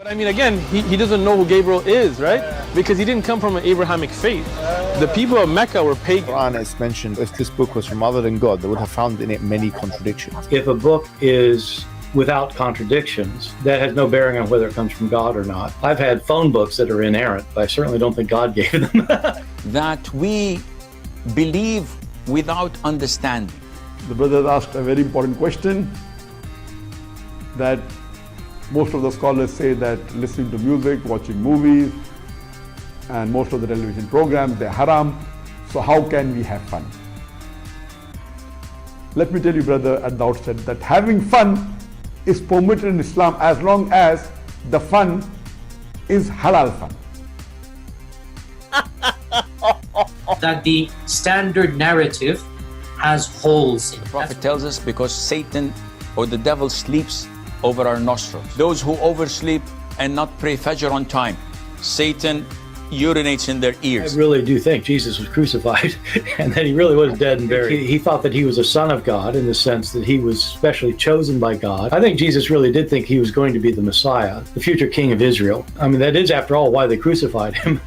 But I mean, again, he doesn't know who Gabriel is, right? Because he didn't come from an Abrahamic faith. The people of Mecca were pagan. Quran is mentioned, if this book was from other than God, they would have found in it many contradictions. If a book is without contradictions, that has no bearing on whether it comes from God or not. I've had phone books that are inerrant, but I certainly don't think God gave them. That we believe without understanding. The brother asked a very important question, that most of the scholars say that listening to music, watching movies, and most of the television programs, they're haram. So how can we have fun? Let me tell you, brother, at the outset, that having fun is permitted in Islam as long as the fun is halal fun. That the standard narrative has holes in it. The Prophet tells us because Satan or the devil sleeps over our nostrils. Those who oversleep and not pray Fajr on time, Satan urinates in their I ears. really do think Jesus was crucified and that he really was dead and buried. He thought that he was a son of God in the sense that he was specially chosen by God. I think Jesus really did think he was going to be the Messiah, the future king of Israel. I mean, that is, after all, why they crucified him.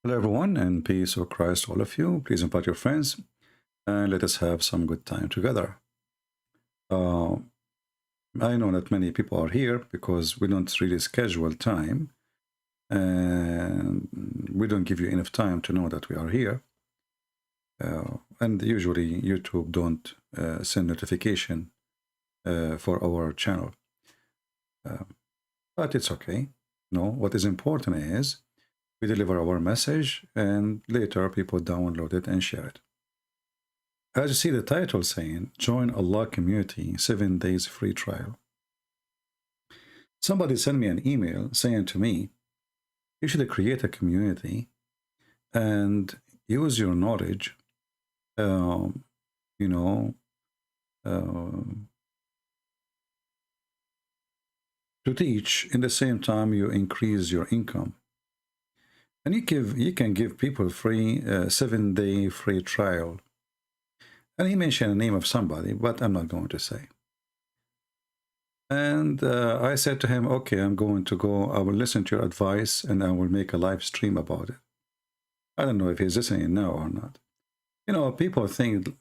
Hello everyone, and peace of Christ all of you. Please invite your friends and let us have some good time together. I know that many people are here because we don't really schedule time and we don't give you enough time to know that we are here. And usually YouTube don't send notification for our channel. But it's okay. No, what is important is we deliver our message and later people download it and share it. As you see the title saying, Join Allah Community 7 Days Free Trial. Somebody sent me an email saying to me, you should create a community and use your knowledge, to teach. In the same time you increase your income. And you can give people free 7-day free trial. And he mentioned the name of somebody, but I'm not going to say. And I said to him, okay, I'm going to go. I will listen to your advice and I will make a live stream about it. I don't know if he's listening now or not. You know, people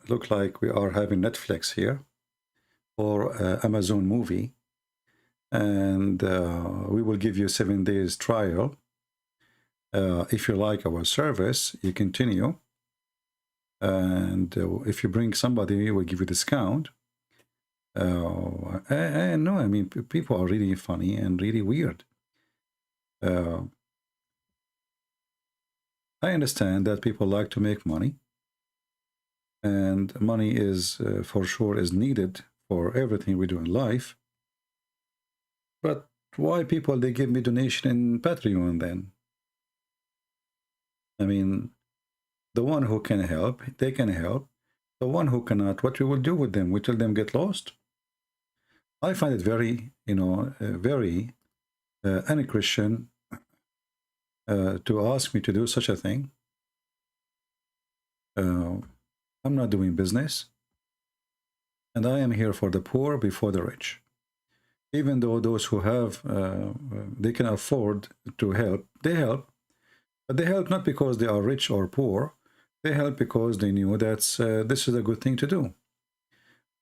look like we are having Netflix here or Amazon movie. And we will give you 7 days trial. If you like our service, you continue. And if you bring somebody, we'll give you a discount. And no, I mean, people are really funny and really weird. I understand that people like to make money. And money is, for sure, is needed for everything we do in life. But why people, they give me donation in Patreon then? I mean, the one who can help, they can help. The one who cannot, what we will do with them? We tell them get lost? I find it very, very un-Christian to ask me to do such a thing. I'm not doing business. And I am here for the poor before the rich. Even though those who have, they can afford to help, they help. But they help not because they are rich or poor. They help because they knew that this is a good thing to do.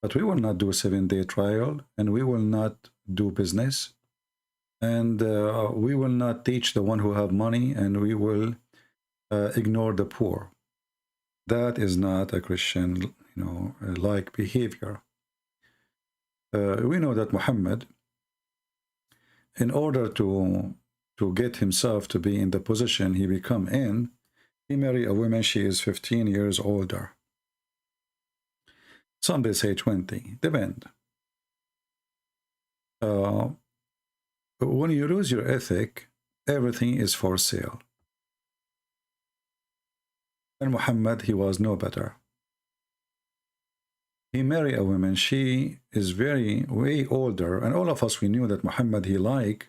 But we will not do a 7-day trial, and we will not do business, and we will not teach the one who have money, and we will ignore the poor. That is not a Christian, like behavior. We know that Muhammad, in order to get himself to be in the position he become in, he married a woman, she is 15 years older. Some they say 20, depend. When you lose your ethic, everything is for sale. And Muhammad, he was no better. He married a woman, she is way older, and all of us, we knew that Muhammad, he liked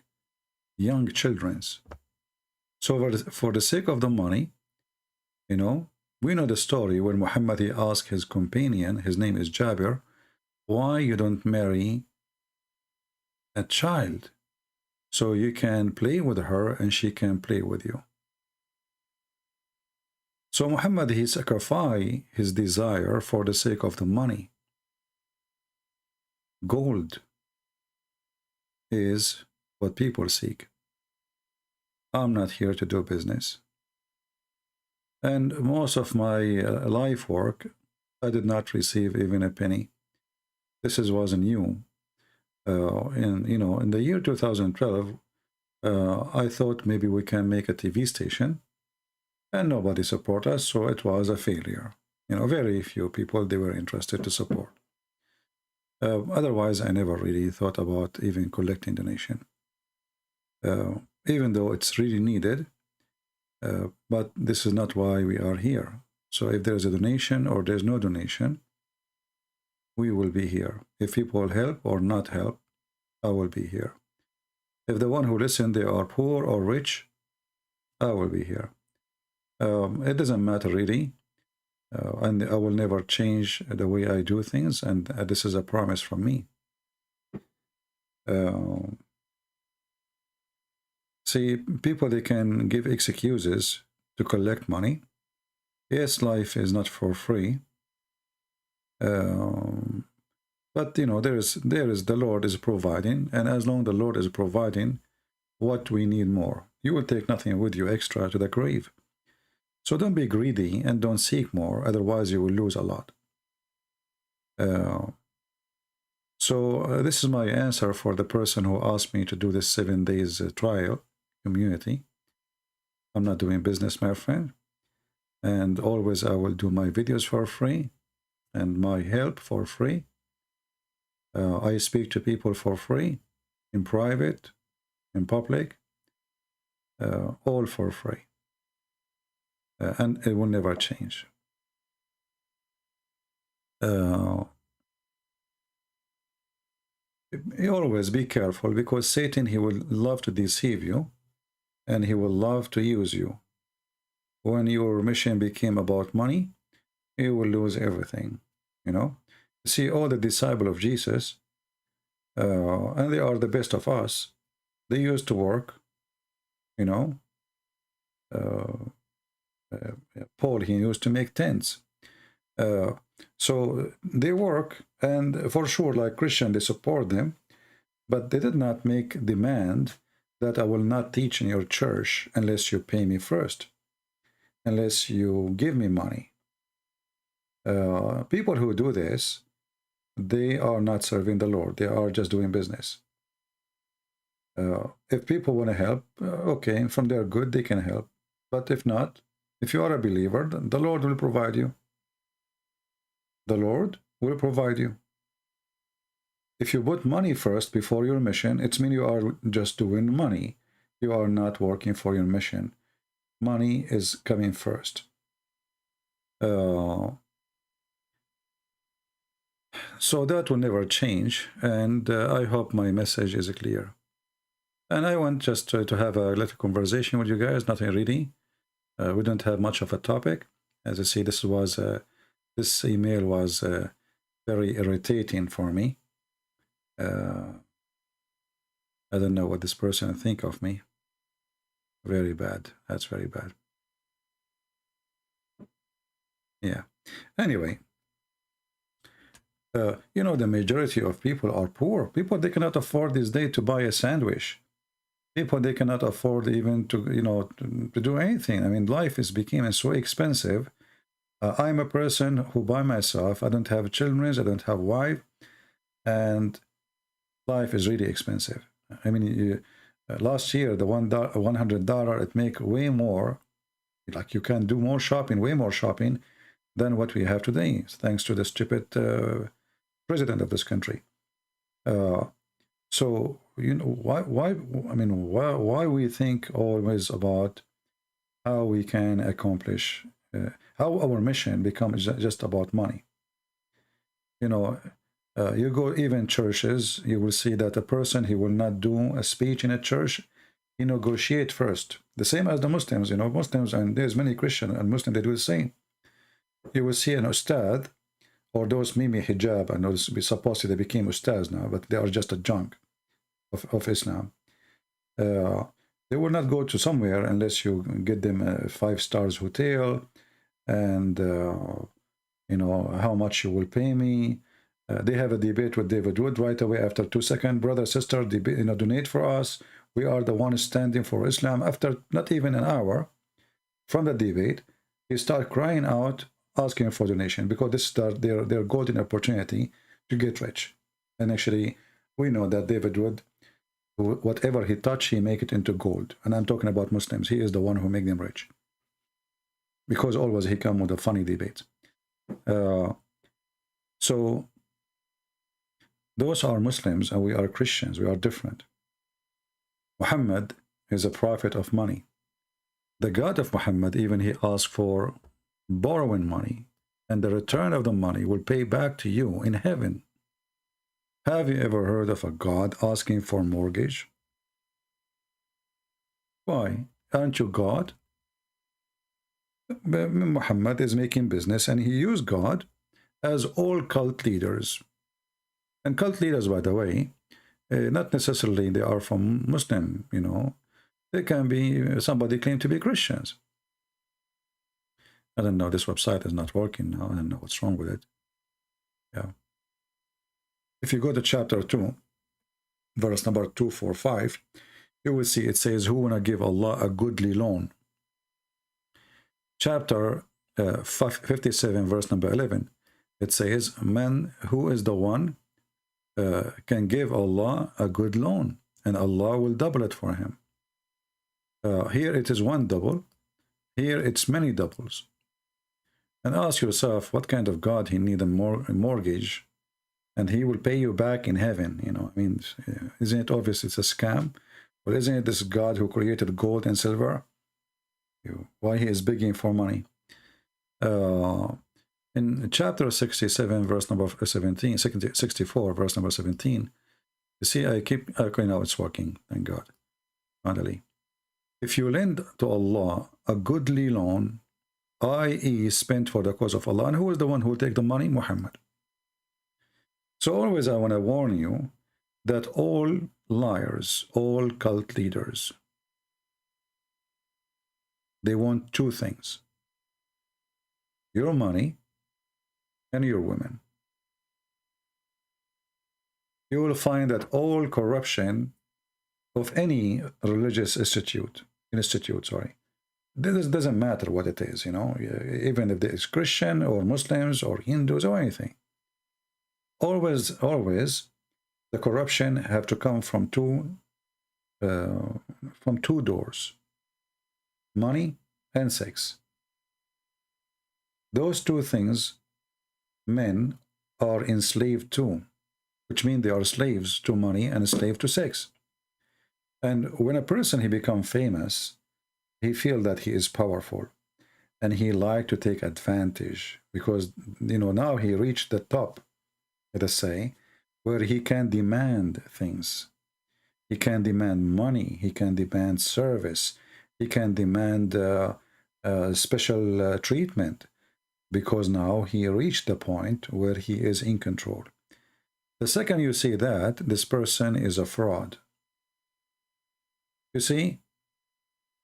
young children. So for the sake of the money, you know, we know the story where Muhammad, he asked his companion, his name is Jabir, why you don't marry a child so you can play with her and she can play with you. So Muhammad, he sacrificed his desire for the sake of the money. Gold is what people seek. I'm not here to do business. And most of my life work, I did not receive even a penny. This was new. In the year 2012, I thought maybe we can make a TV station, and nobody support us, so it was a failure. You know, very few people, they were interested to support. Otherwise, I never really thought about even collecting donation, even though it's really needed. But this is not why we are here. So if there's a donation or there's no donation, we will be here. If people help or not help, I will be here. If the one who listen, they are poor or rich, I will be here. It doesn't matter really. And I will never change the way I do things. And this is a promise from me. See, people, they can give excuses to collect money. Yes, life is not for free. But you know, there is the Lord is providing, and as long as the Lord is providing, what we need more, you will take nothing with you extra to the grave. So don't be greedy and don't seek more, otherwise you will lose a lot. This is my answer for the person who asked me to do this 7 days trial community. I'm not doing business, my friend, and always I will do my videos for free and my help for free. I speak to people for free, in private, in public, all for free. And it will never change. Always be careful, because Satan, he will love to deceive you, and he will love to use you. When your mission became about money, you will lose everything, you know. See, all the disciples of Jesus, and they are the best of us, they used to work, you know. Paul, he used to make tents. So they work, and for sure, like Christian, they support them, but they did not make demand that I will not teach in your church unless you pay me first, unless you give me money. People who do this, they are not serving the Lord. They are just doing business. If people want to help, okay, from their good, they can help. But if not, if you are a believer, the Lord will provide you. The Lord will provide you. If you put money first before your mission, it means you are just doing money. You are not working for your mission. Money is coming first. So that will never change, and I hope my message is clear. And I want just to have a little conversation with you guys, nothing really. We don't have much of a topic. As I see, this email was very irritating for me. I don't know what this person think of me. Very bad. That's very bad. Yeah. Anyway. You know, the majority of people are poor. People, they cannot afford this day to buy a sandwich. People, they cannot afford even to, you know, to do anything. I mean, life is becoming so expensive. I'm a person who by myself, I don't have children, I don't have wife, and life is really expensive. I mean, last year, the $100, it make way more, like you can do more shopping, way more shopping than what we have today, thanks to the stupid president of this country. So, you know, why we think always about how we can accomplish, how our mission becomes just about money. You know, you go even churches, you will see that a person, he will not do a speech in a church he negotiate first. The same as the Muslims, you know, Muslims, and there's many Christian and Muslim, they do the same. You will see an ustad, or those mimi hijab, and those supposedly they became ustads now, but they are just a junk of Islam. They will not go to somewhere unless you get them a 5-star hotel, and you know, how much you will pay me. They have a debate with David Wood right away after 2 seconds. Brother, sister, you know, donate for us. We are the ones standing for Islam. After not even an hour from the debate, he started crying out, asking for donation, because this is their golden opportunity to get rich. And actually, we know that David Wood, whatever he touch, he make it into gold. And I'm talking about Muslims. He is the one who make them rich, because always he come with a funny debate. So those are Muslims, and we are Christians. We are different. Muhammad is a prophet of money. The God of Muhammad, even he asked for borrowing money, and the return of the money will pay back to you in heaven. Have you ever heard of a God asking for mortgage? Why? Aren't you God? Muhammad is making business, and he used God as all cult leaders. And cult leaders, by the way, not necessarily they are from Muslim, you know. They can be, somebody claim to be Christians. I don't know, this website is not working now. I don't know what's wrong with it. Yeah. If you go to chapter 2, verse number 245, you will see it says, who wanna give Allah a goodly loan? Chapter 57, verse number 11, it says, man, who is the one can give Allah a good loan, and Allah will double it for him. Here it is one double, here it's many doubles. And ask yourself, what kind of God he need a mortgage, and he will pay you back in heaven? You know, I mean, isn't it obvious it's a scam? Or isn't it this God who created gold and silver? Why he is begging for money? In chapter 67, verse number 17, 64, verse number 17, you see, okay, now it's working, thank God, finally. If you lend to Allah a goodly loan, i.e. spent for the cause of Allah, and who is the one who will take the money? Muhammad. So always I want to warn you that all liars, all cult leaders, they want two things: your money and your women. You will find that all corruption of any religious institute, this doesn't matter what it is, you know, even if it is Christian or Muslims or Hindus or anything. Always the corruption have to come from two doors: money and sex. Those two things men are enslaved to, which means they are slaves to money and slave to sex. And when a person he becomes famous, he feels that he is powerful, and he like to take advantage, because, you know, now he reached the top, let us say, where he can demand things. He can demand money, he can demand service, he can demand special treatment, because now he reached the point where he is in control. The second you see that, this person is a fraud. You see,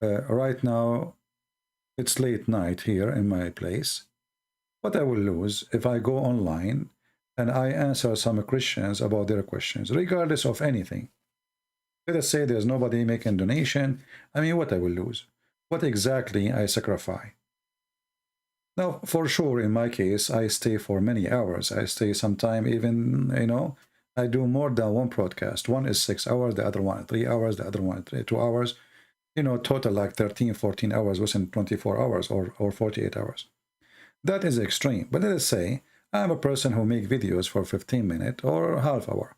right now, it's late night here in my place. What I will lose if I go online and I answer some Christians about their questions, regardless of anything. Let us say there's nobody making donation. I mean, what I will lose? What exactly I sacrifice? Now, for sure, in my case, I stay for many hours. I stay sometime even, you know, I do more than one broadcast. One is 6 hours, the other one 3 hours, the other one 2 hours. You know, total like 13, 14 hours within 24 hours or 48 hours. That is extreme. But let us say I'm a person who make videos for 15 minutes or half hour.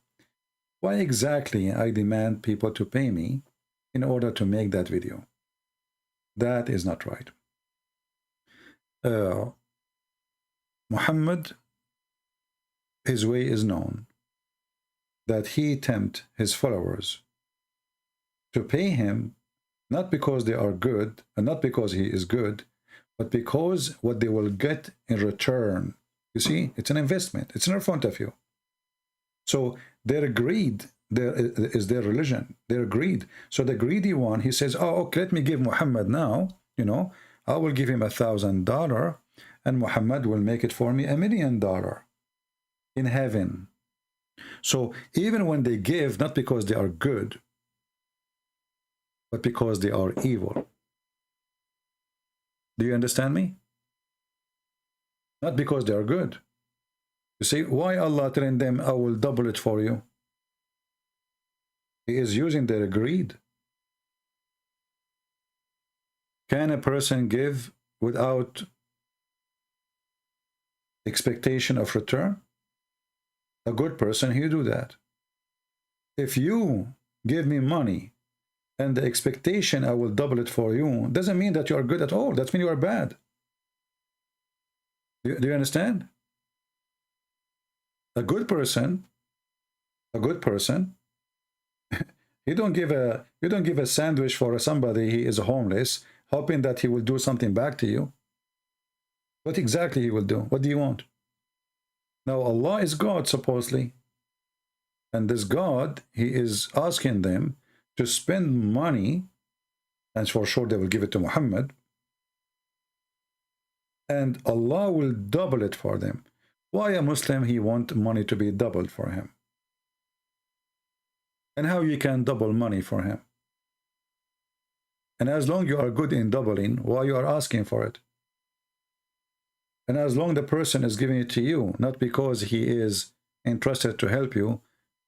Why exactly I demand people to pay me in order to make that video? That is not right. Muhammad, his way is known, that he tempt his followers to pay him not because they are good, and not because he is good, but because what they will get in return. You see, it's an investment. It's in front of you. So their greed is their religion. Their greed. So the greedy one, he says, oh, okay, let me give Muhammad now, you know, I will give him $1,000 and Muhammad will make it for me $1 million in heaven. So even when they give, not because they are good, but because they are evil. Do you understand me? Not because they are good. You see, why Allah telling them, I will double it for you? He is using their greed. Can a person give without expectation of return? A good person, he do that. If you give me money and the expectation I will double it for you, doesn't mean that you are good at all. That means you are bad. Do you understand? A good person, you don't give a sandwich for somebody he is homeless, hoping that he will do something back to you. What exactly he will do? What do you want? Now Allah is God, supposedly. And this God, he is asking them to spend money, and for sure they will give it to Muhammad, and Allah will double it for them. Why a Muslim, he want money to be doubled for him? And how you can double money for him? And as long you are good in doubling, why you are asking for it? And as long the person is giving it to you, not because he is interested to help you,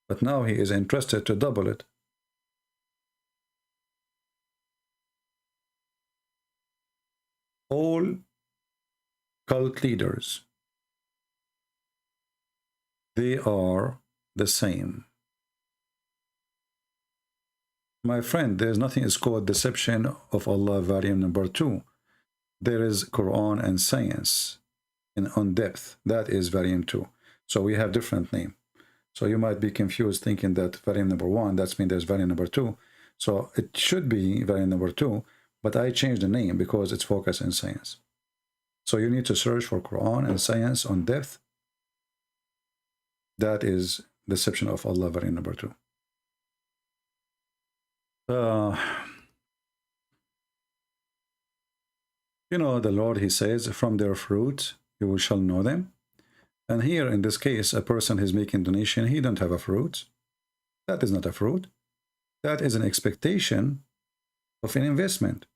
but now he is interested to double it. All cult leaders, they are the same. My friend, there's nothing is called deception of Allah, variant number 2. There is Quran and science in on depth. That is variant 2. So we have different name. So you might be confused thinking that variant number 1, that's mean there's variant number 2. So it should be variant number 2, but I changed the name because it's focused in science. So you need to search for Quran and science on depth. That is deception of Allah, variant number 2. You know, the Lord, he says, from their fruit you shall know them. And here in this case, a person is making donation, he don't have a fruit. That is not a fruit. That is an expectation of an investment.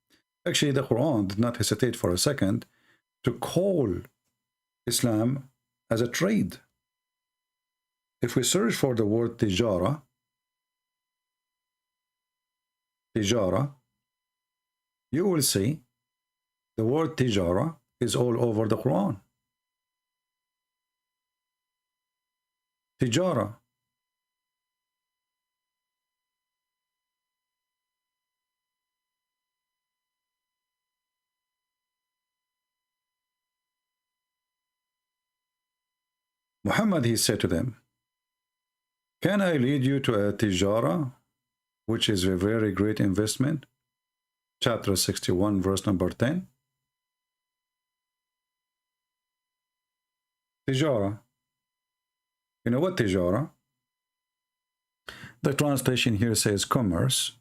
Actually, the Quran did not hesitate for a second to call Islam as a trade. If we search for the word tijara, you will see the word tijara is all over the Quran. Tijara. Muhammad, he said to them, can I lead you to a tijara, which is a very great investment? Chapter 61, verse number 10. Tijara. You know what tijara? The translation here says commerce.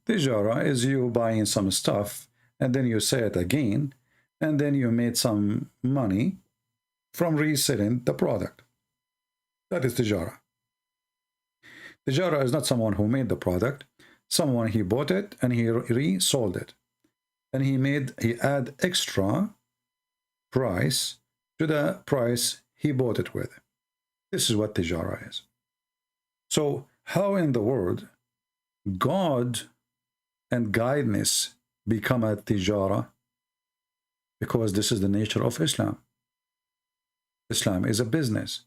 Tijara is you buying some stuff, and then you sell it again, and then you made some money from reselling the product. That is tijara. Tijara is not someone who made the product. Someone, he bought it and he resold it. And he add extra price to the price he bought it with. This is what tijara is. So how in the world God and guidance become a tijara? Because this is the nature of Islam. Islam is a business.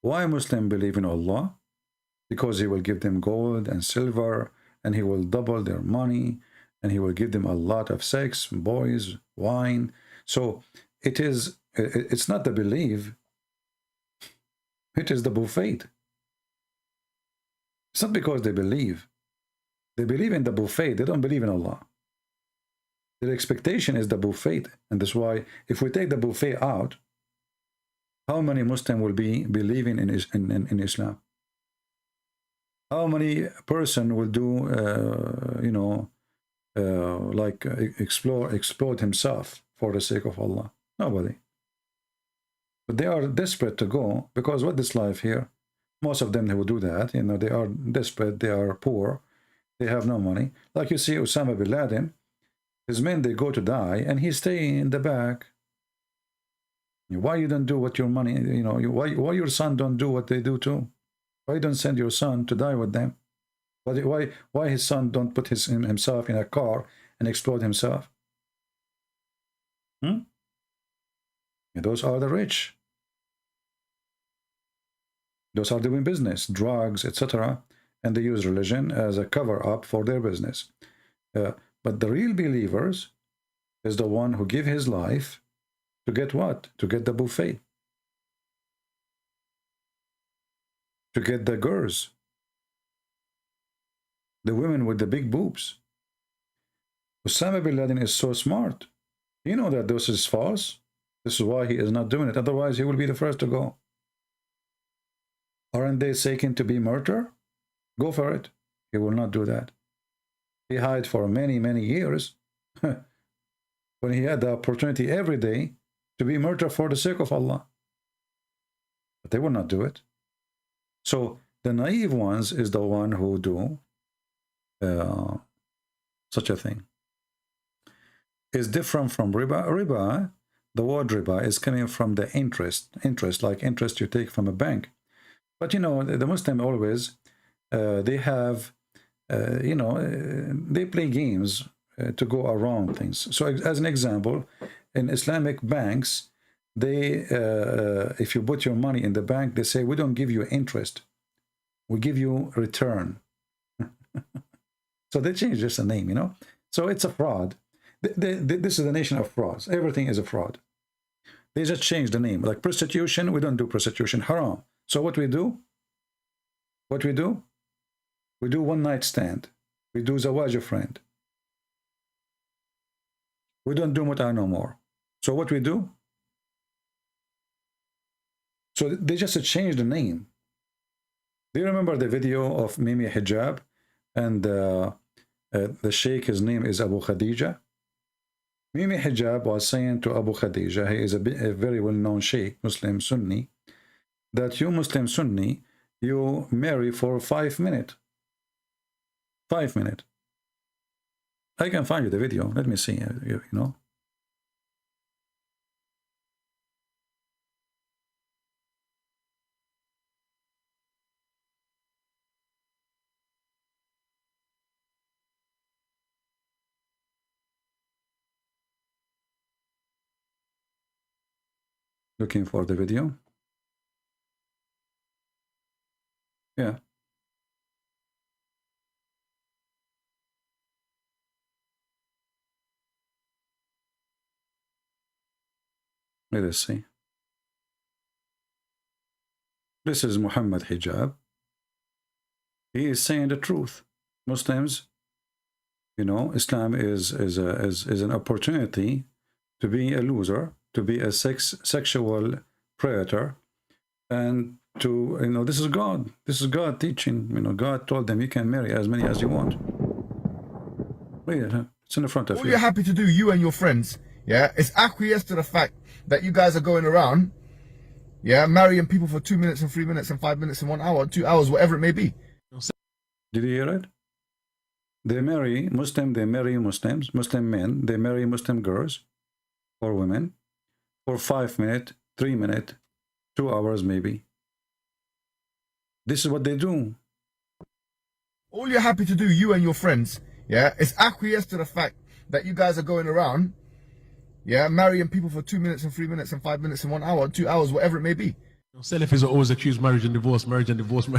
Why Muslims believe in Allah? Because he will give them gold and silver, and he will double their money, and he will give them a lot of sex, boys, wine. So it's not the belief, it is the buffet. It's not because they believe. They believe in the buffet. They don't believe in Allah. Their expectation is the buffet. And that's why if we take the buffet out, how many Muslims will be believing in Islam? How many person will do, like explode himself for the sake of Allah? Nobody. But they are desperate to go, because what this life here, most of them, they will do that. You know, they are desperate, they are poor, they have no money. Like you see Osama bin Laden, his men, they go to die, and he stay in the back. Why you don't do what your money, you know, why your son don't do what they do too? Why don't send your son to die with them? Why his son don't put himself in a car and explode himself? Those are the rich. Those are doing business, drugs, etc. And they use religion as a cover-up for their business. But the real believers is the one who give his life to get what? To get the buffet. To get the girls. The women with the big boobs. Osama bin Laden is so smart. You know that this is false. This is why he is not doing it. Otherwise, he will be the first to go. Aren't they seeking to be murdered? Go for it. He will not do that. He hid for many, many years when he had the opportunity every day to be murdered for the sake of Allah. But they will not do it. So the naive ones is the one who do such a thing. It's different from riba. Riba, the word riba, is coming from the interest, like interest you take from a bank. But you know, the Muslim always, they have, they play games to go around things. So as an example, in Islamic banks, they, if you put your money in the bank, they say, we don't give you interest. We give you return. So they change just the name, you know. So it's a fraud. This is the nation of frauds. Everything is a fraud. They just change the name. Like prostitution, we don't do prostitution. Haram. So what we do? What we do? We do one night stand. We do zawaj a friend. We don't do mut'ah no more. So what we do? So they just change the name. Do you remember the video of Mimi Hijab? And the sheikh, his name is Abu Khadija. Mimi Hijab was saying to Abu Khadija, he is a very well-known sheikh, Muslim Sunni, that you Muslim Sunni, you marry for 5 minutes. 5 minutes. I can find you the video. Let me see, you know. Looking for the video. Yeah. Let us see. This is Muhammad Hijab. He is saying the truth. Muslims, you know, Islam is an opportunity to be a loser, to be a sexual predator, and to, you know, this is God. This is God teaching. You know, God told them you can marry as many as you want. Read it. It's in the front of you. All you're happy to do, you and your friends, yeah, is acquiesce to the fact that you guys are going around, yeah, marrying people for 2 minutes and 3 minutes and 5 minutes and 1 hour, 2 hours, whatever it may be. Did you hear it? They marry Muslim, they marry Muslims, Muslim men, they marry Muslim girls or women for 5 minutes, 3 minutes, 2 hours maybe. This is what they do. All you're happy to do, you and your friends, yeah, is acquiesce to the fact that you guys are going around, yeah, marrying people for 2 minutes and 3 minutes and 5 minutes and 1 hour, 2 hours, whatever it may be. Salafis are always accused marriage and divorce, marriage and divorce.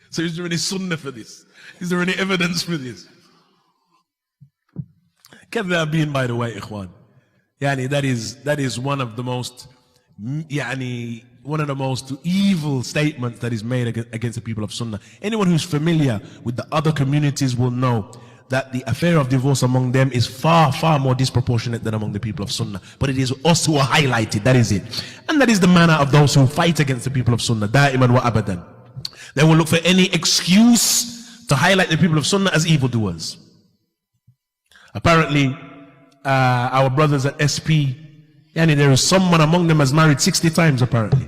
So is there any sunnah for this? Is there any evidence for this? كذابين, by the way, ikhwan. Yani that is one of the most one of the most evil statements that is made against the people of Sunnah. Anyone who's familiar with the other communities will know that the affair of divorce among them is far, far more disproportionate than among the people of Sunnah. But it is us who are highlighted, that is it. And that is the manner of those who fight against the people of Sunnah, da'iman wa abadan. They will look for any excuse to highlight the people of Sunnah as evildoers. Apparently, our brothers at SP, there is someone among them has married 60 times apparently.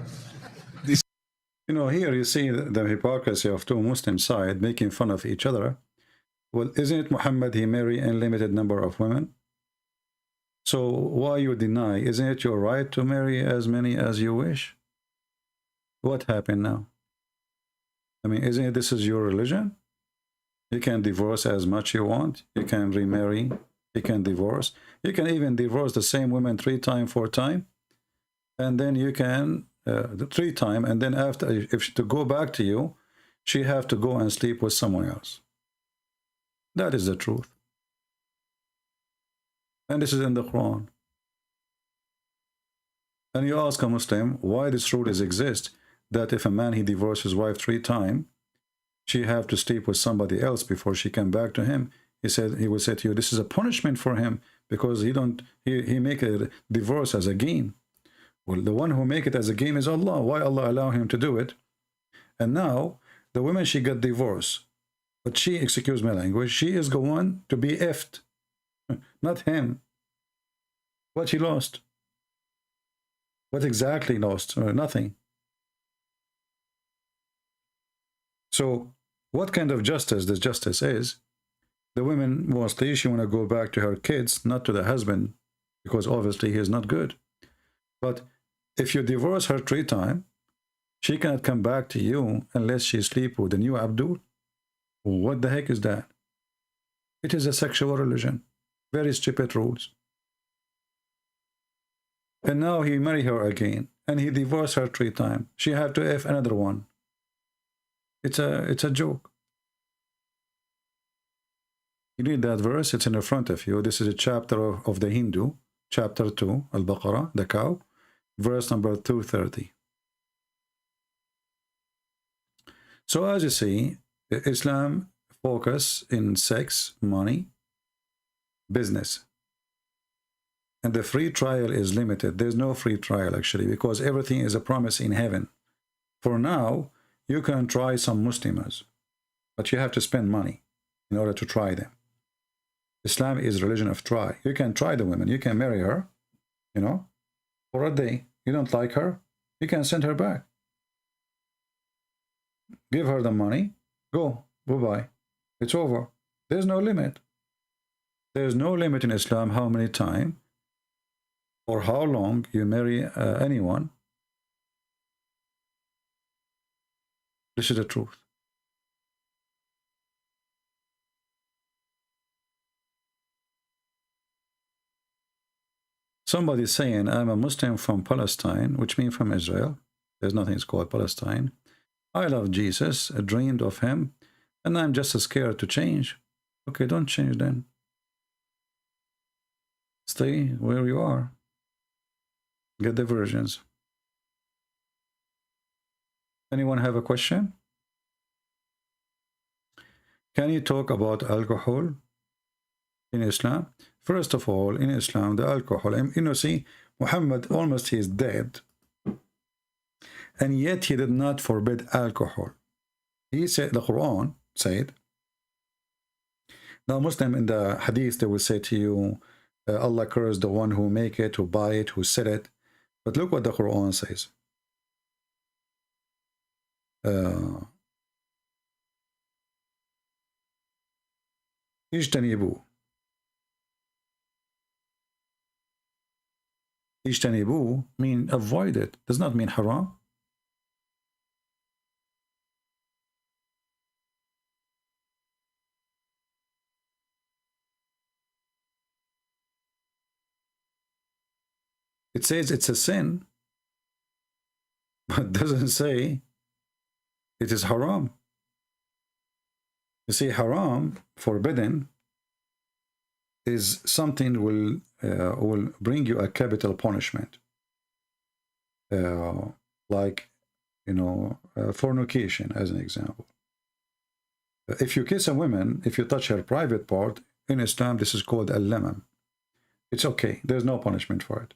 You know, here you see the hypocrisy of two Muslim sides making fun of each other. Well, isn't it Muhammad, he married a limited number of women? So why you deny? Isn't it your right to marry as many as you wish? What happened now? I mean, isn't it this is your religion? You can divorce as much you want. You can remarry. You can divorce. You can even divorce the same woman 3 times, 4 times. And then you can, 3 times. And then after, if she to go back to you, she have to go and sleep with someone else. That is the truth. And this is in the Quran. And you ask a Muslim why this rule exists, that if a man he divorces his wife 3 times, she have to sleep with somebody else before she come back to him. He will say to you, this is a punishment for him because he make a divorce as a game. Well, the one who make it as a game is Allah. Why Allah allow him to do it? And now the woman, she got divorced. But she, excuse my language, she is going to be effed, not him. What she lost? What exactly lost? Nothing. So, what kind of justice this justice is? The woman, mostly, she want to go back to her kids, not to the husband, because obviously he is not good. But if you divorce her 3 times, she cannot come back to you unless she sleep with the new Abdul. What the heck is that? It is a sexual religion. Very stupid rules. And now he marry her again. And he divorced her 3 times. She had to F another one. It's a joke. You read that verse, it's in the front of you. This is a chapter of the Hindu. Chapter 2, Al-Baqarah, the cow. Verse number 230. So as you see, Islam focus in sex, money, business. And the free trial is limited. There's no free trial actually, because everything is a promise in heaven. For now, you can try some Muslims, but you have to spend money in order to try them. Islam is religion of try. You can try the women. You can marry her, for a day. You don't like her, you can send her back. Give her the money. Go. Bye-bye. It's over. There's no limit. There's no limit in Islam how many times or how long you marry anyone. This is the truth. Somebody saying, I'm a Muslim from Palestine, which means from Israel. There's nothing called Palestine. I love Jesus, I dreamed of him, and I'm just scared to change. Okay, don't change then. Stay where you are. Get the versions. Anyone have a question? Can you talk about alcohol in Islam? First of all, in Islam, the alcohol, see, Muhammad almost he is dead. And yet he did not forbid alcohol. He said, the Quran said, now Muslim in the hadith, they will say to you, Allah cursed the one who make it, who buy it, who sell it. But look what the Quran says. Ijtanibu. Ijtanibu mean avoid it. Does not mean haram. It says it's a sin, but doesn't say it is haram. You see, haram, forbidden, is something will bring you a capital punishment. like, you know, fornication as an example. If you kiss a woman, if you touch her private part, in Islam, this is called al-lamam. It's okay. There's no punishment for it.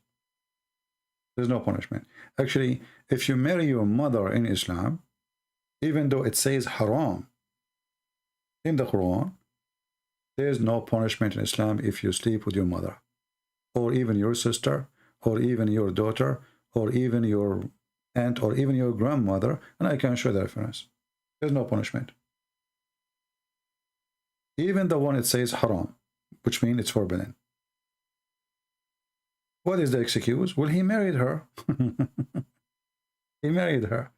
There's no punishment. Actually, if you marry your mother in Islam, even though it says haram in the Quran, there's no punishment in Islam if you sleep with your mother, or even your sister, or even your daughter, or even your aunt, or even your grandmother, and I can show the reference. There's no punishment. Even the one it says haram, which means it's forbidden. What is the excuse? Well, he married her. He married her.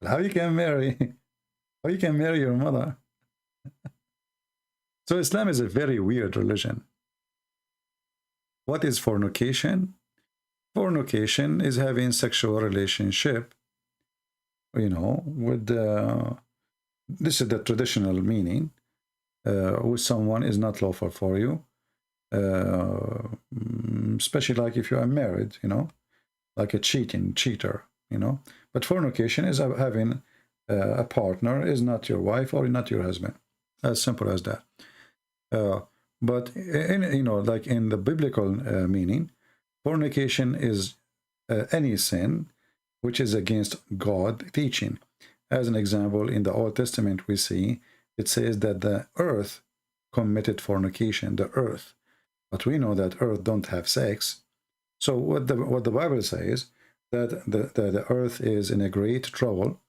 How you can marry? How you can marry your mother? So Islam is a very weird religion. What is fornication? Fornication is having sexual relationship, you know, with this is the traditional meaning, with someone is not lawful for you, especially like if you are married, you know, like a cheater, you know. But fornication is having a partner is not your wife or not your husband, as simple as that. But in, you know, like in the biblical meaning, fornication is any sin which is against God teaching. As an example, in the Old Testament we see it says that the earth committed fornication, the earth. But we know that earth don't have sex. So what the Bible says, that the earth is in a great trouble,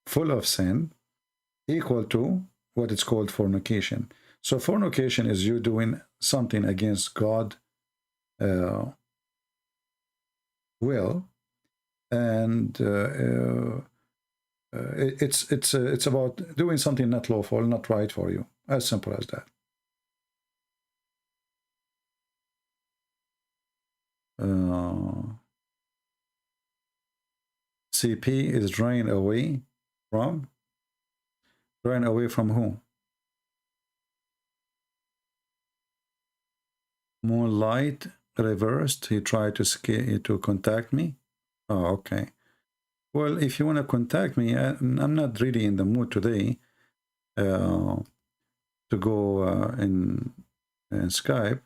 full of sin, equal to what it's called fornication. So fornication is you doing something against God will, and it's about doing something not lawful, not right for you. As simple as that. CP is drained away from who? Moonlight reversed. He tried to contact me. Oh, okay. Well, if you want to contact me, I'm not really in the mood today to go in Skype.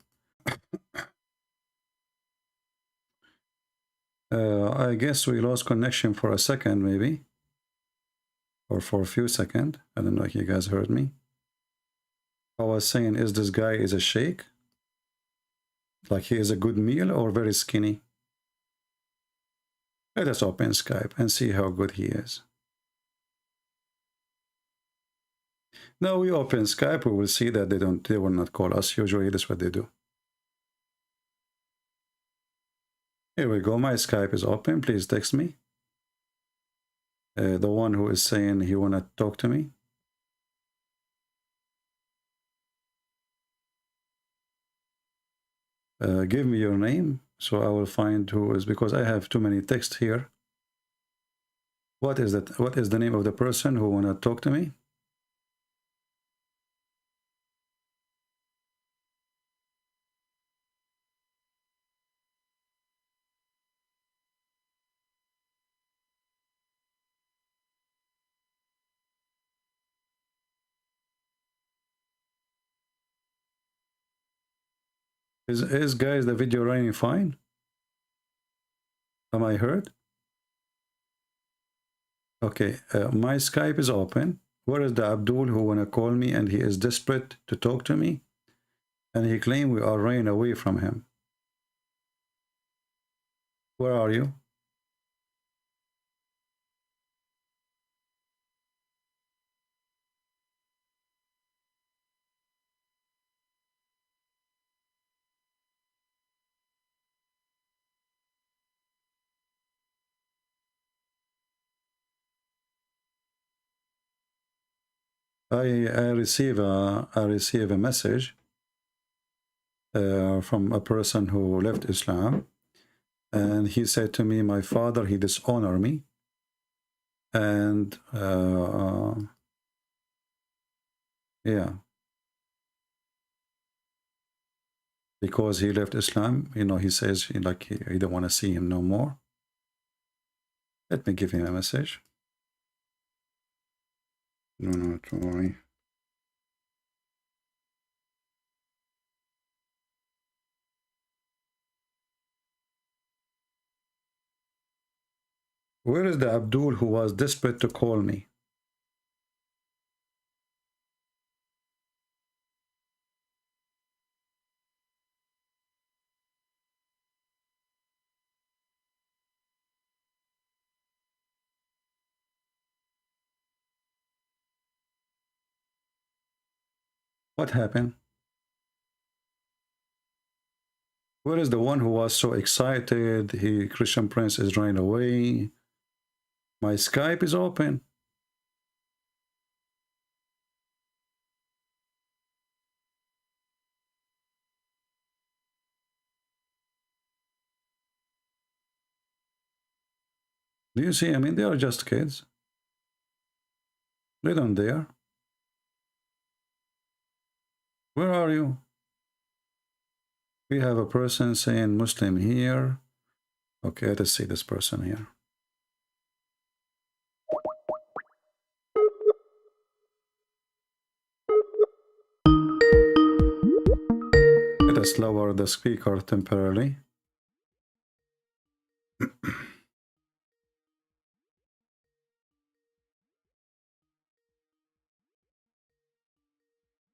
I guess we lost connection for a second, maybe, or for a few seconds. I don't know if you guys heard me. I was saying, is this guy is a sheikh? Like he is a good meal or very skinny? Let us open Skype and see how good he is. Now we open Skype, we will see that they will not call us. Usually that's what they do. Here we go. My Skype is open. Please text me. The one who is saying he want to talk to me. Give me your name so I will find who is, because I have too many texts here. What is that? What is the name of the person who want to talk to me? Is guys the video running fine? Am I heard? Okay, my Skype is open. Where is the Abdul who wanna call me and he is desperate to talk to me? And he claimed we are running away from him. Where are you? I receive a message from a person who left Islam, and he said to me, my father, he dishonored me, and yeah, because he left Islam, you know, he says like he don't want to see him no more. Let me give him a message. No, not worry. Where is the Abdul who was desperate to call me? What happened? Where is the one who was so excited? Christian Prince is running away. My Skype is open. Do you see? I mean, they are just kids. They don't dare. Where are you? We have a person saying Muslim here. Okay, let's see this person here. Let us lower the speaker temporarily.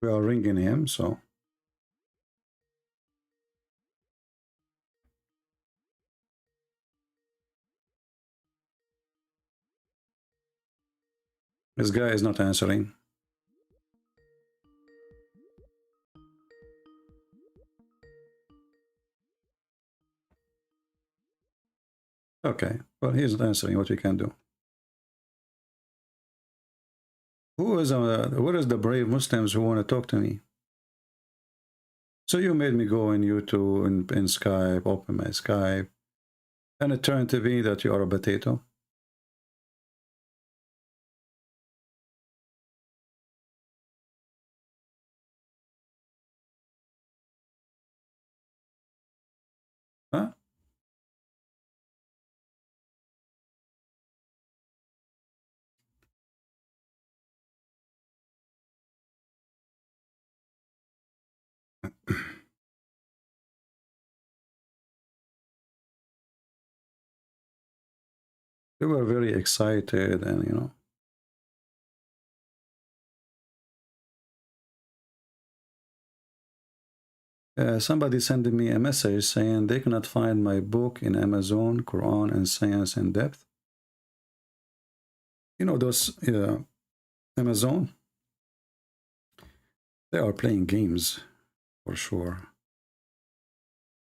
We are ringing him, so. This guy is not answering. Okay, well, he's not answering. What we can do? Where is the brave Muslims who want to talk to me? So you made me go in YouTube and in Skype, open my Skype, and it turned to be that you are a potato. Huh? They were very excited, and you know. Somebody sent me a message saying they cannot find my book in Amazon, Quran and Science in Depth. You know those Amazon? They are playing games for sure.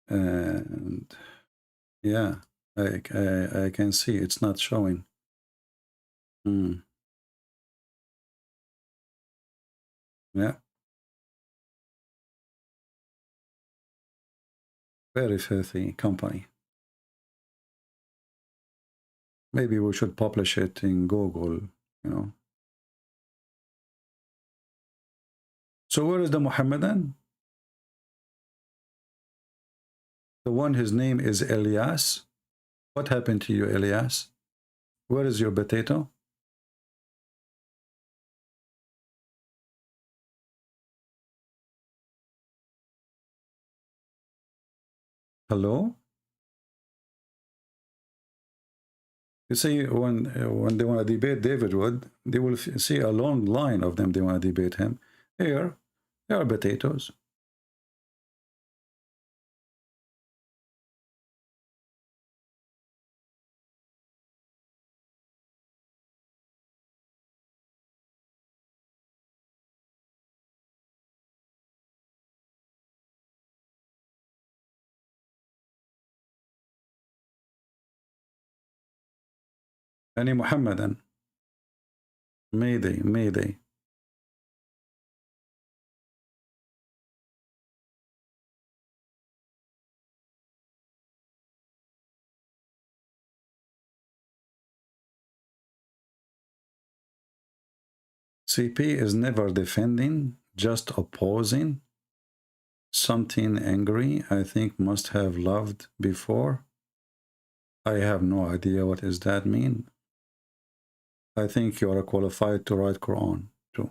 And yeah, I can see it's not showing. Yeah. Very filthy company. Maybe we should publish it in Google, you know. So where is the Muhammadan? The one his name is Elias. What happened to you, Elias? Where is your potato? Hello? You see, when they want to debate David Wood, they will see a long line of them. They want to debate him. Here, there are potatoes. Any Muhammadan? Mayday, Mayday. CP is never defending, just opposing. Something angry, I think must have loved before. I have no idea what does that mean. I think you are qualified to write Quran too.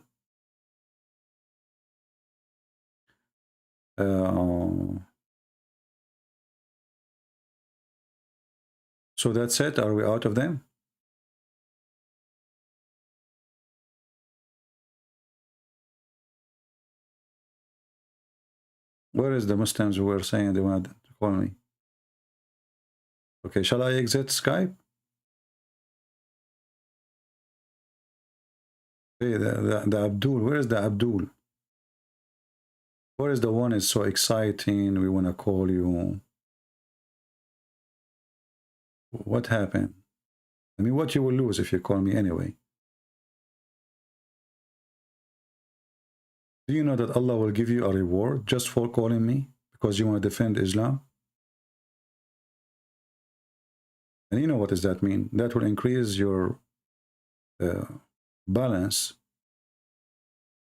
So that's it. Are we out of them? Where is the Muslims who were saying they wanted to call me? Okay, shall I exit Skype? Hey, the Abdul, where is the Abdul? Where is the one is so exciting, we want to call you? What happened? I mean, what you will lose if you call me anyway? Do you know that Allah will give you a reward just for calling me because you want to defend Islam? And you know what does that mean? That will increase your balance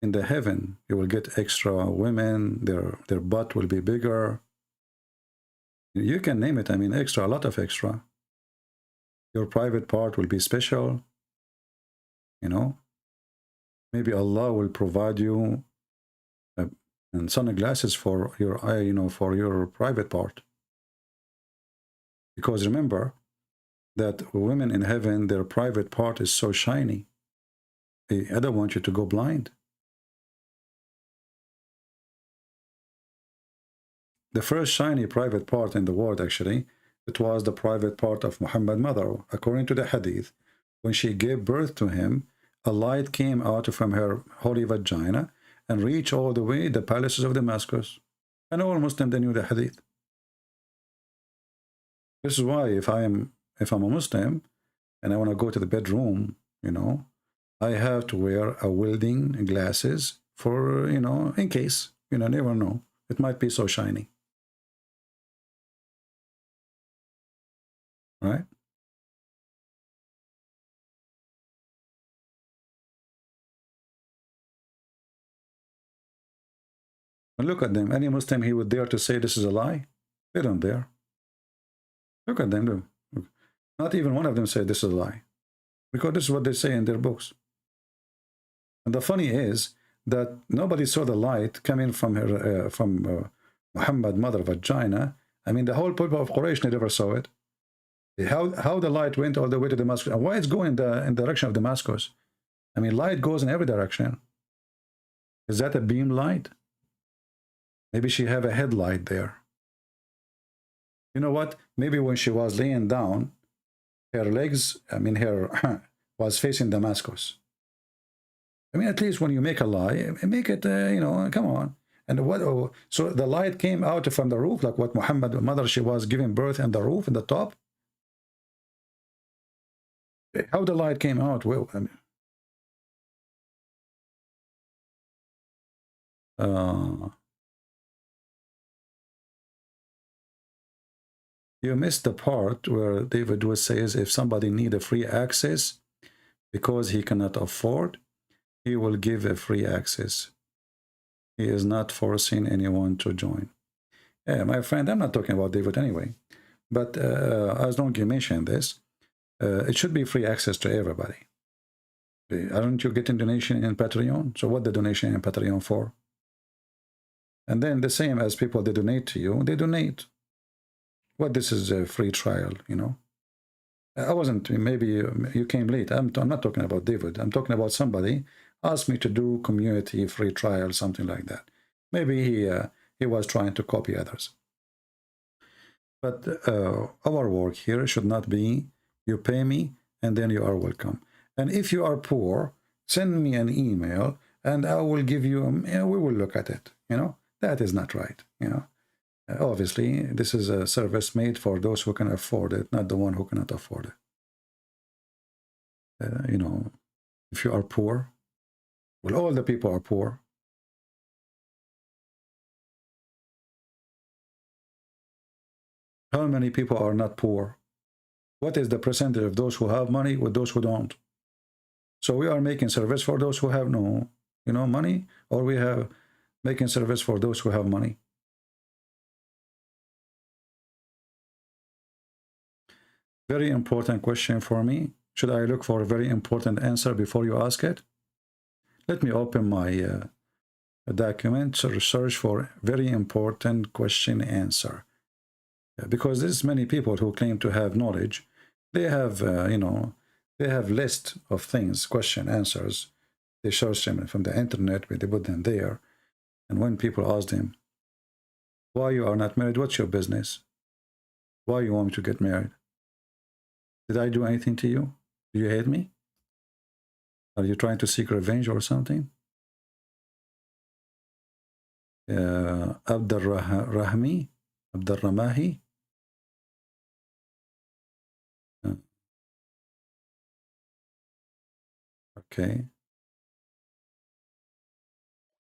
in the heaven. You will get extra women, their butt will be bigger. You can name it, I mean extra, a lot of extra. Your private part will be special, you know. Maybe Allah will provide you and sunglasses for your eye, you know, for your private part. Because remember that women in heaven, their private part is so shiny. I don't want you to go blind. The first shiny private part in the world, actually, it was the private part of Muhammad's mother. According to the hadith, when she gave birth to him, a light came out from her holy vagina and reached all the way the palaces of Damascus. And all Muslims, they knew the hadith. This is why if I'm a Muslim and I want to go to the bedroom, you know, I have to wear a welding glasses for, you know, in case, you know, never know. It might be so shiny. Right? And look at them. Any Muslim, he would dare to say this is a lie? They don't dare. Look at them. Look. Not even one of them said this is a lie. Because this is what they say in their books. And the funny is that nobody saw the light coming from her, Muhammad's mother vagina. I mean, the whole people of Quraysh never saw it. How the light went all the way to Damascus, and why it's going in the direction of Damascus? I mean, light goes in every direction. Is that a beam light? Maybe she have a headlight there. You know what? Maybe when she was laying down, her legs, I mean, her was facing Damascus. I mean, at least when you make a lie, make it, you know, come on. And what? Oh, so the light came out from the roof, like what Muhammad's mother, she was giving birth in the roof, in the top. How the light came out? Well, I mean, you missed the part where David Wood says if somebody need a free access because he cannot afford, he will give a free access. He is not forcing anyone to join. Yeah, my friend, I'm not talking about David anyway. But as long as you mentioned this, it should be free access to everybody. Aren't you getting donation in Patreon? So what the donation in Patreon for? And then the same as people, they donate to you, they donate. What, this is a free trial, you know? I wasn't, maybe you came late. I'm not talking about David. I'm talking about somebody asked me to do community free trial, something like that. Maybe he was trying to copy others. But our work here should not be you pay me and then you are welcome. And if you are poor, send me an email and I will give you, we will look at it. You know, that is not right. You know, obviously this is a service made for those who can afford it, not the one who cannot afford it. You know, if you are poor, well, all the people are poor. How many people are not poor? What is the percentage of those who have money with those who don't? So we are making service for those who have no, you know, money, or we have making service for those who have money. Very important question for me. Should I look for a very important answer before you ask it? Let me open my document, so search for very important question answer. Because there's many people who claim to have knowledge. They have, you know, they have list of things, question answers. They search them from the internet, but they put them there. And when people ask them, why you are not married, what's your business? Why you want me to get married? Did I do anything to you? Do you hate me? Are you trying to seek revenge or something? Abdurrahmi? Abdurrahmahi? Okay.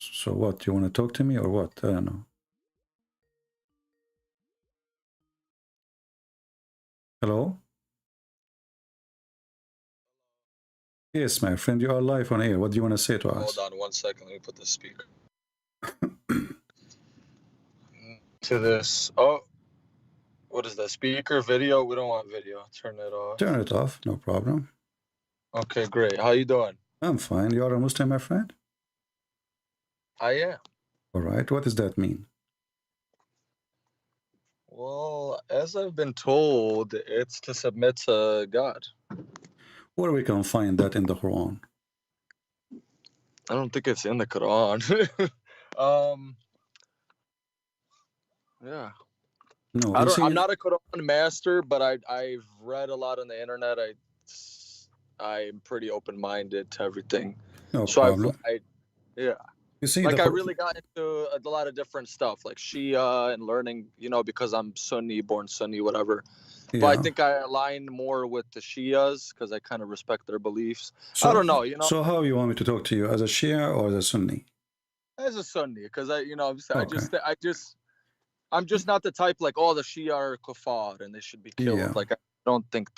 So what, you want to talk to me or what? I don't know. Hello? Yes, my friend, you are live on air. What do you want to say to us? Hold on 1 second. Let me put the speaker to this. Oh, what is that? Speaker, video? We don't want video. Turn it off. Turn it off, no problem. Okay, great. How you doing? I'm fine. You are a Muslim, my friend? I am. All right. What does that mean? Well, as I've been told, it's to submit to God. Where we can find that in the Quran? I don't think it's in the Quran. Yeah. No, I'm not a Quran master, but I've read a lot on the internet. I'm pretty open-minded to everything. No So problem. yeah. You see, Like I really got into a lot of different stuff, like Shia and learning, you know, because I'm Sunni, born Sunni, whatever. But I think I align more with the Shias because I kind of respect their beliefs. So, I don't know, you know. So how you want me to talk to you, as a Shia or as a Sunni? As a Sunni, because I'm just not the type like, oh, the Shia are kuffar and they should be killed. Yeah. Like I don't think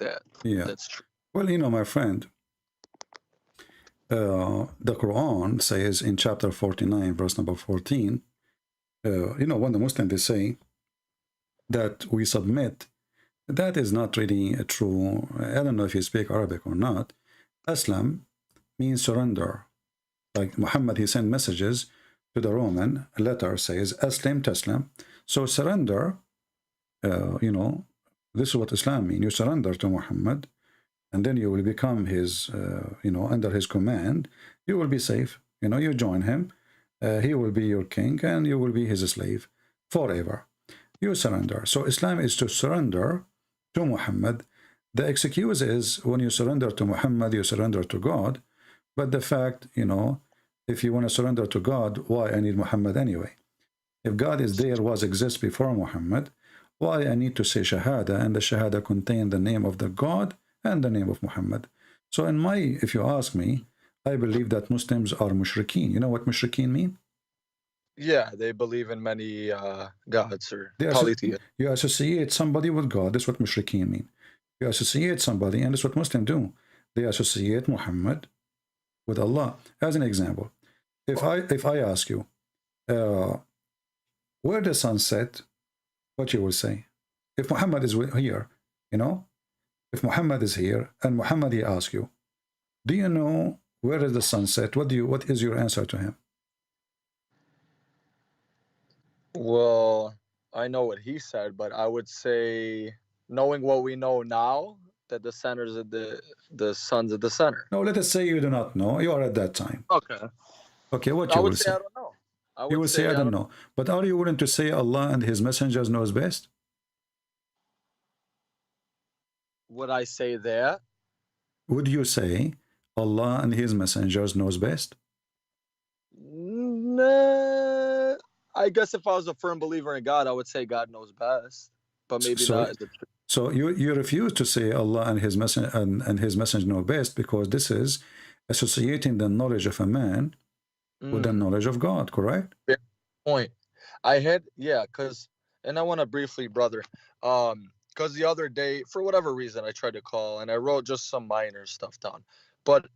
Yeah. that's true. Well, you know, my friend, the Quran says in chapter 49, verse number 14, you know, when the Muslims, they say that we submit, that is not really true. I don't know if you speak Arabic or not. Aslam means surrender. Like Muhammad, he sent messages to the Roman. A letter says, Aslim Taslam. So surrender, you know, this is what Islam means. You surrender to Muhammad, and then you will become his, you know, under his command. You will be safe. You know, you join him. He will be your king, and you will be his slave forever. You surrender. So Islam is to surrender to Muhammad. The excuse is when you surrender to Muhammad, you surrender to God. But the fact, you know, if you want to surrender to God, why I need Muhammad anyway? If God is there, exists before Muhammad, why I need to say Shahada, and the Shahada contain the name of the God and the name of Muhammad. So if you ask me, I believe that Muslims are mushrikeen. You know what mushrikeen mean? Yeah, they believe in many gods or polytheists. You associate somebody with God. That's what mushrikeen mean. You associate somebody, and that's what Muslims do. They associate Muhammad with Allah. As an example, if I ask you, where the sun set, what you will say? If Muhammad is here, you know, if Muhammad is here, and Muhammad, he asks you, do you know where is the sun set? What is your answer to him? Well, I know what he said, but I would say, knowing what we know now, that the centers of the suns at the center. No, let us say you do not know. You are at that time. Okay. Okay, what you will say? I don't know. You will say, I don't know. But are you willing to say Allah and his messengers knows best? Would I say that? Would you say Allah and his messengers knows best? Nah, I guess if I was a firm believer in God, I would say God knows best. But maybe not is the truth. So you refuse to say Allah and his messenger know best, because this is associating the knowledge of a man with the knowledge of God, correct? Fair point. And I want to briefly, brother, because the other day, for whatever reason, I tried to call and I wrote just some minor stuff down, but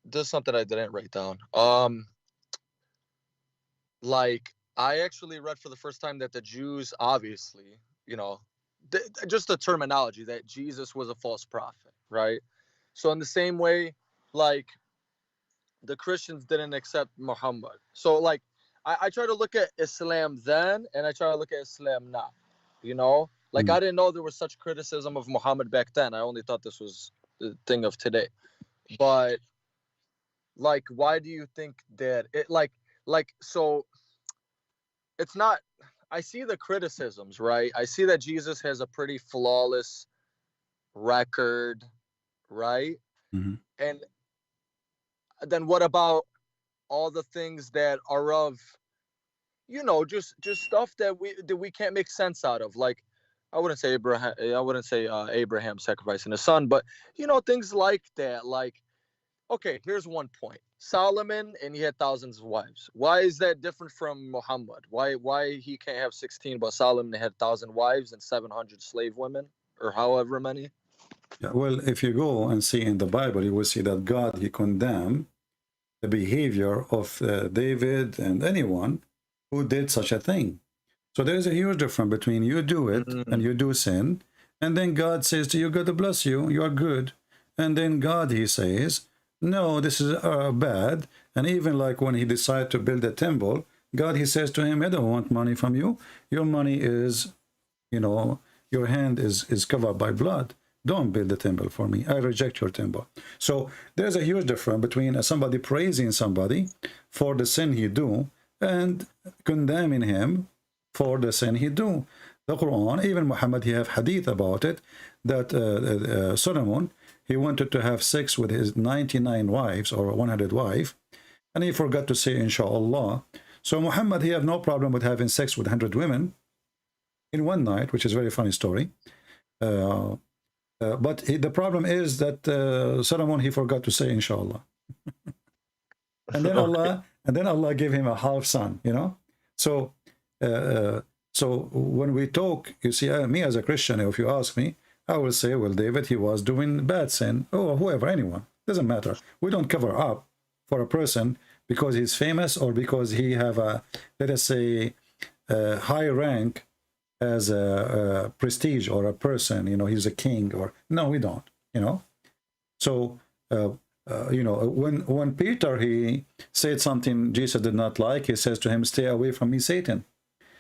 there's something I didn't write down. Like I actually read for the first time that the Jews, obviously, you know, just the terminology that Jesus was a false prophet, right? So in the same way, like the Christians didn't accept Muhammad. So like I try to look at Islam then and I try to look at Islam now, you know? Like I didn't know there was such criticism of Muhammad back then. I only thought this was the thing of today. But like, why do you think that it like so it's not, I see the criticisms, right? I see that Jesus has a pretty flawless record, right? And then what about all the things that are of, you know, just stuff that we can't make sense out of? Like, I wouldn't say Abraham sacrificing his son, but you know, things like that. Like, okay, here's one point. Solomon, and he had thousands of wives. Why is that different from Muhammad? Why he can't have 16, but Solomon had 1,000 wives and 700 slave women, or however many? Yeah, well, if you go and see in the Bible, you will see that God, he condemned the behavior of David and anyone who did such a thing. So there is a huge difference between you do it and you do sin, and then God says to you, God to bless you, you are good. And then God, he says, no, this is bad. And even like when he decided to build a temple, God, he says to him, I don't want money from you. Your money is, you know, your hand is covered by blood. Don't build the temple for me. I reject your temple. So there's a huge difference between somebody praising somebody for the sin he do and condemning him for the sin he do. The Quran, even Muhammad, he have hadith about it, that Solomon, he wanted to have sex with his 99 wives or 100 wives, and he forgot to say inshallah. So Muhammad, he have no problem with having sex with 100 women in one night, which is a very funny story. But the problem is that Solomon, he forgot to say inshallah. And then Allah gave him a half son, you know. So so when we talk, you see, me as a Christian, if you ask me, I will say, well, David, he was doing bad sin, or whoever, anyone, doesn't matter. We don't cover up for a person because he's famous or because he have a, let us say, a high rank as a prestige or a person, you know, he's a king, or no, we don't, you know. So you know, when Peter, he said something Jesus did not like, he says to him, stay away from me, Satan.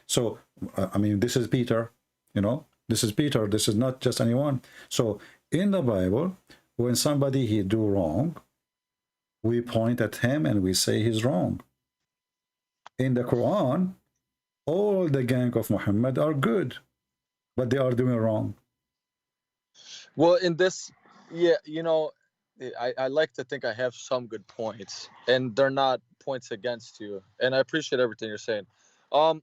So I mean, this is Peter, you know, this is Peter, this is not just anyone. So in the Bible, when somebody he do wrong, we point at him and we say he's wrong. In the Quran, all the gang of Muhammad are good, but they are doing wrong. Well, in this, yeah, you know, I like to think I have some good points, and they're not points against you. And I appreciate everything you're saying.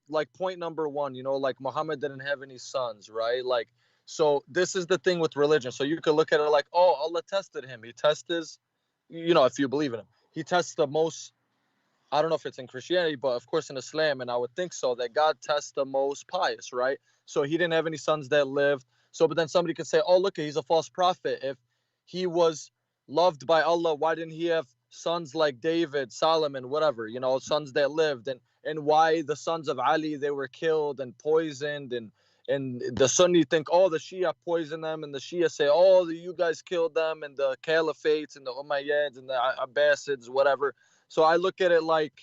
Like point number one, you know, like Muhammad didn't have any sons, right? Like, so this is the thing with religion. So you could look at it like, oh, Allah tested him. He tests his, you know, if you believe in him, he tests the most. I don't know if it's in Christianity, but of course in Islam, and I would think so, that God tests the most pious, right? So he didn't have any sons that lived. So, but then somebody could say, oh, look, he's a false prophet. If he was loved by Allah, why didn't he have sons like David, Solomon, whatever, you know, sons that lived? And why the sons of Ali, they were killed and poisoned, and the Sunni think, oh, the Shia poisoned them, and the Shia say, oh, you guys killed them, and the Caliphates and the Umayyads and the Abbasids, whatever. So I look at it like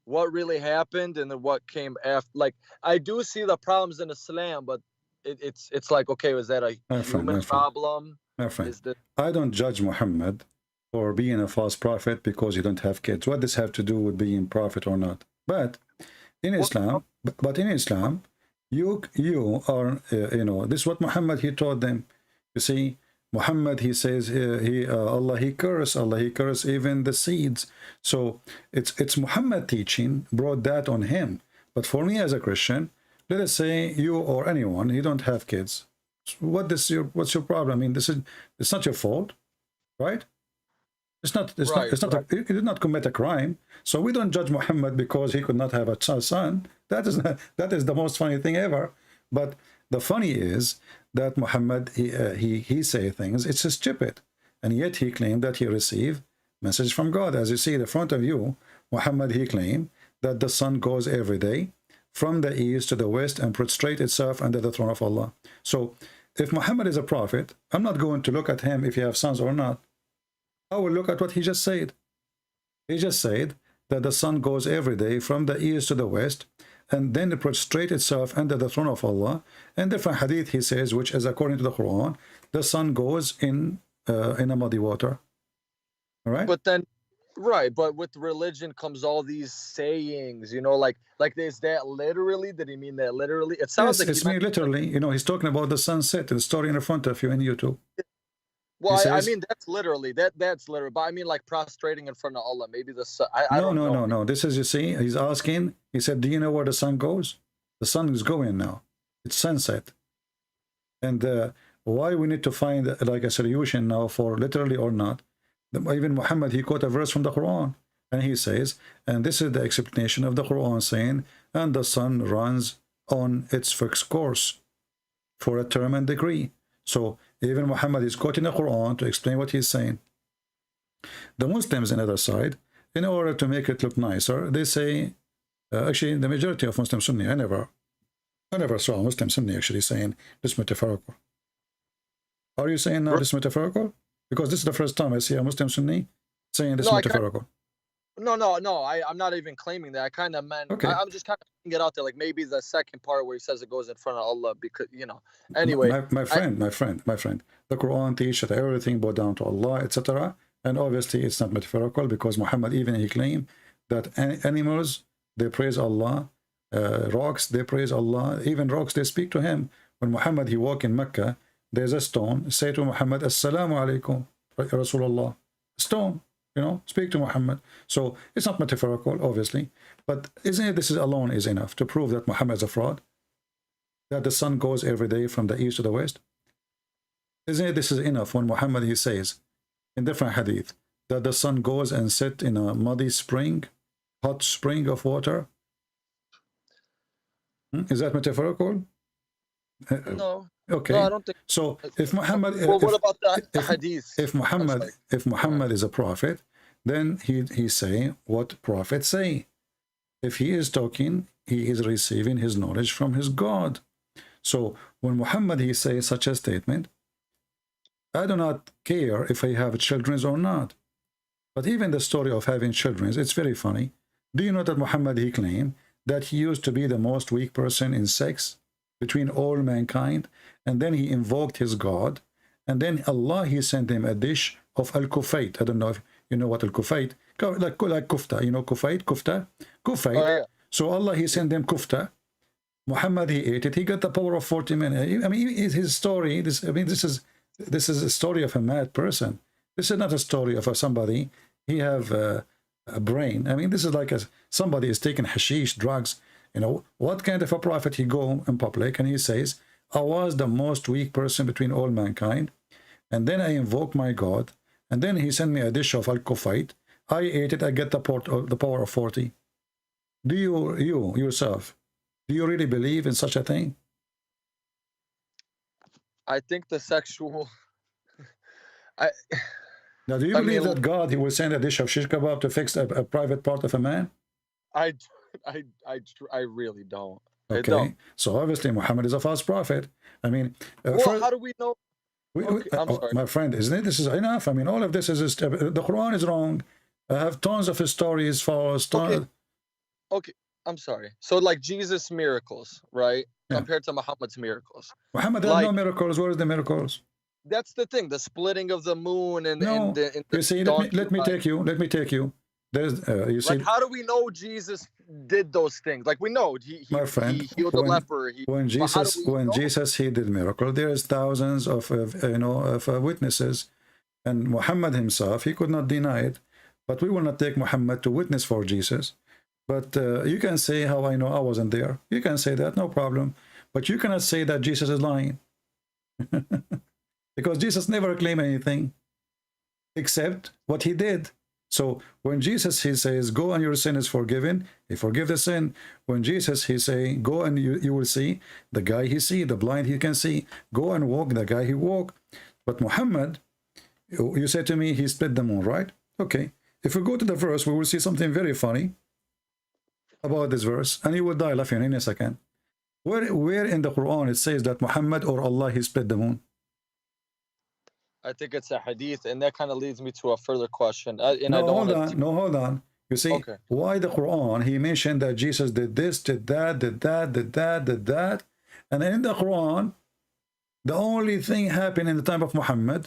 what really happened and then what came after. Like, I do see the problems in Islam, but it's like, okay, was that a human problem? My friend, I don't judge Muhammad for being a false prophet because he don't have kids. What does this have to do with being prophet or not? But in Islam, you are, you know, this is what Muhammad, he taught them. You see, Muhammad, he says, Allah, he curse even the seeds. So it's Muhammad teaching brought that on him. But for me as a Christian, let us say you or anyone, you don't have kids. What's your problem? I mean, it's not your fault, right? He did not commit a crime. So we don't judge Muhammad because he could not have a son. That is the most funny thing ever. But the funny is that Muhammad, he say things, it's stupid. And yet he claimed that he received message from God. As you see in the front of you, Muhammad, he claimed that the sun goes every day from the east to the west and prostrate itself under the throne of Allah. So if Muhammad is a prophet, I'm not going to look at him if he has sons or not. I will look at what he just said. He just said that the sun goes every day from the east to the west and then it prostrate itself under the throne of Allah. And different hadith he says, which is according to the Quran, the sun goes in a muddy water. All right? But then, right, but with religion comes all these sayings, you know, like is that literally? Did he mean that literally? It sounds Yes, like it's me literally. You know, he's talking about the sunset, the story in front of you in YouTube. Well, He I says- mean that's literally that's literal. But I mean like prostrating in front of Allah. Maybe the sun. I No, don't know. no. This is, you see, he's asking, he said, do you know where the sun goes? The sun is going now. It's sunset. And why we need to find like a solution now for literally or not. Even Muhammad, he quote a verse from the Quran. And he says, and this is the explanation of the Quran saying, and the sun runs on its fixed course for a term and degree. So even Muhammad is quoting the Quran to explain what he's saying. The Muslims on the other side, in order to make it look nicer, they say, actually the majority of Muslim Sunni, I never saw a Muslim Sunni actually saying this metaphorical. Are you saying now this metaphorical? Because this is the first time I see a Muslim Sunni saying this metaphorical. No. I'm not even claiming that. I kind of meant. Okay. I'm just kind of putting it out there. Like maybe the second part where he says it goes in front of Allah, because you know. Anyway, my friend, the Quran teaches that everything bow down to Allah, etc. And obviously, it's not metaphorical because Muhammad even he claimed that animals they praise Allah, rocks they praise Allah, even rocks they speak to him. When Muhammad he walk in Mecca, there's a stone. Say to Muhammad, Assalamu alaikum, Rasulullah. Stone. You know, speak to Muhammad. So it's not metaphorical, obviously. But isn't it this is alone is enough to prove that Muhammad is a fraud? That the sun goes every day from the east to the west? Isn't it this is enough when Muhammad he says in different hadith that the sun goes and sits in a muddy spring, hot spring of water? Is that metaphorical? no. Okay. No, I don't think. So if Muhammad, Well, what about the hadith? if Muhammad is a prophet, then he say what prophets say. If he is talking, he is receiving his knowledge from his God. So when Muhammad he says such a statement, I do not care if I have children or not. But even the story of having children, it's very funny. Do you know that Muhammad he claimed that he used to be the most weak person in sex between all mankind, and then he invoked his God, and then Allah he sent him a dish of al-kufayt. I don't know if you know what al-kufayt, like kufta, you know kufta. Oh, yeah. So Allah he sent him kufta. Muhammad he ate it. He got the power of 40 men. I mean, his story. This is a story of a mad person. This is not a story of somebody. He have a brain. I mean, this is like somebody is taking hashish, drugs. You know, what kind of a prophet he go in public and he says, I was the most weak person between all mankind, and then I invoke my God, and then he sent me a dish of al-kufayt. I ate it, I get the power of 40. Do you yourself, do you really believe in such a thing? I think the sexual. Now, do you believe that God he will send a dish of shish kebab to fix a private part of a man? I really don't. I Okay, don't. so obviously Muhammad is a false prophet. I mean, Well, how do we know? I'm sorry. my friend, isn't it? This is enough. I mean, all of this is the Quran is wrong. I have tons of his stories false. Okay, I'm sorry. So like Jesus' miracles, right? Yeah. Compared to Muhammad's miracles. Muhammad had no miracles. Where is the miracles? That's the thing. The splitting of the moon and No. the You see, let me take you. Let me take you. There's you see. Like, how do we know Jesus did those things? Like, we know he My friend, he healed the leper. When Jesus he did miracle, there is thousands of witnesses, and Muhammad himself he could not deny it. But we will not take Muhammad to witness for Jesus. But you can say how I know I wasn't there. You can say that, no problem. But you cannot say that Jesus is lying, because Jesus never claimed anything except what he did. So when Jesus he says, go and your sin is forgiven, he forgive the sin. When Jesus he say, go and you will see, the guy he see, the blind he can see, go and walk, the guy he walk. But Muhammad, you say to me he split the moon, right? Okay, if we go to the verse we will see something very funny. about this verse, and you will die laughing in a second. Where in the Quran it says that Muhammad or Allah he split the moon? I think it's a hadith, and that kind of leads me to a further question. And I No, don't hold want on. No, hold on. You see, Okay. why the Quran, he mentioned that Jesus did this, did that, did that, did that, did that. And in the Quran, the only thing happened in the time of Muhammad,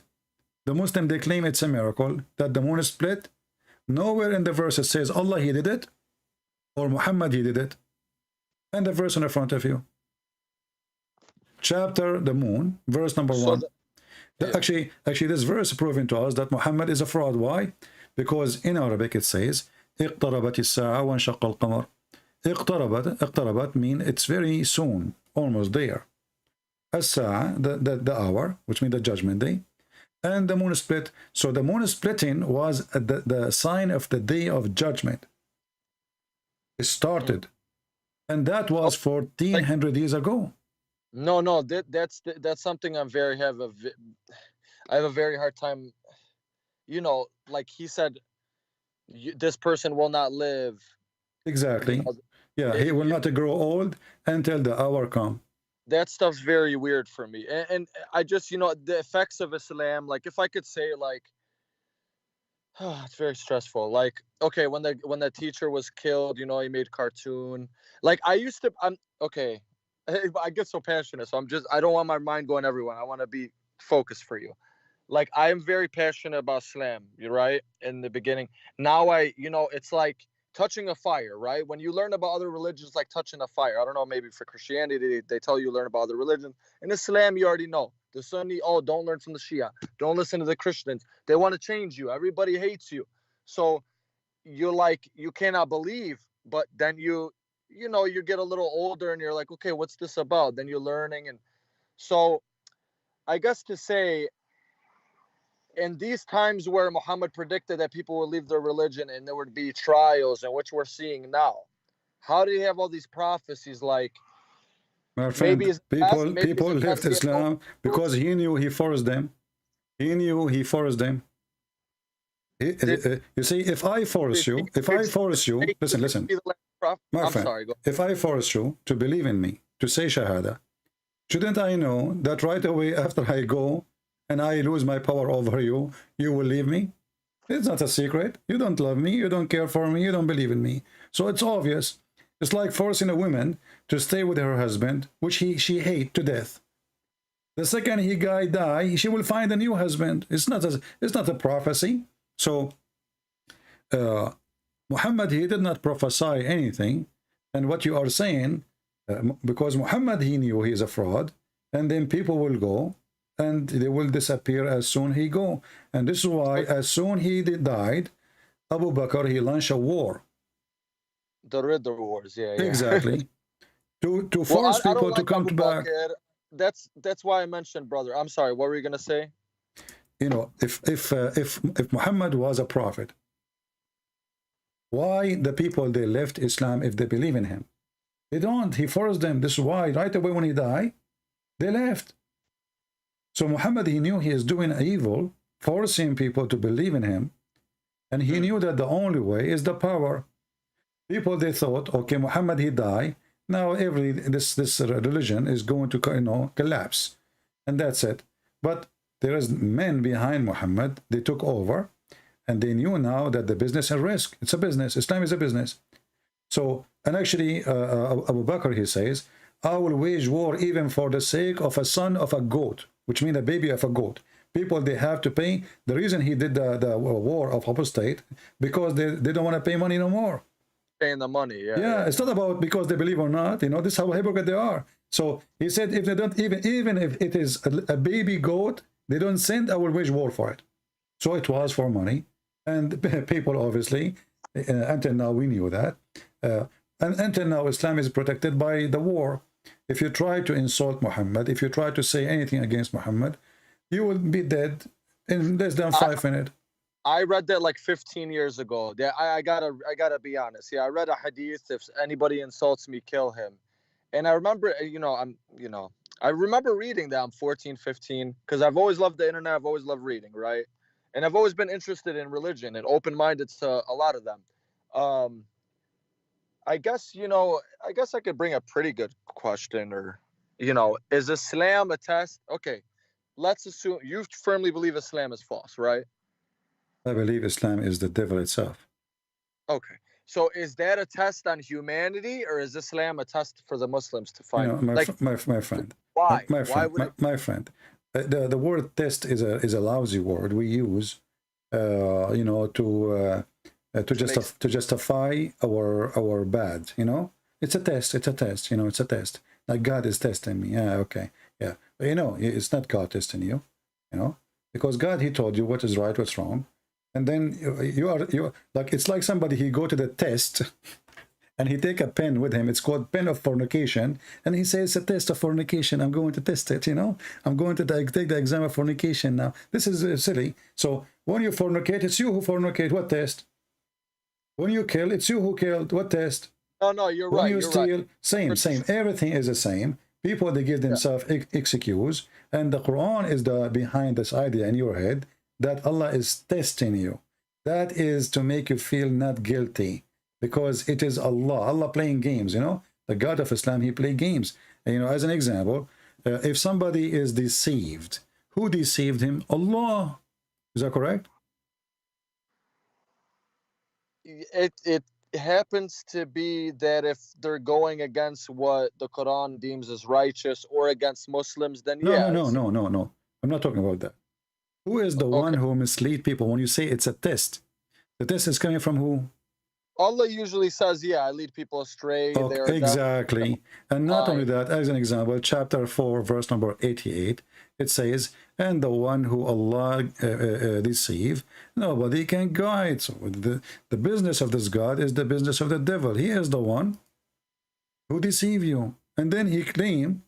the Muslim, they claim it's a miracle, that the moon is split. Nowhere in the verse it says Allah, he did it, or Muhammad, he did it. And the verse in the front of you. Chapter, the moon, verse number 1. Actually, this verse is proving to us that Muhammad is a fraud. Why? Because in Arabic it says, اقتربت الساعة وانشق القمر. اقتربت mean it's very soon, almost there. الساعة, the hour, which means the judgment day. And the moon split. So the moon splitting was the sign of the day of judgment. It started. And that was 1400 years ago. No, that's something I have a very hard time. You know, like he said, this person will not live. Exactly. You know, yeah, he will not grow old until the hour come. That stuff's very weird for me. And I just, you know, the effects of Islam, like if I could say, like, it's very stressful. Like, okay, when the teacher was killed, you know, he made cartoon. Like I get so passionate, so I don't want my mind going everywhere. I want to be focused for you. Like I am very passionate about Islam, you're right, in the beginning. Now it's like touching a fire, right? When you learn about other religions, like touching a fire. I don't know, maybe for Christianity, they tell you learn about other religions. In Islam, you already know. The Sunni, don't learn from the Shia. Don't listen to the Christians. They want to change you. Everybody hates you. So you're like, you cannot believe, but then you get a little older and you're like, okay, what's this about? Then you're learning. And so I guess to say, in these times where Muhammad predicted that people would leave their religion and there would be trials, and which we're seeing now, how do you have all these prophecies? Like, my friend, maybe people left Islam because he knew he forced them. He knew he forced them. You see, if I force you, listen. My friend, if I force you to believe in me, to say Shahada, shouldn't I know that right away after I go and I lose my power over you, you will leave me? It's not a secret. You don't love me, you don't care for me, you don't believe in me. So it's obvious. It's like forcing a woman to stay with her husband, which she hates to death. The second he die, she will find a new husband. It's not a prophecy. So Muhammad, he did not prophesy anything. And what you are saying, because Muhammad, he knew he is a fraud, and then people will go and they will disappear as soon he go. And this is why as soon he died, Abu Bakr, he launched a war. The Ridda Wars, yeah. Exactly. to force people to come back. That's why I mentioned, brother. I'm sorry, what were you gonna say? You know, if Muhammad was a prophet, why the people they left Islam if they believe in him? They don't. He forced them. This is why right away when he died, they left. So Muhammad, he knew he is doing evil, forcing people to believe in him, and he knew that the only way is the power. People, they thought, okay, Muhammad, he died. Now this religion is going to collapse, and that's it. But there is men behind Muhammad. They took over, and they knew now that the business is risk. It's a business. Islam is a business. So, and actually, Abu Bakr, he says, I will wage war even for the sake of a son of a goat, which means a baby of a goat. People, they have to pay. The reason he did the war of apostate, because they don't want to pay money no more. Paying the money, yeah. Yeah, it's not about because they believe or not. You know, this is how hypocrite they are. So he said, if they don't even if it is a baby goat, they don't send, I will wage war for it. So it was for money, and people obviously until now we knew that, and until now Islam is protected by the war. If you try to insult Muhammad, if you try to say anything against Muhammad, you will be dead in less than 5 minutes. I read that like 15 years ago. Yeah, I gotta be honest. Yeah, I read a hadith: if anybody insults me, kill him. And I remember, I remember reading that. I'm 14, 15, because I've always loved the internet. I've always loved reading, right? And I've always been interested in religion and open-minded to a lot of them. I guess, I guess I could bring a pretty good question, or, is Islam a test? Okay, let's assume you firmly believe Islam is false, right? I believe Islam is the devil itself. Okay. So is that a test on humanity, or is Islam a test for the Muslims to find? My friend. Why? My Why friend. would My friend. The word test is a lousy word we use, to justify our bad. It's a test. It's a test. It's a test. Like God is testing me. Yeah. Okay. Yeah. But it's not God testing you. Because God, He told you what is right, what's wrong. And then you like, it's like somebody, he go to the test and he take a pen with him. It's called pen of fornication. And he says, it's a test of fornication. I'm going to test it, I'm going to take the exam of fornication now. This is silly. So when you fornicate, it's you who fornicate. What test? When you kill, it's you who killed. What test? No, you're when right. you You're steal, right. same. Everything is the same. People, they give themselves excuse. And the Quran is behind this idea in your head that Allah is testing you. That is to make you feel not guilty, because it is Allah playing games. The God of Islam, He play games. And, as an example, if somebody is deceived, who deceived him? Allah. Is that correct? It happens to be that if they're going against what the Quran deems as righteous, or against Muslims, then No. yes. I'm not talking about that. Who is the one who mislead people? When you say it's a test, the test is coming from who? Allah usually says, I lead people astray. Exactly. And not only that, as an example, chapter 4, verse number 88, it says, and the one who Allah deceive, nobody can guide. So the business of this God is the business of the devil. He is the one who deceive you. And then he claimed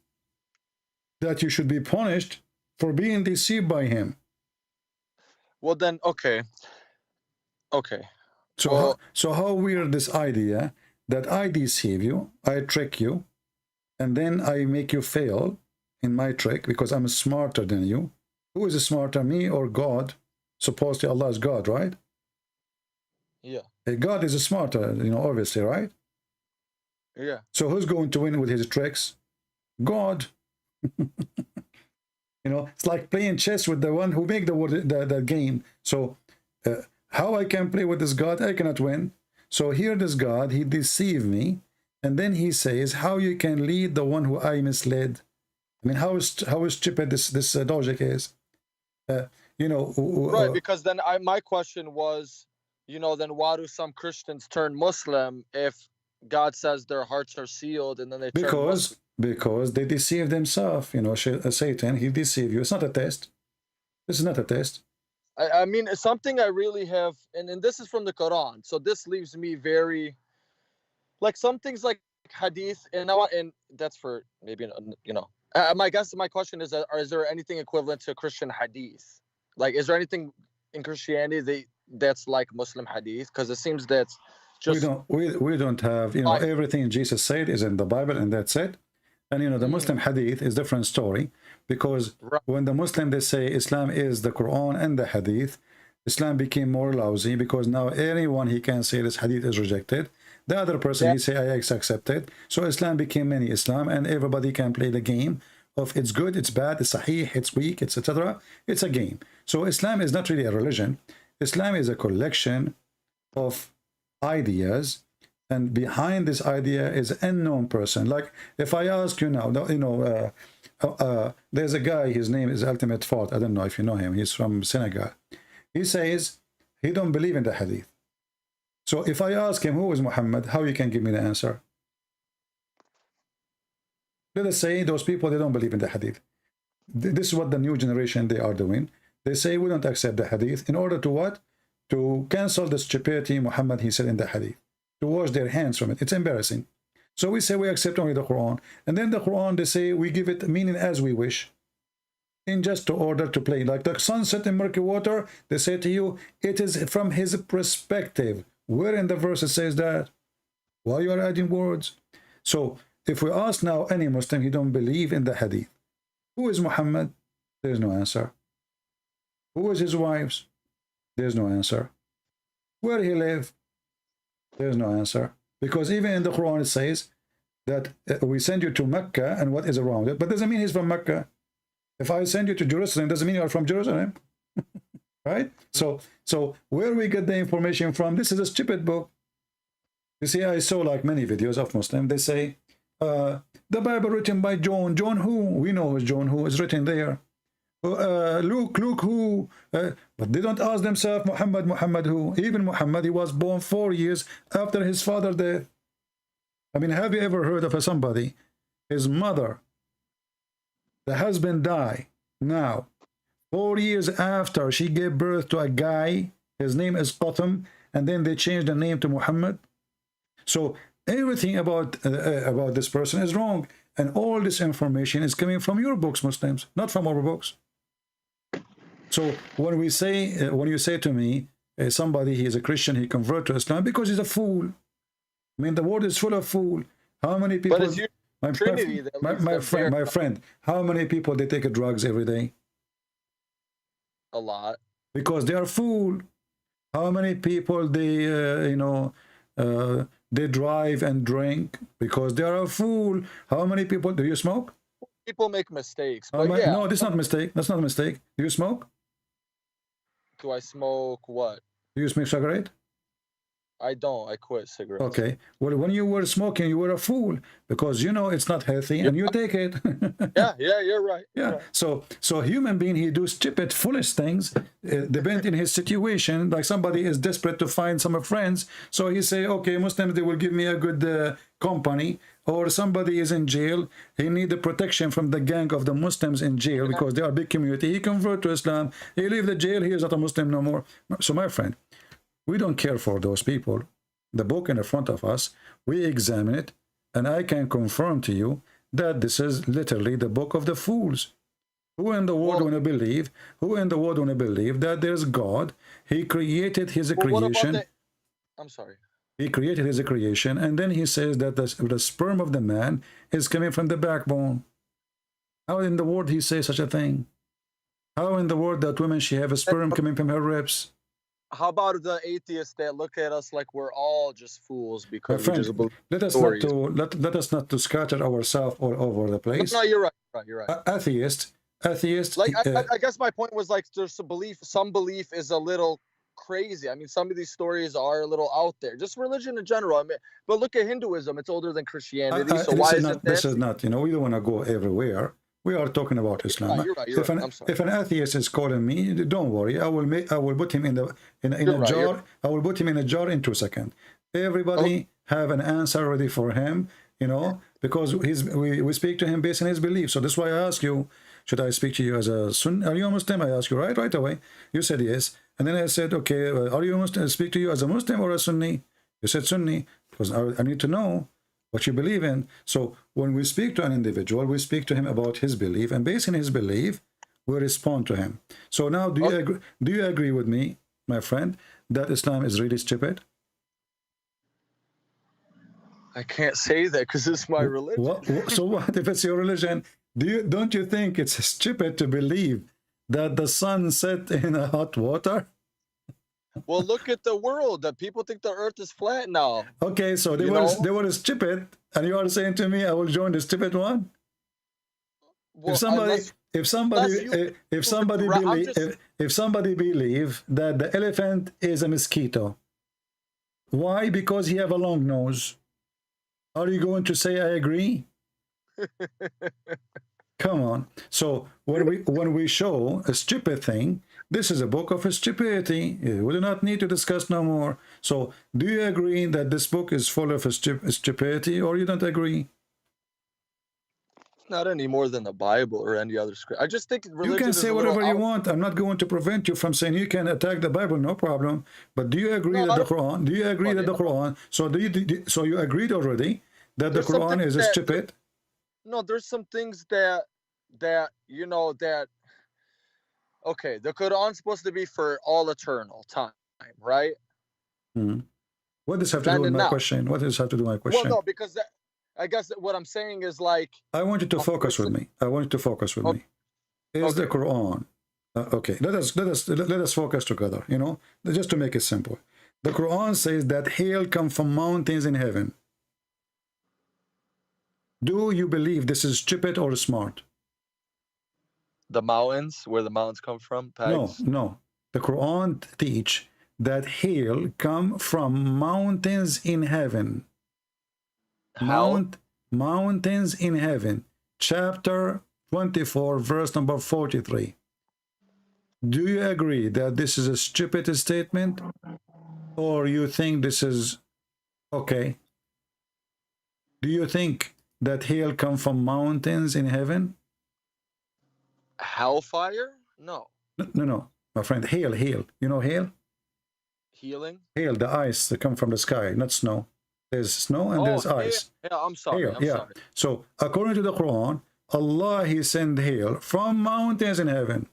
that you should be punished for being deceived by him. Well, then, okay. So how weird this idea that I deceive you, I trick you, and then I make you fail in my trick because I'm smarter than you. Who is smarter, me or God? Supposedly Allah is God, right? Yeah. God is smarter, obviously, right? Yeah. So who's going to win with his tricks? God. It's like playing chess with the one who make the game. So how I can play with this God? I cannot win. So here this God, he deceived me, and then he says, how you can lead the one who I misled? I mean, how stupid this logic is. Right, because then my question was, then why do some Christians turn Muslim if God says their hearts are sealed, and then they turn Muslim? Because they deceive themselves. Satan, he deceive you. It's not a test. This is not a test. I mean, it's something I really have, and this is from the Quran. So this leaves me very, like, some things like hadith, and that's for maybe, my question is there anything equivalent to Christian hadith? Like, is there anything in Christianity that's like Muslim hadith? Because it seems that's just we don't have everything Jesus said is in the Bible, and that's it. And the Muslim hadith is different story, because when the Muslim, they say Islam is the Quran and the hadith, Islam became more lousy, because now anyone he can say this hadith is rejected. The other person he say I accept it. So Islam became mini Islam, and everybody can play the game of it's good, it's bad, it's sahih, it's weak, it's etc. It's a game. So Islam is not really a religion. Islam is a collection of ideas, and behind this idea is an unknown person. Like if I ask you now, there's a guy, his name is Ultimate Fault. I don't know if you know him. He's from Senegal. He says he don't believe in the hadith. So if I ask him who is Muhammad, how you can give me the answer? Let us say those people, they don't believe in the hadith. This is what the new generation, they are doing. They say we don't accept the hadith in order to what? To cancel the stupidity Muhammad, he said in the hadith. To wash their hands from it. It's embarrassing. So we say we accept only the Quran. And then the Quran, they say we give it meaning as we wish. In just to order to play. Like the sunset in murky water, they say to you, it is from his perspective. Where in the verse it says that? Why you are adding words? So if we ask now any Muslim, he don't believe in the hadith. Who is Muhammad? There's no answer. Who is his wives? There's no answer. Where he live? There's no answer. Because even in the Quran it says that we send you to Mecca and what is around it, but doesn't mean he's from Mecca. If I send you to Jerusalem, doesn't mean you are from Jerusalem. Right? So where we get the information from, this is a stupid book. You see, I saw like many videos of Muslims, they say, the Bible written by John. John who? We know who's John who is written there. Luke who? But they don't ask themselves, Muhammad who? Even Muhammad, he was born 4 years after his father death. I mean, have you ever heard of somebody, his mother, the husband died, now 4 years after she gave birth to a guy, his name is Qasim, and then they changed the name to Muhammad? So everything about this person is wrong, and all this information is coming from your books, Muslims, not from our books. So when we say, when you say to me, somebody, he is a Christian, he converted to Islam because he's a fool. I mean, the world is full of fool. How many people? But it's your Trinity that my friend, how many people they take drugs every day? A lot. Because they are fool. How many people they they drive and drink because they are a fool? How many people do you smoke? People make mistakes. But yeah. No, that's not a mistake. That's not a mistake. Do you smoke? Do I smoke what? Do you smoke cigarette? I don't. I quit cigarettes. Okay. Well, when you were smoking, you were a fool because you know it's not healthy and you take it. yeah, you're right. Yeah. You're right. So human being, he do stupid, foolish things, depend in his situation. Like somebody is desperate to find some friends, so he say, okay, Muslims, they will give me a good company. Or somebody is in jail, he need the protection from the gang of the Muslims in jail because they are a big community. He convert to Islam, he leave the jail, he is not a Muslim no more. So my friend, we don't care for those people. The book in the front of us, we examine it, and I can confirm to you that this is literally the book of the fools. Who in the world want to believe? Who in the world want to believe that there's God? He created his creation. I'm sorry. He created his creation, and then he says that the sperm of the man is coming from the backbone. How in the world he say such a thing? How in the world that woman, she have a sperm coming from her ribs? How about the atheists that look at us like we're all just fools because we just believe let us not to scatter ourselves all over the place. No, you're right. You're right. Atheist. Like I guess my point was like there's a belief. Some belief is a little crazy. I mean, some of these stories are a little out there. Just religion in general. I mean, but look at Hinduism. It's older than Christianity. So why is it? This is not. You know, we don't want to go everywhere. We are talking about Islam. You're right. If an atheist is calling me, don't worry. I will put him in a jar. I will put him in a jar in 2 seconds. Everybody have an answer ready for him. You know, because we speak to him based on his belief. So that's why I ask you, should I speak to you as a Sunni? Are you a Muslim? I ask you right away. You said yes, and then I said, okay, are you a Muslim? I speak to you as a Muslim or a Sunni? You said Sunni because I need to know what you believe in. So when we speak to an individual, we speak to him about his belief, and based on his belief, we respond to him. So now, do you agree with me, my friend, that Islam is really stupid? I can't say that because it's my religion. So what if it's your religion? Don't you think it's stupid to believe that the sun set in a hot water? Well, look at the world. The people think the earth is flat now. Okay, so they were stupid, and you are saying to me, I will join the stupid one? Well, if somebody believe that the elephant is a mosquito, why? Because he have a long nose. Are you going to say I agree? Come on. So when we show a stupid thing, this is a book of stupidity. We do not need to discuss no more. So do you agree that this book is full of stupidity, or you don't agree? Not any more than the Bible or any other script. I just think religion. You can say whatever you want. I'm not going to prevent you from saying you can attack the Bible, no problem. But do you agree that the Quran? Do you agree that the Quran? So you agreed already that the Quran is stupid? No, there's some things that you know that. Okay, the Quran's supposed to be for all eternal time, right? What does have to do with my question? What does have to do with my question? Well, no, because I guess what I'm saying is like. I want you to focus with me. I want you to focus with me. Is the Quran okay? Let us focus together. You know, just to make it simple. The Quran says that hail comes from mountains in heaven. Do you believe this is stupid or smart? The mountains, where the mountains come from, No, Pags? no. The Quran teach that hail come from mountains in heaven. How? Mountains in heaven. Chapter 24, verse number 43. Do you agree that this is a stupid statement? Or you think this is okay? Do you think that hail come from mountains in heaven? Hellfire? No. No, my friend. Hail. You know hail? Healing? Hail, the ice that come from the sky, not snow. There's snow and there's ice. Yeah, I'm sorry. Hail, I'm yeah. sorry. So according to the Quran, Allah, He sent hail from mountains in heaven.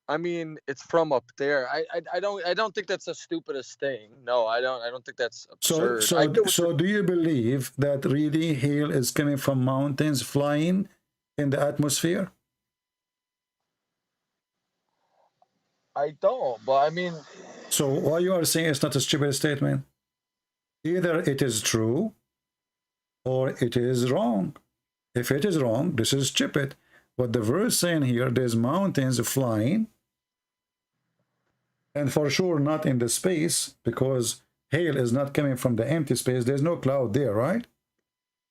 I mean, it's from up there. I don't think that's the stupidest thing. No, I don't think that's absurd. So do you believe that really hail is coming from mountains flying in the atmosphere? I don't, but I mean, So why you are saying it's not a stupid statement? Either it is true or it is wrong. If it is wrong, this is stupid. But the verse saying here, there's mountains flying, and for sure not in the space, because hail is not coming from the empty space. There's no cloud there, right?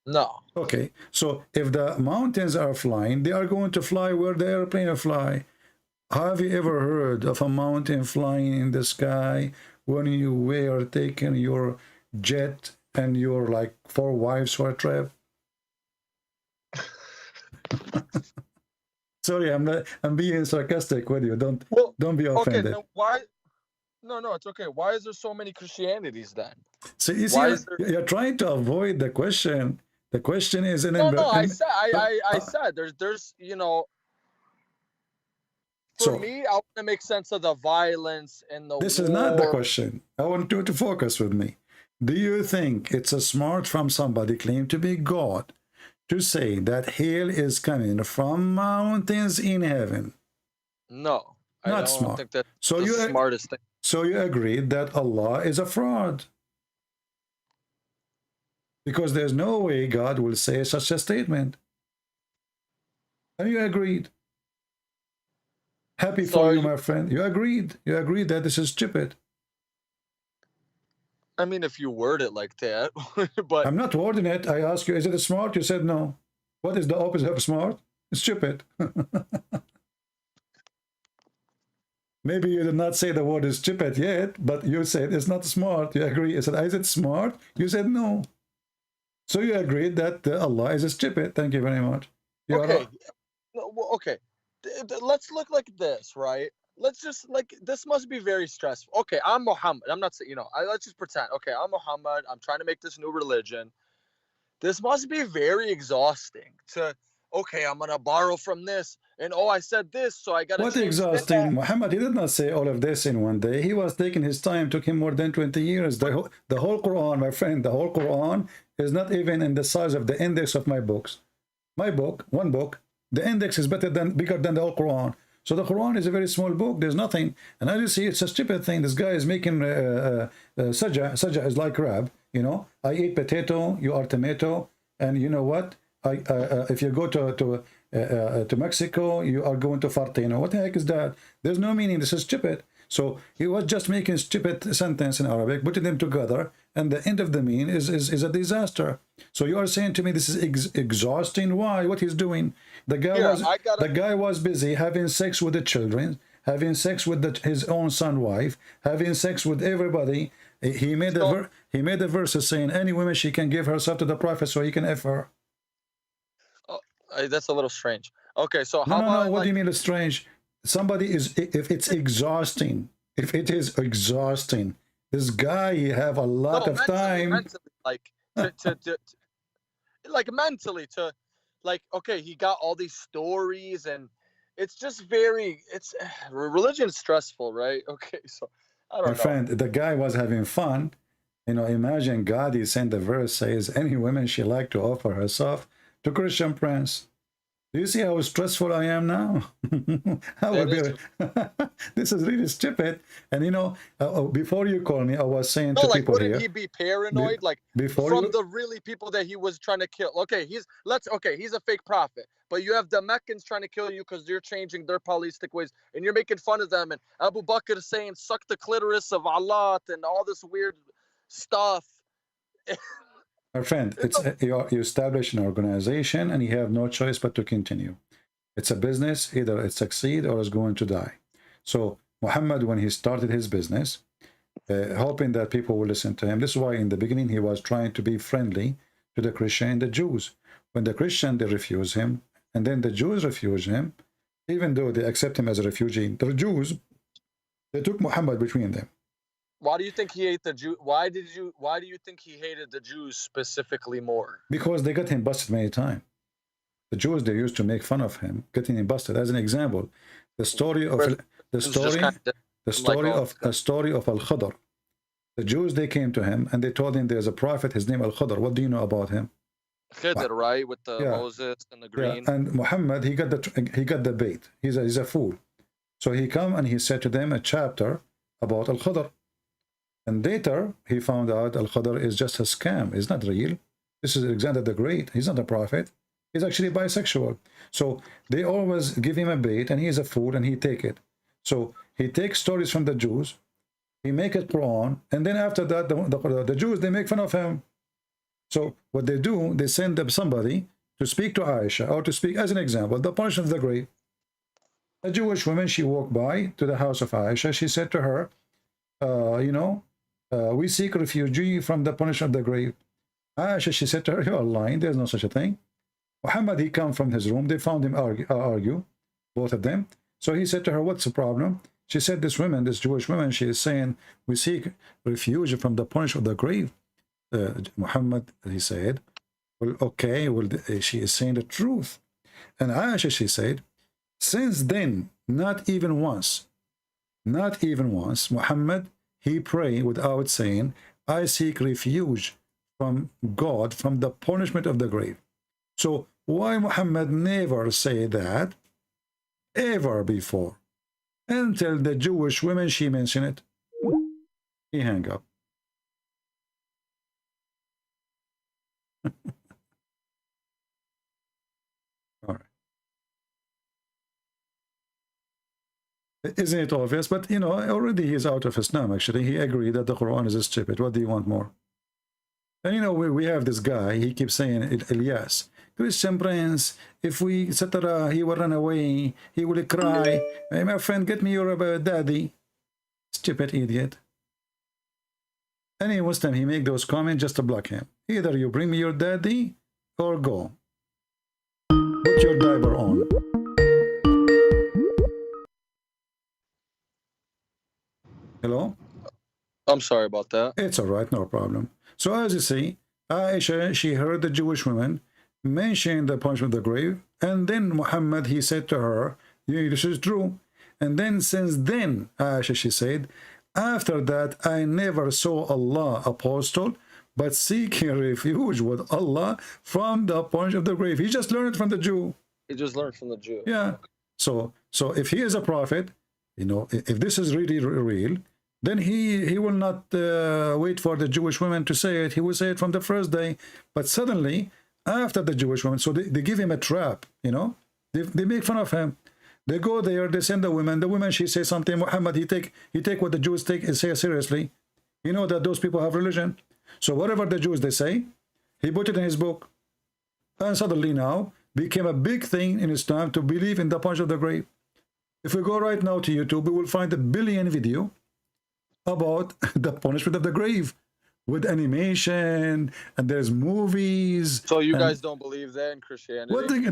no. Okay, so if the mountains are flying, they are going to fly where the airplane fly. Have you ever heard of a mountain flying in the sky when you were taking your jet and your like 4 wives for a trip? Sorry, I'm being sarcastic with you. Don't be offended. Okay, then why? No, it's okay. Why is there so many Christianities then? So you Why see, you're trying to avoid the question. The question is an No, I said there's for me, I want to make sense of the violence and the This war. is not the question. I want you to focus with me. Do you think it's a smart from somebody claimed to be God to say that hail is coming from mountains in heaven? No, I Not don't smart. think that's So the smartest thing. So you agree that Allah is a fraud? Because there's no way God will say such a statement. And you agreed. Happy for you, my friend. You agreed. You agreed that this is stupid. I mean, if you word it like that, but I'm not wording it. I asked you, is it smart? You said no. What is the opposite of smart? It's stupid. Maybe you did not say the word is stupid yet, but you said it's not smart. You agree. I said, is it smart? You said no. So you agreed that Allah is stupid. Thank you very much. okay. No, well, okay. Let's look like this, right? Let's just like this must be very stressful. Okay, I'm Muhammad. I'm not saying, let's just pretend. Okay, I'm Muhammad. I'm trying to make this new religion. This must be very exhausting to, okay, I'm going to borrow from this. And I said this, so I got to. What exhausting? Muhammad, he did not say all of this in one day. He was taking his time, took him more than 20 years. The whole Quran, my friend, the whole Quran is not even in the size of the index of my books. My book, one book, the index is bigger than the whole Quran. So the Quran is a very small book. There's nothing. And as you see, it's a stupid thing. This guy is making sajja. Sajja is like rab. I eat potato, you are tomato. And you know what? If you go to Mexico, you are going to Fartino. What the heck is that? There's no meaning. This is stupid. So he was just making stupid sentence in Arabic, putting them together, and the end of the mean is a disaster. So you are saying to me this is exhausting? Why? What he's doing? The guy was busy having sex with the children, having sex with his own son, wife, having sex with everybody. He made a verse saying any woman she can give herself to the prophet so he can F her. That's a little strange. Okay, so how about what do you mean it's strange? Somebody is, if it is exhausting, this guy, he have a lot of time. Mentally, okay, he got all these stories, and it's just religion is stressful, right? Okay, so I don't know. My friend, the guy was having fun. Imagine God, he sent the verse says, any woman she like to offer herself to Christian prince. Do you see how stressful I am now? I would be, this is really stupid. And you know, before you call me, I was saying No, to like, people wouldn't here. he be paranoid? Like, Before from you, the really people that he was trying to kill. Okay, he's a fake prophet, but you have the Meccans trying to kill you because you're changing their polytheistic ways, and you're making fun of them. And Abu Bakr is saying, "Suck the clitoris of Allah," and all this weird stuff. my friend, it's you establish an organization and you have no choice but to continue. It's a business, either it succeeds or it's going to die. So Muhammad, when he started his business, hoping that people will listen to him, this is why in the beginning he was trying to be friendly to the Christian and the Jews. When the Christian, they refuse him, and then the Jews refuse him, even though they accept him as a refugee, the Jews, they took Muhammad between them. Why do you think he ate the Jew? Why do you think he hated the Jews specifically more? Because they got him busted many times. The Jews, they used to make fun of him, getting him busted. As an example, the story of Al-Khadr. The Jews, they came to him and they told him there's a prophet, his name Al-Khadr. What do you know about him? Khidr, right, with the Moses and the green. Yeah. And Muhammad, he got the bait. He's a fool. So he come and he said to them a chapter about Al-Khadr. And later he found out Al-Khadr is just a scam. It's not real. This is Alexander the Great. He's not a prophet. He's actually bisexual. So they always give him a bait, and he's a fool, and he take it. So he takes stories from the Jews, he make it Quran, and then after that, the Jews, they make fun of him. So what they do, they send up somebody to speak to Aisha, or to speak, as an example, the punishment of the grave. A Jewish woman, she walked by to the house of Aisha. She said to her, we seek refugee from the punishment of the grave. Aisha, she said to her, you are lying. There's no such a thing. Muhammad, he come from his room. They found him argue, both of them. So he said to her, what's the problem? She said, this Jewish woman, she is saying, we seek refuge from the punishment of the grave. Muhammad, he said, well, okay, well, she is saying the truth. And Aisha, she said, since then, not even once, Muhammad, he prayed without saying, I seek refuge from God, from the punishment of the grave. So why Muhammad never say that ever before, until the Jewish women, she mentioned it, he hang up. All right. Isn't it obvious? But you know, already he's out of Islam. Actually, he agreed that the Quran is stupid. What do you want more? And you know, we have this guy, he keeps saying, Ilyas, Christian Prince, if we, etc., he will run away, he will cry. Hey, my friend, get me your daddy. Stupid idiot. Any Muslim, he make those comments just to block him. Either you bring me your daddy or go. Put your diaper on. Hello? I'm sorry about that. It's all right, no problem. So as you see, Aisha, she heard the Jewish woman mention the punishment of the grave, and then Muhammad, he said to her, this is true. And then since then, Aisha, she said, after that, I never saw Allah apostle, but seeking refuge with Allah from the punishment of the grave. He just learned it from the Jew. He just learned from the Jew. Yeah. So if he is a prophet, you know, if this is really real, then he will not wait for the Jewish women to say it. He will say it from the first day. But suddenly, after the Jewish women, so they give him a trap, you know. They make fun of him. They go there, they send the women. The women, she says something. Muhammad, he take what the Jews say seriously. You know that those people have religion. So whatever the Jews, they say, he put it in his book. And suddenly now, became a big thing in Islam to believe in the punishment of the grave. If we go right now to YouTube, we will find 1 billion video about the punishment of the grave with animation, and there's movies. So you guys don't believe that in Christianity? What are you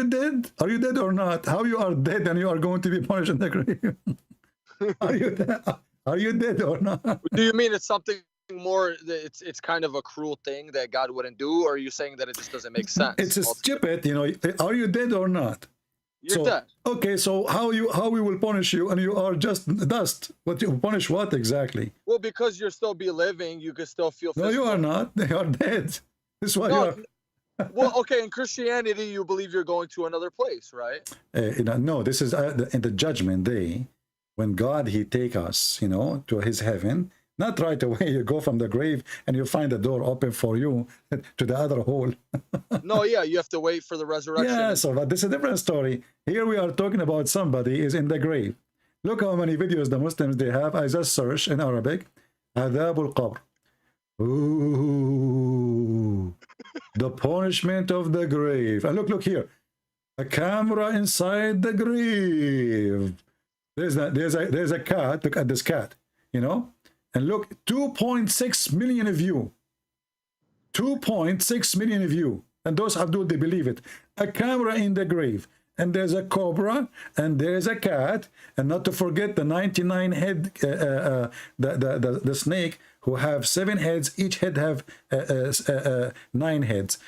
dead? Are you dead or not? How you are dead and you are going to be punished in the grave? Are you dead or not? Do you mean it's something more, it's kind of a cruel thing that God wouldn't do, or are you saying that it just doesn't make sense? It's a stupid, you know. Are you dead or not? You're dead. Okay, so how we will punish you, and you are just dust? What you punish? What exactly? Well, because you're still be living, you could still feel. No, you are not. They are dead. This is why you are. Well, okay, in Christianity, you believe you're going to another place, right? No, this is in the judgment day, when God, he take us, to his heaven. Not right away. You go from the grave and you find the door open for you to the other hole. No, yeah, you have to wait for the resurrection. Yeah, so but this is a different story. Here we are talking about somebody is in the grave. Look how many videos the Muslims they have. I just search in Arabic, Adhab al-Qabr. Ooh, the punishment of the grave. And look here, a camera inside the grave. There's a cat. Look at this cat, and look, 2.6 million view. 2.6 million view. And those Abdul, they believe it. A camera in the grave. And there's a cobra, and there's a cat, and not to forget the 99 head, the snake, who have 7 heads. Each head have 9 heads.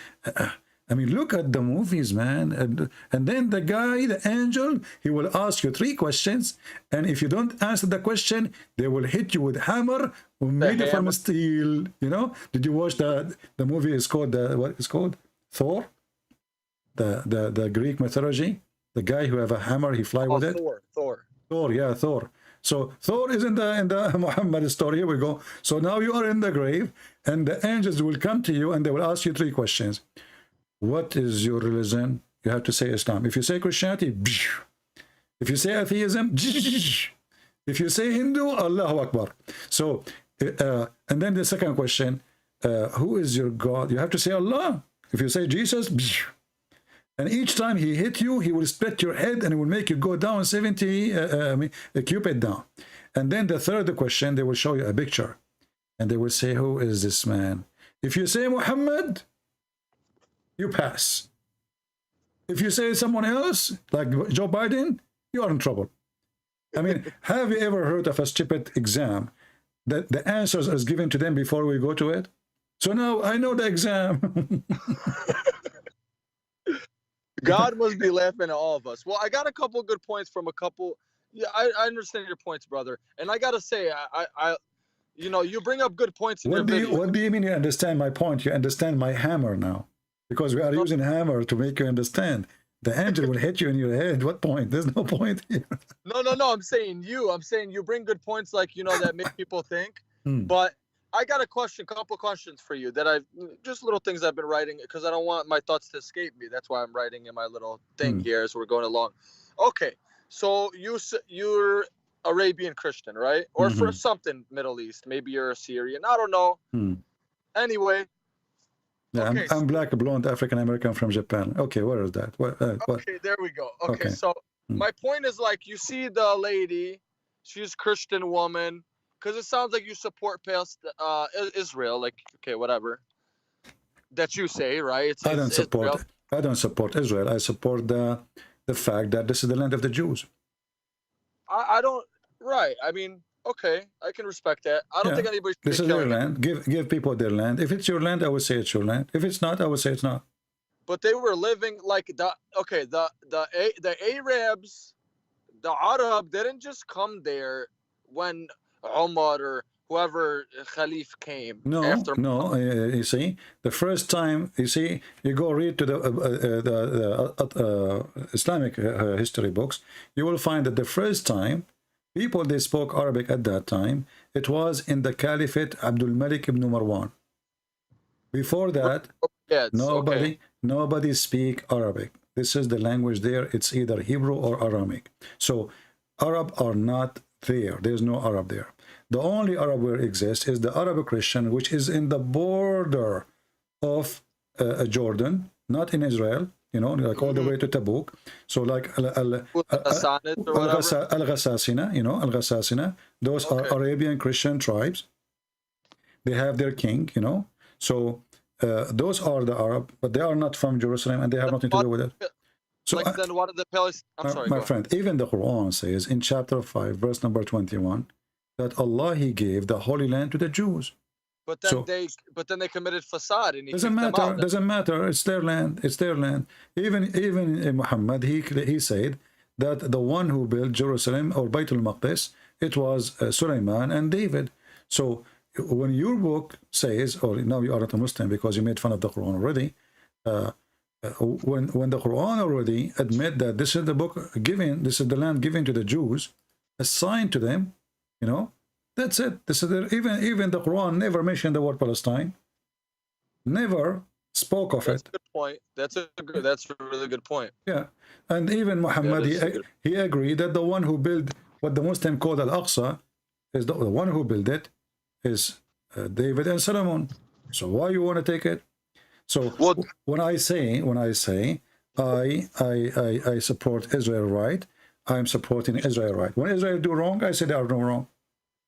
I mean, look at the movies, man. And then the guy, the angel, he will ask you 3 questions, and if you don't answer the question, they will hit you with hammer made from steel. Did you watch the movie? Is called what is called Thor? The Greek mythology, the guy who have a hammer, he fly with it. Thor. Yeah, Thor. So Thor is in the Muhammad story. Here we go. So now you are in the grave, and the angels will come to you, and they will ask you 3 questions. What is your religion? You have to say Islam. If you say Christianity, if you say atheism, if you say Hindu, Allahu Akbar. So, and then the second question, who is your God? You have to say Allah. If you say Jesus, and each time he hit you, he will split your head and it will make you go down 70 cubit down. And then the third question, they will show you a picture, and they will say, who is this man? If you say Muhammad, you pass. If you say someone else, like Joe Biden, you are in trouble. I mean, have you ever heard of a stupid exam that the answers are given to them before we go to it? So now I know the exam. God must be laughing at all of us. Well, I got a couple good points from a couple. Yeah, I understand your points, brother. And I gotta say, you bring up good points in your video. What do you mean you understand my point? You understand my hammer now. Because we are using hammer to make you understand. The angel will hit you in your head. What point? There's no point here. No. I'm saying you bring good points, like, that make people think. But I got a couple questions for you that just little things I've been writing, because I don't want my thoughts to escape me. That's why I'm writing in my little thing here as we're going along. Okay, so you're Arabian Christian, right? Or for something Middle East. Maybe you're a Syrian. I don't know. Anyway. Yeah, okay, I'm black, blonde, African American from Japan. Okay, where is that? Okay, there we go. Okay. So my point is, like, you see the lady, she's Christian woman, because it sounds like you support Israel, like, okay, whatever that you say, right? I don't support Israel. I support the fact that this is the land of the Jews. I don't. Right. I mean, okay, I can respect that. I don't think anybody should. This is their land. Give people their land. If it's your land, I would say it's your land. If it's not, I would say it's not. But they were living like the Arabs, the Arab didn't just come there when Umar or whoever Khalif came. No. You see, the first time, you go read to the Islamic history books, you will find that the first time people they spoke Arabic at that time, it was in the Caliphate Abdul Malik ibn Marwan. Before that, nobody speak Arabic. This is the language there. It's either Hebrew or Aramaic. So Arab are not there. There's no Arab there. The only Arab where exists is the Arab Christian, which is in the border of Jordan, not in Israel. Like all the way to Tabuk. So like Al-Ghassasina, Al-Ghassasina, those are Arabian Christian tribes. They have their king, So those are the Arab, but they are not from Jerusalem, and they have nothing to do with it. So then what are the Palestinians? I'm sorry, my friend, even the Quran says in chapter 5, verse number 21, that Allah, He gave the Holy Land to the Jews. But then they committed facade, and doesn't matter. It's their land. It's their land. Even Muhammad, he said that the one who built Jerusalem or Bayt al-Maqdis, it was Sulaiman and David. So when your book says, or now you are not a Muslim because you made fun of the Quran already, when the Quran already admit that this is the book given, this is the land given to the Jews, assigned to them, you know, that's it. This is even the Quran never mentioned the word Palestine, never spoke of That's it. a good point. That's a really good point. Yeah, and even Muhammad, he agreed that the one who built what the Muslim called Al-Aqsa is the one who built it is David and Solomon. So why you want to take it? So when I say I support Israel right, I'm supporting Israel right. When Israel do wrong, I say they are doing wrong.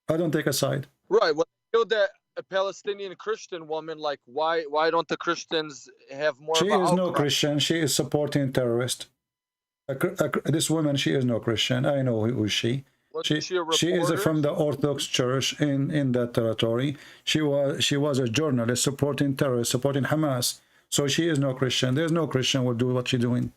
I don't take a side. Right. Well, you know that a Palestinian Christian woman, like why don't the Christians have more? She of is an no outcry? Christian. She is supporting terrorists. This woman, she is no Christian. I know who is she. She is from the Orthodox Church in that territory. She was a journalist supporting terrorists, supporting Hamas. So she is no Christian. There's no Christian will do what she's doing.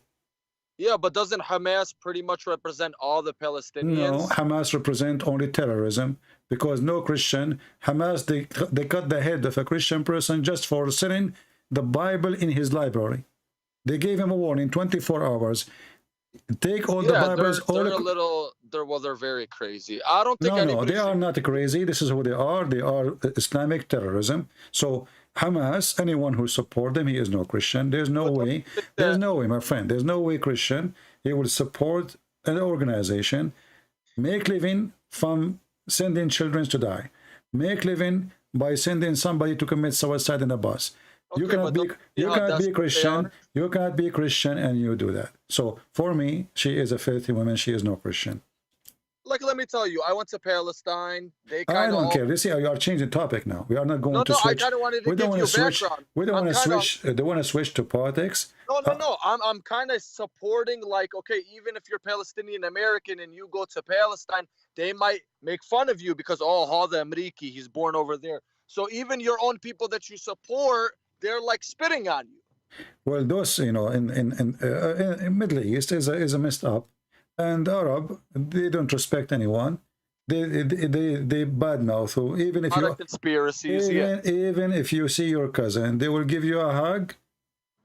Yeah, but doesn't Hamas pretty much represent all the Palestinians? No, Hamas represent only terrorism, because no Christian, Hamas, they cut the head of a Christian person just for selling the Bible in his library. They gave him a warning, 24 hours. Take all the Bibles. They're very crazy. I don't think No, they are not crazy. This is who they are. They are Islamic terrorism. So Hamas, anyone who support them, he is no Christian. There's no way. There's no way, my friend. There's no way Christian, he will support an organization, make living from sending children to die, make living by sending somebody to commit suicide in a bus. Okay, You cannot be Christian. You cannot be Christian and you do that. So for me, she is a filthy woman. She is no Christian. Like, let me tell you, I went to Palestine. They I kind of don't care. You see, you are changing topic now. We are not going to I switch. kind of wanted to We don't give want you to a switch. background. We don't want to I'm kinda- switch. They want to switch to politics. No. I'm kind of supporting, like, okay, even if you're Palestinian American and you go to Palestine, they might make fun of you because, oh, Hada Amriki, he's born over there. So even your own people that you support, they're like spitting on you. Well, those, you know, in Middle East is a messed up, and Arab, they don't respect anyone. They badmouth. So even if you conspiracies, even if you see your cousin, they will give you a hug.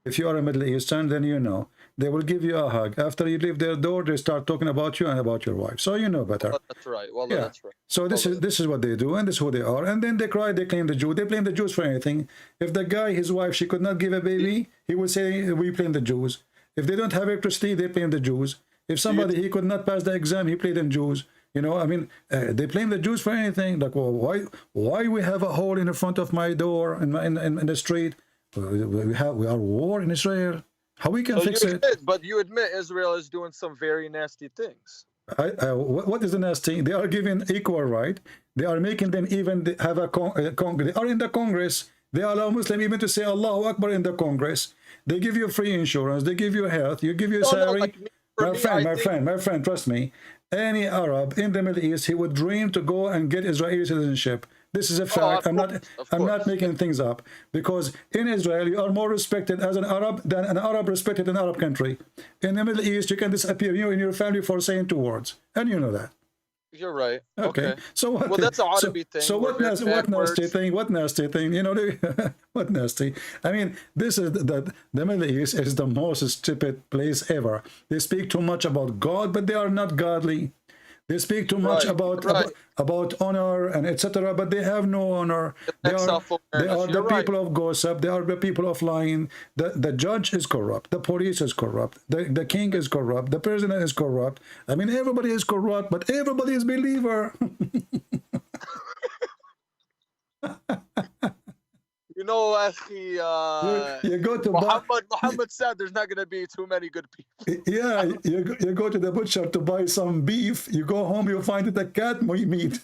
If you are a Middle Eastern, then you know they will give you a hug. After you leave their door, they start talking about you and about your wife. So you know better. Well, that's right. Well, Yeah. that's right. So this is what they do, and this is who they are. And then they cry, they claim the Jew. They blame the Jews for anything. If the guy, his wife, she could not give a baby, he would say, we blame the Jews. If they don't have electricity, they blame the Jews. If somebody, he could not pass the exam, he blamed them Jews. You know, I mean, they blame the Jews for anything. Like, well, why we have a hole in the front of my door in the street? We are war in Israel. How we can fix it? But you admit Israel is doing some very nasty things. What is the nasty? They are giving equal right. They are making them even have a Congress. They are in the Congress. They allow Muslim even to say Allahu Akbar in the Congress. They give you free insurance. They give you health. You give you a salary. My friend, trust me. Any Arab in the Middle East, he would dream to go and get Israeli citizenship. This is a fact. I'm not making things up, because in Israel you are more respected as an Arab than an Arab respected in an Arab country. In the Middle East, you can disappear, you and your family, for saying 2 words, and you know that. You're right. Okay. So what? Well, that's an Arabic thing. So what nasty thing? What nasty thing? You know, what nasty? I mean, this is the Middle East is the most stupid place ever. They speak too much about God, but they are not godly. They speak too much about honor and etc., but they have no honor. They are the people of gossip. They are the people of lying. The judge is corrupt. The police is corrupt. The king is corrupt. The president is corrupt. I mean, everybody is corrupt, but everybody is believer. You know, Akhi, you go to Muhammad said there's not going to be too many good people. Yeah, you go to the butcher to buy some beef. You go home, you find it a cat meat.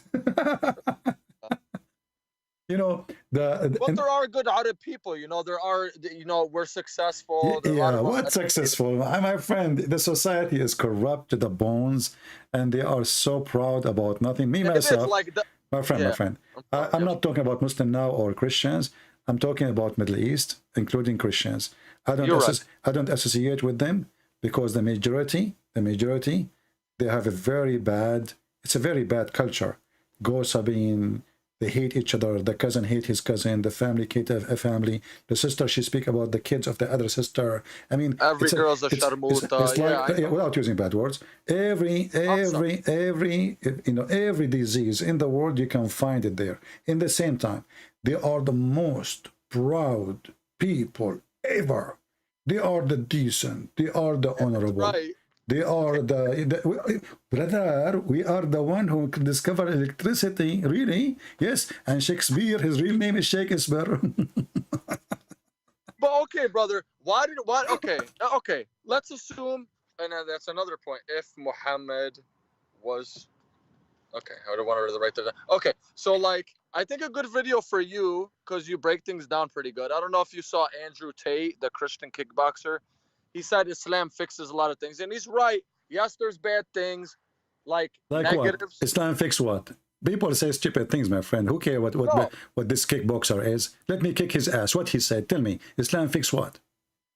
You know, but there are good Arab people. You know, there are. You know, we're successful. Yeah, what successful? My friend, the society is corrupt to the bones, and they are so proud about nothing. Me myself, my friend. I'm not talking about Muslim now or Christians. I'm talking about Middle East, including Christians. I don't associate with them, because the majority, they have a very bad culture. Gossiping, They hate each other. The cousin hate his cousin. The family hate a family. The sister, she speak about the kids of the other sister. I mean, Every girl's a it's sharmuta. like, without using bad words, every every disease in the world, you can find it there. In the same time, they are the most proud people ever. They are the decent. They are the honorable. Right. They are brother, we are the one who discovered electricity, really? Yes, and Shakespeare, his real name is Shakespeare. But okay, brother, okay, let's assume, and that's another point, if Muhammad was, okay, I don't want to write that down. Okay, so like, I think a good video for you, because you break things down pretty good. I don't know if you saw Andrew Tate, the Christian kickboxer. He said Islam fixes a lot of things, and he's right. Yes, there's bad things, like negatives. What? Islam fix what? People say stupid things, my friend. Who cares what this kickboxer is? Let me kick his ass. What he said? Tell me. Islam fix what?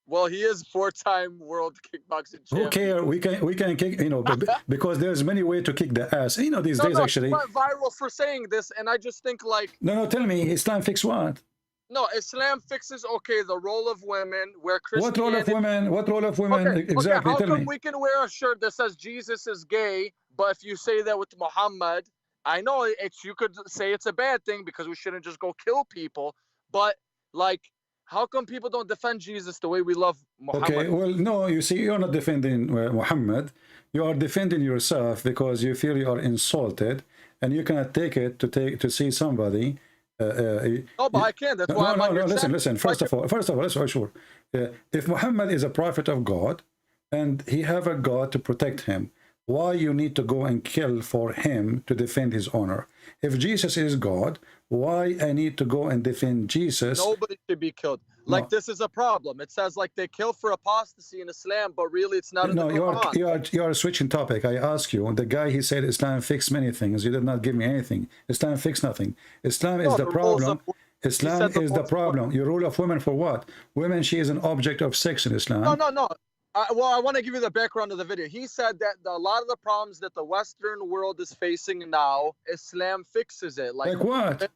Well, he is 4-time world kickboxing champion. Who cares? We can kick, because there's many ways to kick the ass. These days actually. He went viral for saying this, and I just think like. No. Tell me, Islam fix what? No, Islam fixes, the role of women, where Christianity... What role of women? Okay, exactly, how tell come me. we can wear a shirt that says Jesus is gay, but if you say that with Muhammad, I know you could say it's a bad thing because we shouldn't just go kill people, but like, how come people don't defend Jesus the way we love Muhammad? Okay, well, no, you see, you're not defending Muhammad. You are defending yourself because you feel you are insulted, and you cannot take it to see somebody... no, but I can't. That's why I'm on your channel. Listen. First of all, let's be sure. If Muhammad is a prophet of God, and he have a God to protect him, why you need to go and kill for him to defend his honor? If Jesus is God, why I need to go and defend Jesus? Nobody should be killed. Like, this is a problem. It says like they kill for apostasy in Islam, but really it's not in the Quran. You are switching topic. I ask you, the guy, he said Islam fixed many things. You did not give me anything. Islam fixed nothing. Islam is the problem. Islam is the problem. Your rule of women for what? Women, she is an object of sex in Islam. No. I want to give you the background of the video. He said that a lot of the problems that the Western world is facing now, Islam fixes it. Like what?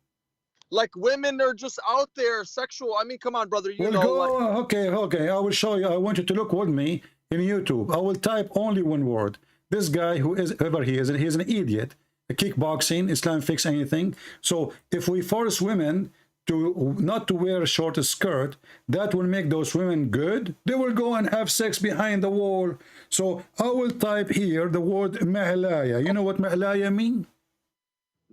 Like women are just out there sexual. I mean, come on, brother. Okay. I will show you. I want you to look with me in YouTube. I will type only one word. This guy, whoever he is, he's an idiot. Kickboxing, Islam fix anything. So if we force women to not to wear a short skirt, that will make those women good. They will go and have sex behind the wall. So I will type here the word ma'laya. You know what ma'laya mean?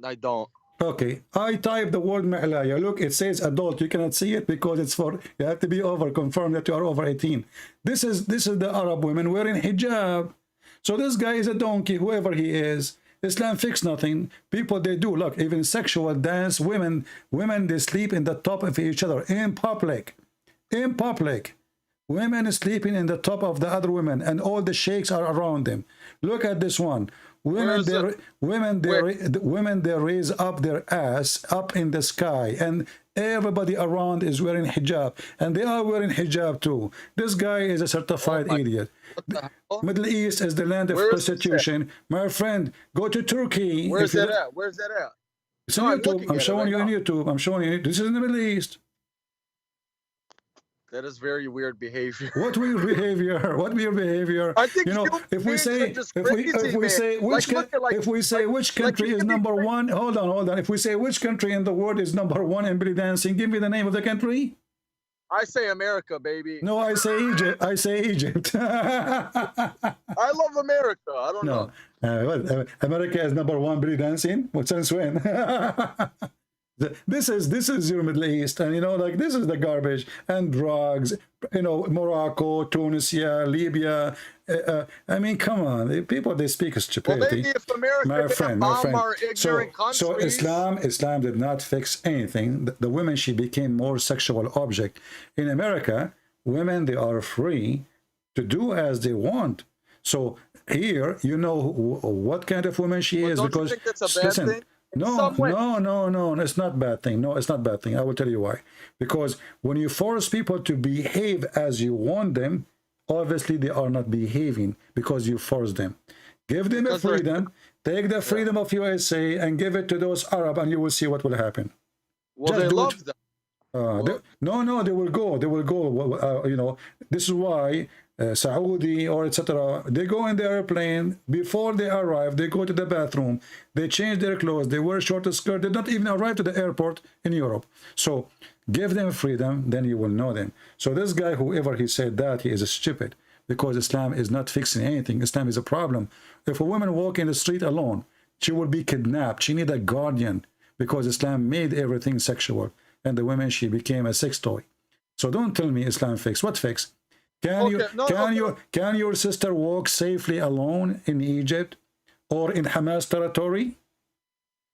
I don't. Okay, I type the word ma'laya. Look, it says adult. You cannot see it because it's for, you have to be confirm that you are over 18. This is the Arab women wearing hijab. So this guy is a donkey, whoever he is. Islam fix nothing. People, they do, look, even sexual dance, women, they sleep in the top of each other in public. Women sleeping in the top of the other women, and all the sheikhs are around them. Look at this one. Women, they raise up their ass up in the sky, and everybody around is wearing hijab, and they are wearing hijab too. This guy is a certified idiot. Middle East is the land of prostitution. My friend, go to Turkey. Where's that at? It's on YouTube. I'm showing you on YouTube. I'm showing you. This is in the Middle East. That is very weird behavior. What weird behavior? What weird behavior? I think if we say which country is number one, hold on. If we say which country in the world is number one in belly dancing, give me the name of the country. I say America, baby. No, I say Egypt. I love America. I don't know. America is number one belly dancing? What since when? This is your Middle East, and this is the garbage and drugs. Morocco, Tunisia, Libya. I mean, come on, people, they speak stupidity. Well, maybe if America bomb our ignorant countries. So Islam did not fix anything. The women, she became more sexual object. In America, women, they are free to do as they want. So here, what kind of woman she is, because you think that's a bad thing? No, it's not bad thing. No, it's not bad thing. I will tell you why. Because when you force people to behave as you want them, obviously they are not behaving because you force them. Give them a Because they're- freedom. Take the freedom of USA and give it to those Arab, and you will see what will happen. Well, Just they do it. love them. No, they will go. They will go. You know, this is why Saudi or etc. They go in the airplane before they arrive. They go to the bathroom. They change their clothes. They wear short skirt. They don't even arrive to the airport in Europe. So give them freedom, then you will know them. So this guy, whoever he said that, he is stupid, because Islam is not fixing anything. Islam is a problem. If a woman walk in the street alone, she will be kidnapped. She need a guardian, because Islam made everything sexual. And the women, she became a sex toy. So don't tell me Islam fix. What fix? Can your sister walk safely alone in Egypt or in Hamas territory,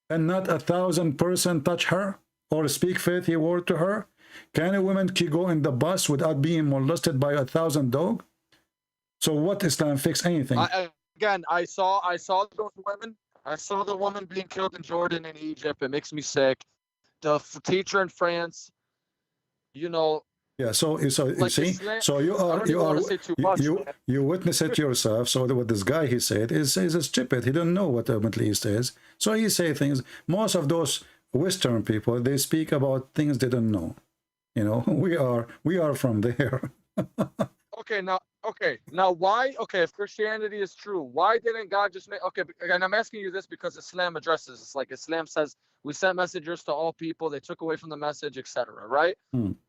and not 1,000 person touch her or speak faithy word to her? Can a woman go in the bus without being molested by 1,000 dogs? So what Islam fix anything? I saw those women. I saw the woman being killed in Jordan and Egypt. It makes me sick. The teacher in France, you know. Yeah, so you like see, Islam, so you witness it yourself. So what this guy he said is stupid. He don't know what the Middle East is. So he say things. Most of those Western people, they speak about things they don't know. You know, we are from there. Okay, now why? Okay, if Christianity is true, why didn't God just make? Okay, and I'm asking you this because Islam addresses this. Like Islam says, we sent messengers to all people. They took away from the message, etc. Right?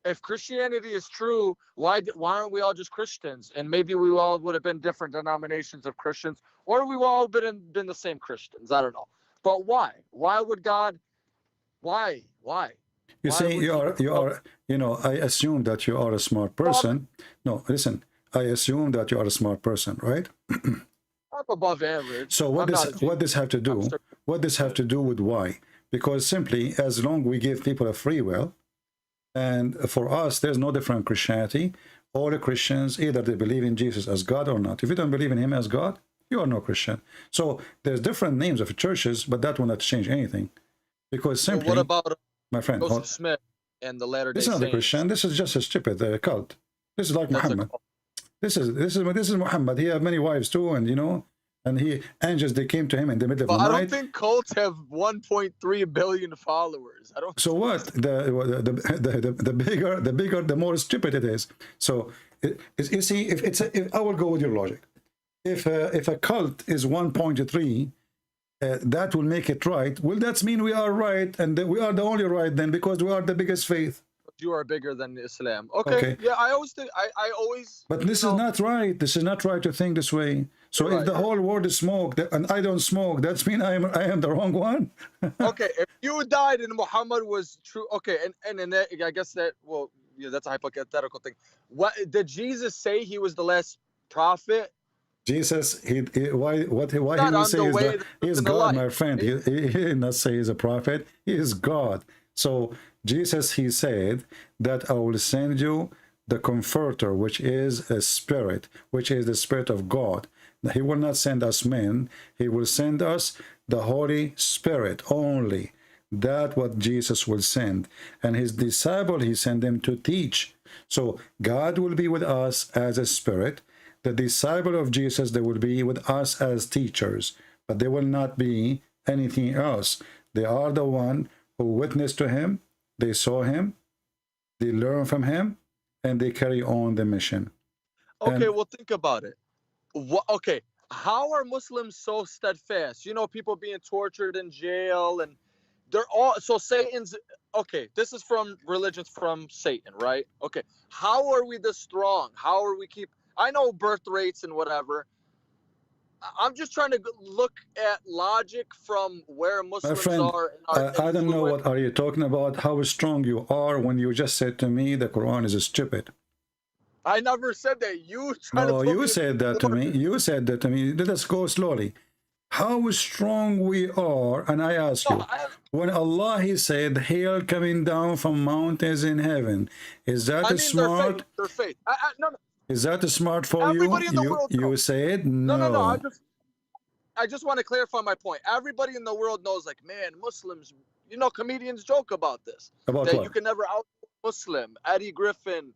If Christianity is true, why aren't we all just Christians? And maybe we all would have been different denominations of Christians, or we all been the same Christians. I don't know. But why? Why would God? Why? You see, you are. You know, I assume that you are a smart person. No, listen. I assume that you are a smart person, right? I'm above average. So what this have to do? What this have to do with why? Because simply, as long we give people a free will, and for us, there's no different Christianity. All the Christians, either they believe in Jesus as God or not. If you don't believe in him as God, you are no Christian. So there's different names of churches, but that will not change anything. Because simply, what about my friend, Joseph Smith and the Latter-day This is not a Saints? Christian. This is just a stupid cult. This is like Muhammad. This is Muhammad. He had many wives too, and you know, and angels they came to him in the middle of the night. I don't think cults have 1.3 billion followers. I don't. So what? The bigger, the more stupid it is. So you see, if I will go with your logic, if a cult is 1.3, that will make it right. Well, that mean we are right, and we are the only right then, because we are the biggest faith. You are bigger than Islam. Okay. Yeah, I always think I always. But this is not right. This is not right to think this way. So if the whole world is smoke and I don't smoke, that's mean I am the wrong one. Okay, if you died and Muhammad was true, okay, and that, I guess that, well, yeah, that's a hypothetical thing. What did Jesus say? He was the last prophet. Jesus, why he will say is God, my friend. He did not say he's a prophet. He is God. So Jesus, he said that I will send you the Comforter, which is a spirit, which is the Spirit of God. He will not send us men. He will send us the Holy Spirit only. That's what Jesus will send. And his disciple, he sent them to teach. So God will be with us as a spirit. The disciple of Jesus, they will be with us as teachers, but they will not be anything else. They are the one who witnessed to him. They saw him, they learn from him, and they carry on the mission. Okay, well, think about it. Okay, how are Muslims so steadfast? You know, people being tortured in jail, and they're all, so Satan's, okay, this is from religions from Satan, right? Okay, how are we this strong? How are we I know birth rates and whatever. I'm just trying to look at logic from where Muslims are. I don't know what are you talking about, how strong you are, when you just said to me the Quran is stupid. I never said that. You said that to me. You said that to me. Let us go slowly. How strong we are, and I ask you, when Allah, he said, hail coming down from mountains in heaven, is that smart? Their faith. No. Is that smart for you? You said no. No. I just want to clarify my point. Everybody in the world knows, like, man, Muslims, you know, comedians joke about this. About that what? You can never out Muslim. Eddie Griffin,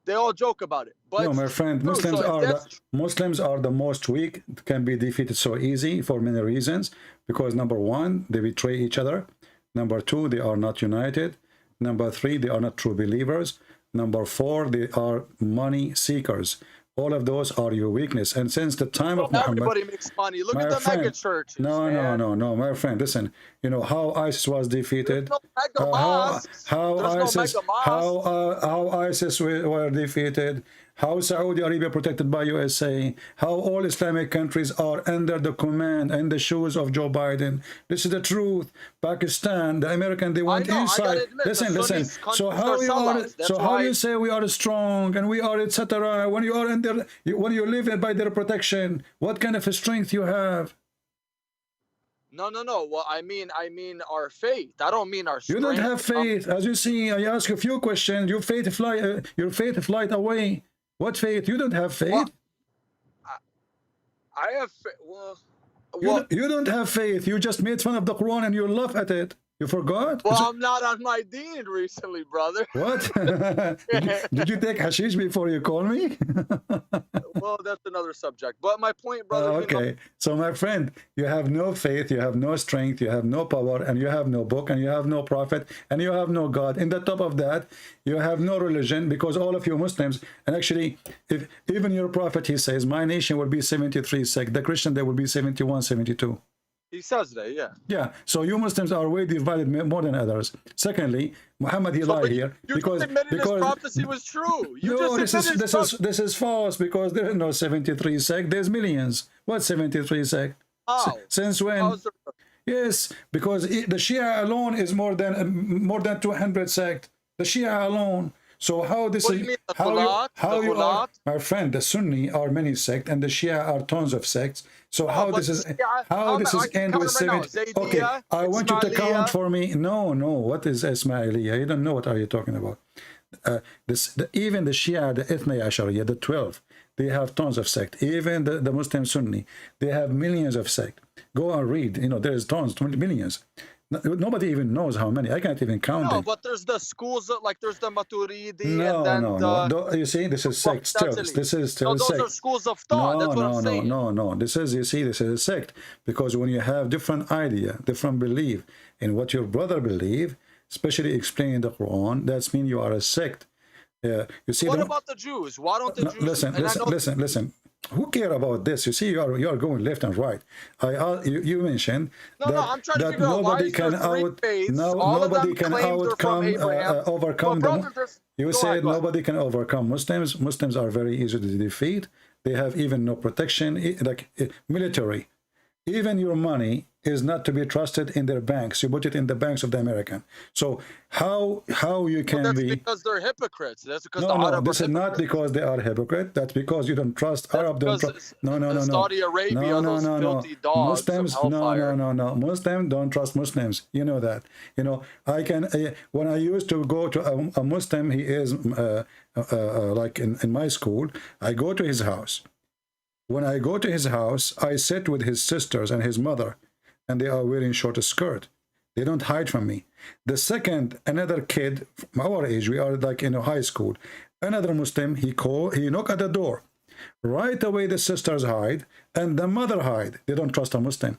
They all joke about it. But no, my friend, true. Muslims So are Muslims are the most weak, can be defeated so easy for many reasons. Because number one, they betray each other. Number two, they are not united. Number three, they are not true believers. Number four, they are money seekers. All of those are your weakness. And since the time of Muhammad, everybody makes money. Look my at the friend, mega churches. No, my friend. Listen, you know how ISIS was defeated. How ISIS were defeated. How Saudi Arabia protected by USA. How all Islamic countries are under the command and the shoes of Joe Biden. This is the truth. Pakistan, the American, they went inside. Listen. So how you are? So how you say we are strong and we are etc. When you are under, when you live by their protection, what kind of a strength you have? No. Well, I mean our faith. I don't mean our strength. You don't have faith. As you see, I ask a few questions. Your faith flight away. What faith? You don't have faith. Well, I have well, you don't have faith. You just made fun of the Quran and you laugh at it. You forgot? Well, I'm not on my deen recently, brother. What? did you take hashish before you call me? Well, that's another subject. But my point, brother. Okay. So, my friend, you have no faith, you have no strength, you have no power, and you have no book, and you have no prophet, and you have no God. In the top of that, you have no religion, because all of you Muslims, and actually, if even your prophet, he says, my nation will be 73 sect. The Christian, there will be 71, 72. He says that, yeah. Yeah, so you Muslims are way divided more than others. Secondly, Muhammad, he lied here because his prophecy was true. This is false, because there is no 73 sect. There's millions. What 73 sect? How? Since when? Yes, because the Shia alone is more than 200 sect. The Shia alone. So how this what is? Do you mean, how you are, my friend? The Sunni are many sects, and the Shia are tons of sects. So how this is? How this is end with 70? Okay, I want you to count for me. No. What is Ismailiyah? You don't know what are you talking about? Even the Shia, the Ithna Ashariya, the 12, they have tons of sect. Even the Muslim Sunni, they have millions of sect. Go and read. You know, there's tons, millions. Nobody even knows how many. I can't even count them. No, but there's the schools like there's the Maturidi. No. You see, this is sect still. This is still those sect. Are schools of thought. That's what I'm saying. No. This is, you see, this is a sect, because when you have different idea, different belief in what your brother believe, especially explaining the Quran, that's mean you are a sect. You see. What about the Jews? Why don't the Jews? Listen. Who care about this? You see, you are going left and right. You mentioned that nobody can overcome them. You said nobody can overcome Muslims. Muslims are very easy to defeat. They have even no protection, like military. Even your money is not to be trusted in their banks. You put it in the banks of the American. So how you can be? Because they're hypocrites. That's because no. This is not because they are hypocrite. That's because you don't trust Arab. No. Saudi Arabia, those filthy dogs. Muslims, no. Muslims don't trust Muslims. You know that. You know, I can. When I used to go to a Muslim, he is like in my school. I go to his house. When I go to his house, I sit with his sisters and his mother, and they are wearing short skirt. They don't hide from me. The second, another kid, our age, we are like in a high school, another Muslim, he knock at the door. Right away, the sisters hide, and the mother hide. They don't trust a Muslim.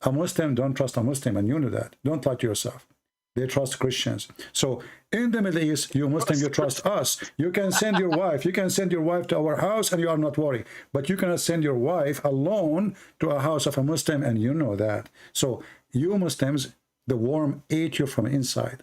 A Muslim don't trust a Muslim, and you know that. Don't lie to yourself. They trust Christians. So in the Middle East, you Muslim, you trust us. You can send your wife. You can send your wife to our house, and you are not worried. But you cannot send your wife alone to a house of a Muslim, and you know that. So you Muslims, the worm ate you from inside.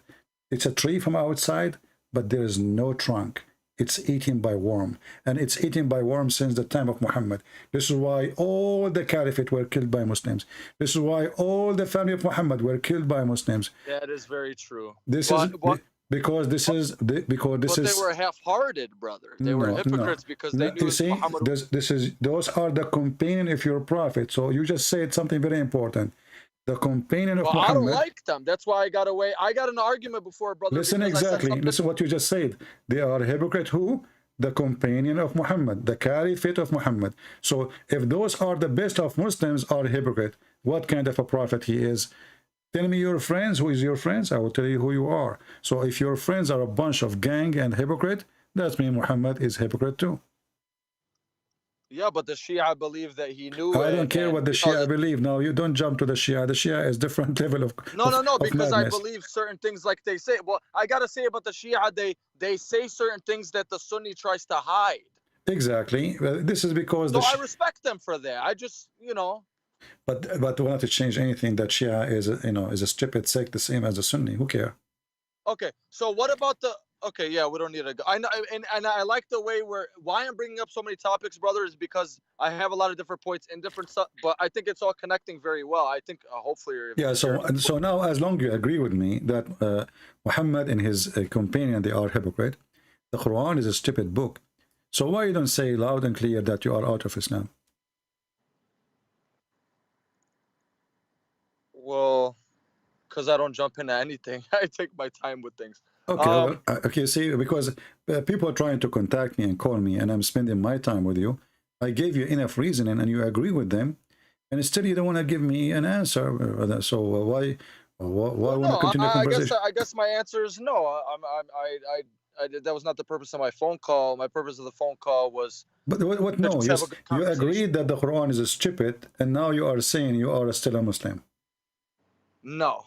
It's a tree from outside, but there is no trunk. It's eaten by worm, and it's eaten by worm since the time of Muhammad. This is why all the caliphate were killed by Muslims. This is why all the family of Muhammad were killed by Muslims. That is very true. Because this is. They were half-hearted, brother. They were hypocrites because they knew Muhammad. Those are the companion of your prophet. So you just said something very important. The companion of Muhammad. I don't like them. That's why I got away. I got an argument before, brother. Listen exactly. Listen what you just said. They are hypocrite. Who? The companion of Muhammad, the caliphate of Muhammad. So if those are the best of Muslims are hypocrite, what kind of a prophet he is? Tell me your friends. Who is your friends? I will tell you who you are. So if your friends are a bunch of gang and hypocrite, That means Muhammad is hypocrite too. Yeah, but the Shia believe that he knew I it. don't care and, what the you know, Shia believe. No, you don't jump to the Shia. The Shia is different level of No, because I madness. believe certain things like they say. Well, I gotta say about the Shia, they say certain things that the Sunni tries to hide. Exactly. Well, this is because So the I respect them for that. I just, you know. but we not to change anything that Shia is is a stupid sect the same as the Sunni. Who care? Okay, so what about the? Okay, yeah, we don't need to go. I know, and I like the way why I'm bringing up so many topics, brother, is because I have a lot of different points and different stuff, but I think it's all connecting very well. I think hopefully you're. Yeah. So now, as long as you agree with me that Muhammad and his companion, they are hypocrite, the Quran is a stupid book. So why you don't say loud and clear that you are out of Islam? Well, because I don't jump into anything. I take my time with things. Okay, well, okay. See, because people are trying to contact me and call me, and I'm spending my time with you. I gave you enough reasoning, and you agree with them, and still you don't want to give me an answer. So why want to continue the conversation? I guess my answer is no. That was not the purpose of my phone call. My purpose of the phone call was. But what? No, you agreed that the Quran is stupid, and now you are saying you are still a Muslim. No.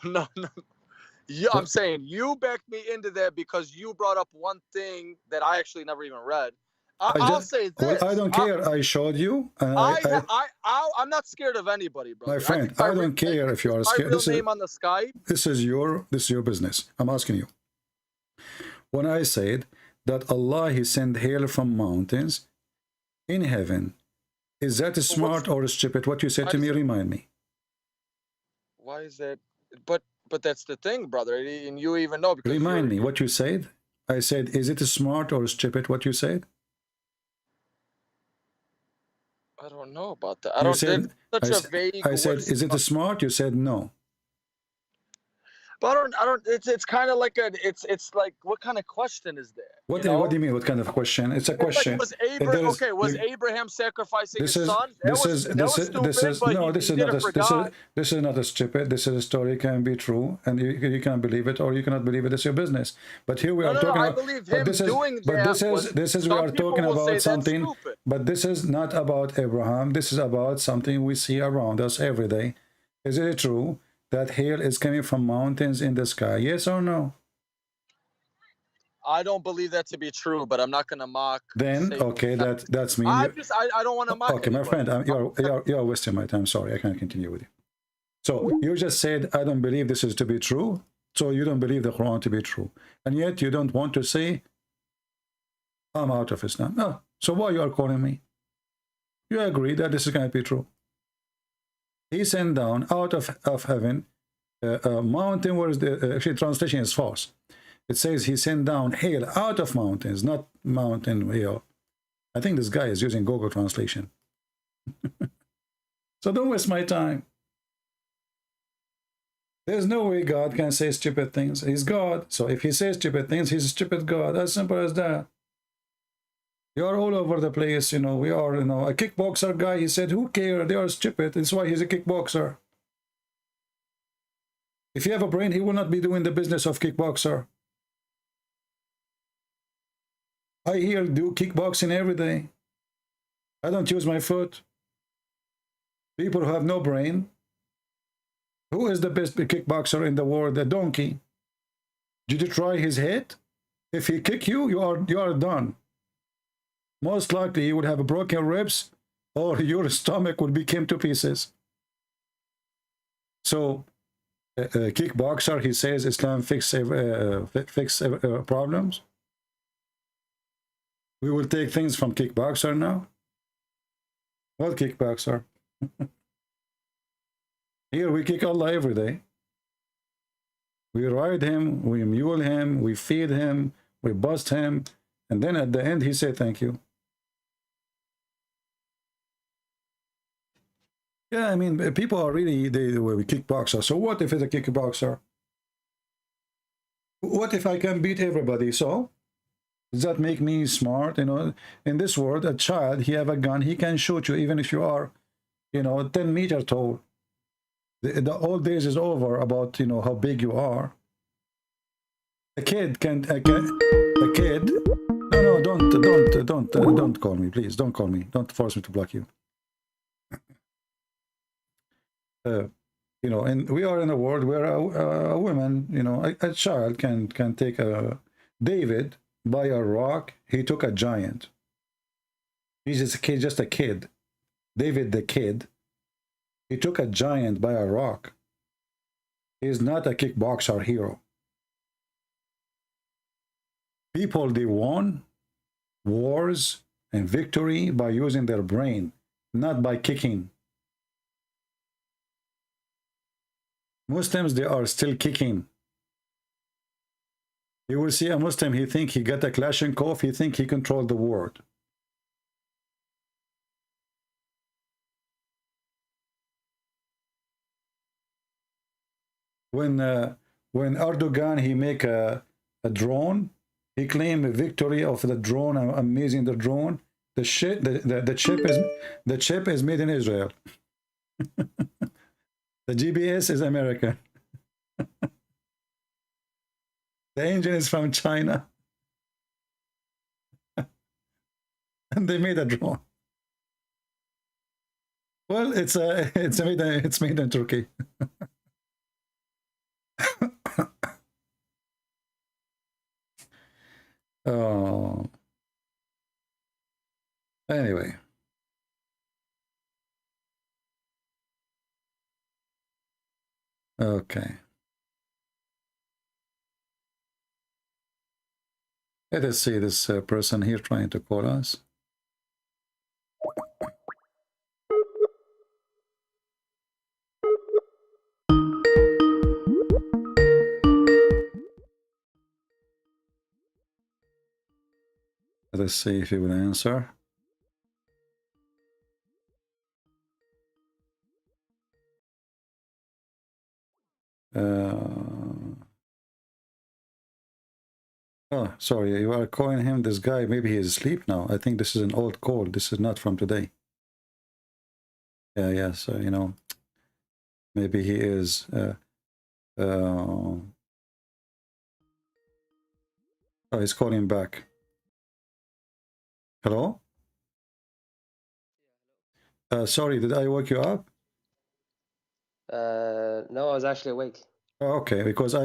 Yeah, I'm saying you backed me into that because you brought up one thing that I actually never even read. I'll say this. Well, I don't care. I showed you. I'm not scared of anybody, bro. My friend, I don't care if you are scared. My real name on the Skype. This is your business. I'm asking you. When I said that Allah, He sent hail from mountains in heaven, is that smart or stupid? What you said to me, remind me. Why is that? But that's the thing, brother, and you even know. Because remind me what you said. I said, is it smart or stupid? What you said? I don't know about that. I don't. Said, such a vague. I said, is it smart? You said no. But I don't. It's kind of like it's like, what kind of question is that? What do you mean? What kind of question? It's a question. Like, was Abraham sacrificing his son? This is not a stupid. This is a story, can be true, and you can believe it or you cannot believe it. It's your business. But here we are talking about. This is we are talking about something. But this is not about Abraham. This is about something we see around us every day. Is it true that hail is coming from mountains in the sky? Yes or no? I don't believe that to be true, but I'm not going to mock. Then okay, that's me. I don't want to mock. Okay, my friend, you're wasting my time. Sorry, I can't continue with you. So you just said I don't believe this is to be true, so you don't believe the Quran to be true, and yet you don't want to say I'm out of Islam. No. So why you are calling me? You agree that this is going to be true. He sent down out of heaven a mountain. Where is the actually translation is false. It says he sent down hail out of mountains, not mountain hail. I think this guy is using Google Translation. So don't waste my time. There's no way God can say stupid things. He's God. So if he says stupid things, he's a stupid God. As simple as that. You're all over the place, we are, a kickboxer guy, he said, who cares? They are stupid. That's why he's a kickboxer. If you have a brain, he will not be doing the business of kickboxer. I do kickboxing every day. I don't use my foot. People who have no brain. Who is the best kickboxer in the world? The donkey. Did you try his head? If he kick you, you are done. Most likely you would have broken ribs or your stomach would become to pieces. So, a kickboxer, he says Islam fix problems. We will take things from kickboxer now. What kickboxer? Here we kick Allah every day. We ride him, we mule him, we feed him, we bust him, and then at the end he said thank you. Yeah, I mean, people are really, they kickboxer. So what if it's a kickboxer? What if I can beat everybody? So does that make me smart? In this world, a child, he have a gun, he can shoot you even if you are, 10 meters tall. The old days is over about, how big you are. A kid, No, don't call me, please. Don't call me. Don't force me to block you. You know, and we are in a world where a woman, you know, a child can take a David by a rock. He took a giant. He's just a kid. David the kid. He took a giant by a rock. He's not a kickboxer hero. People, they won wars and victory by using their brain, not by kicking. Muslims, they are still kicking. You will see a Muslim, he think he got a Kalashnikov, he think he controlled the world. When Erdogan, he make a drone, he claimed a victory of the drone, amazing the drone. The chip is made in Israel. The GPS is American. The engine is from China. And they made a drone. Well, it's made in Turkey. Oh. Anyway. Okay. Let us see this person here trying to call us. Let us see if he will answer. Oh, sorry, you are calling him this guy. Maybe he is asleep now. I think this is an old call. This is not from today. Yeah, so, you know, maybe he is... oh, he's calling back. Hello? Sorry, did I wake you up? No, I was actually awake. Oh, okay, because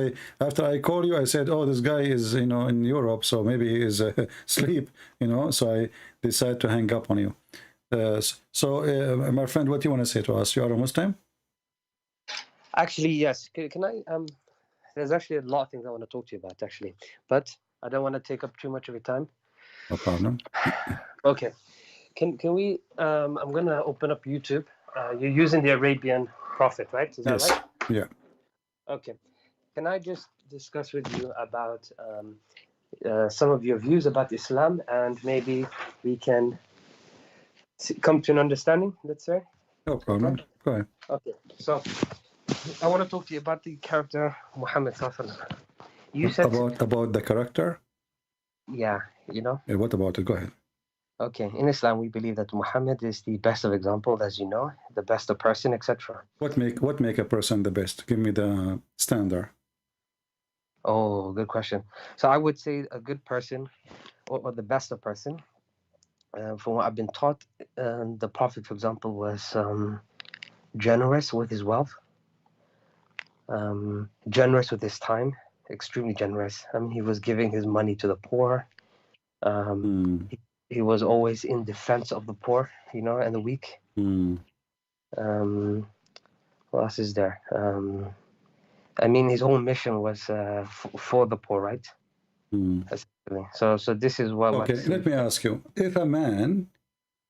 after I call you, I said, oh, this guy is, you know, in Europe, so maybe he is asleep, you know, so I decided to hang up on you. My friend, what do you want to say to us? You are a Muslim? Actually, yes. Can I, there's actually a lot of things I want to talk to you about, actually, but I don't want to take up too much of your time. No problem. Okay. Can we, I'm going to open up YouTube. You're using the Arabian Prophet, right? Is that yes. right? Yeah. Okay. Can I just discuss with you about some of your views about Islam, and maybe we can come to an understanding, let's say? No problem. Okay. Go ahead. Okay. So I want to talk to you about the character Muhammad Sallallahu. You said about the character? Yeah, you know. Yeah, what about it? Go ahead. Okay, in Islam, we believe that Muhammad is the best of example, as you know, the best of person, etc. What make a person the best? Give me the standard. Oh, good question. So I would say a good person, or the best of person, from what I've been taught, the Prophet, for example, was generous with his wealth, generous with his time, extremely generous. I mean, he was giving his money to the poor. He was always in defense of the poor, you know, and the weak. What else is there? I mean, his whole mission was for the poor, right? So this is what. Okay, let me ask you: if a man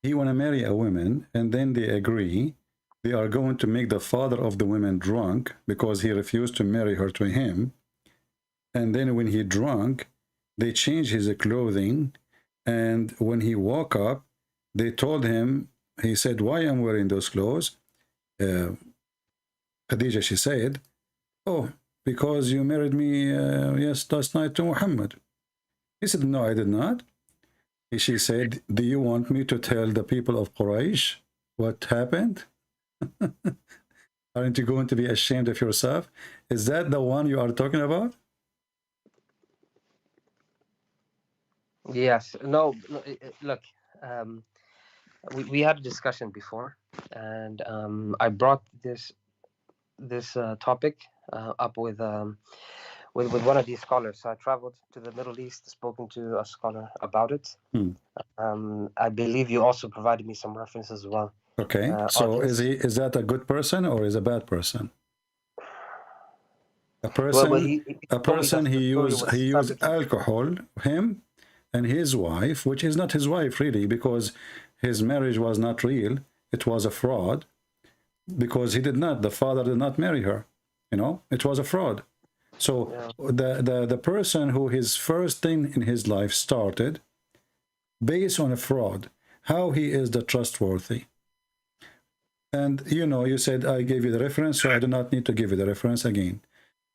he want to marry a woman, and then they agree, they are going to make the father of the woman drunk because he refused to marry her to him, and then when he drunk, they change his clothing. And when he woke up, they told him, he said, why I'm wearing those clothes? Khadija, she said, oh, because you married me, yes, last night to Muhammad. He said, no, I did not. She said, do you want me to tell the people of Quraysh what happened? Aren't you going to be ashamed of yourself? Is that the one you are talking about? Yes. No. Look, we had a discussion before, and I brought this topic up with one of these scholars. So I traveled to the Middle East, spoken to a scholar about it. I believe you also provided me some references as well. Okay. So is that a good person or is a bad person? A person he used alcohol, him and his wife, which is not his wife really, because his marriage was not real. It was a fraud, because the father did not marry her. You know, it was a fraud. So the person who his first thing in his life started based on a fraud, how he is the trustworthy? And you know, you said I gave you the reference, so I do not need to give you the reference again.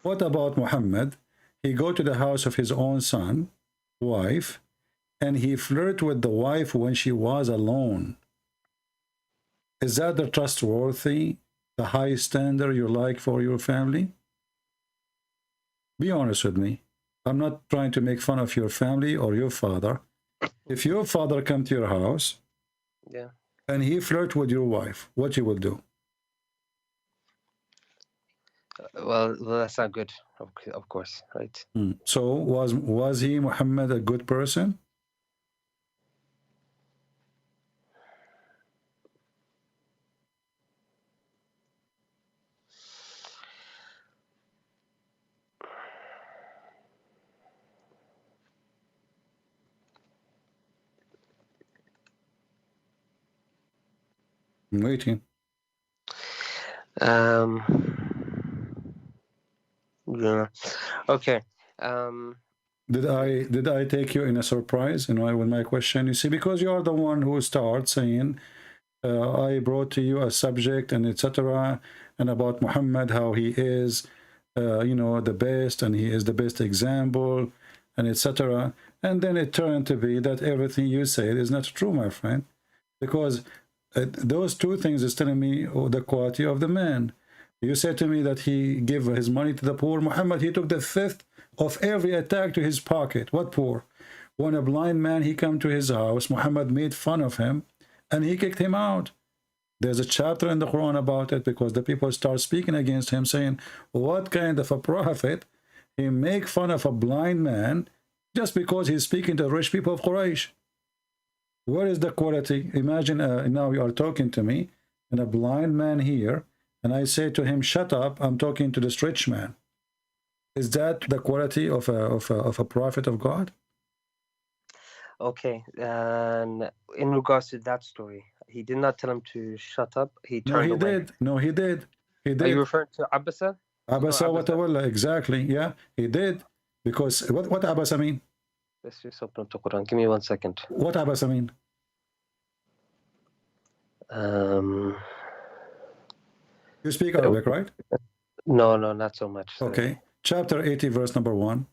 What about Muhammad? He go to the house of his own son, wife, and he flirt with the wife when she was alone. Is that the trustworthy, the high standard you like for your family? Be honest with me. I'm not trying to make fun of your family or your father. If your father come to your house, and he flirt with your wife, what you will do? Well, that's not good, of course, right? So was he, Muhammad, a good person? I'm waiting. Yeah. Okay. Did I take you in a surprise, you know, with my question? You see, because you are the one who starts saying, I brought to you a subject and etc. and about Muhammad, how he is, you know, the best, and he is the best example, and etc. And then it turned to be that everything you said is not true, my friend, because those two things is telling me the quality of the man. You said to me that he gave his money to the poor. Muhammad, he took the fifth of every attack to his pocket. What poor? When a blind man, he come to his house, Muhammad made fun of him and he kicked him out. There's a chapter in the Quran about it, because the people start speaking against him, saying, what kind of a prophet? He make fun of a blind man just because he's speaking to the rich people of Quraysh. Where is the quality? Imagine now you are talking to me and a blind man here, and I say to him, shut up, I'm talking to this rich man. Is that the quality of a prophet of God? Okay, and in regards to that story, he did not tell him to shut up. He turned away. No, he did. He did. Are you referring to Abasa? Abasa wa tawalla, exactly. Yeah, he did. Because what Abasa mean? Let's just open up the Quran. Give me 1 second. What Abasa mean? You speak Arabic, right? No, not so much. Sorry. Okay. Chapter 80, verse number 1.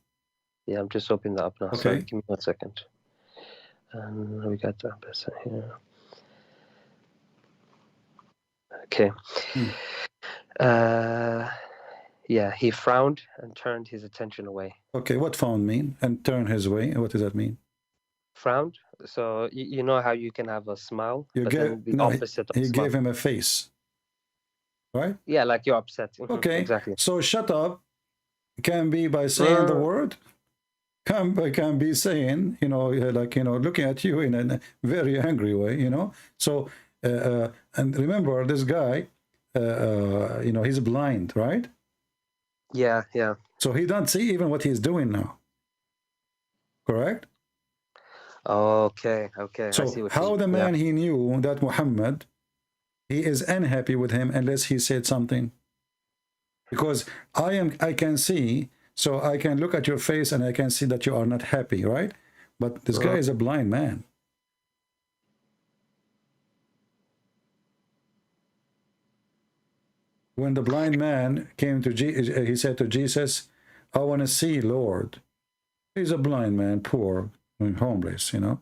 Yeah, I'm just opening that up now. Okay. Sorry, give me 1 second. We got the Abasa here. Okay. Yeah, he frowned and turned his attention away. Okay, what frown mean? And turn his way? What does that mean? Frowned. So you know how you can have a smile, You but gave, then the no, opposite of he smile. gave him a face, right? Yeah, like you're upset. Okay, exactly. So shut up can be by saying the word. Can be saying, you know, like, you know, looking at you in a very angry way, you know. So and remember, this guy, you know, he's blind, right? Yeah. So he don't see even what he's doing now. Correct? Okay. So I see what how the man he knew that Muhammad, he is unhappy with him unless he said something. Because I can see, so I can look at your face and I can see that you are not happy, right? But this guy is a blind man. When the blind man came to Jesus, he said to Jesus, I want to see Lord. He's a blind man, poor and homeless, you know.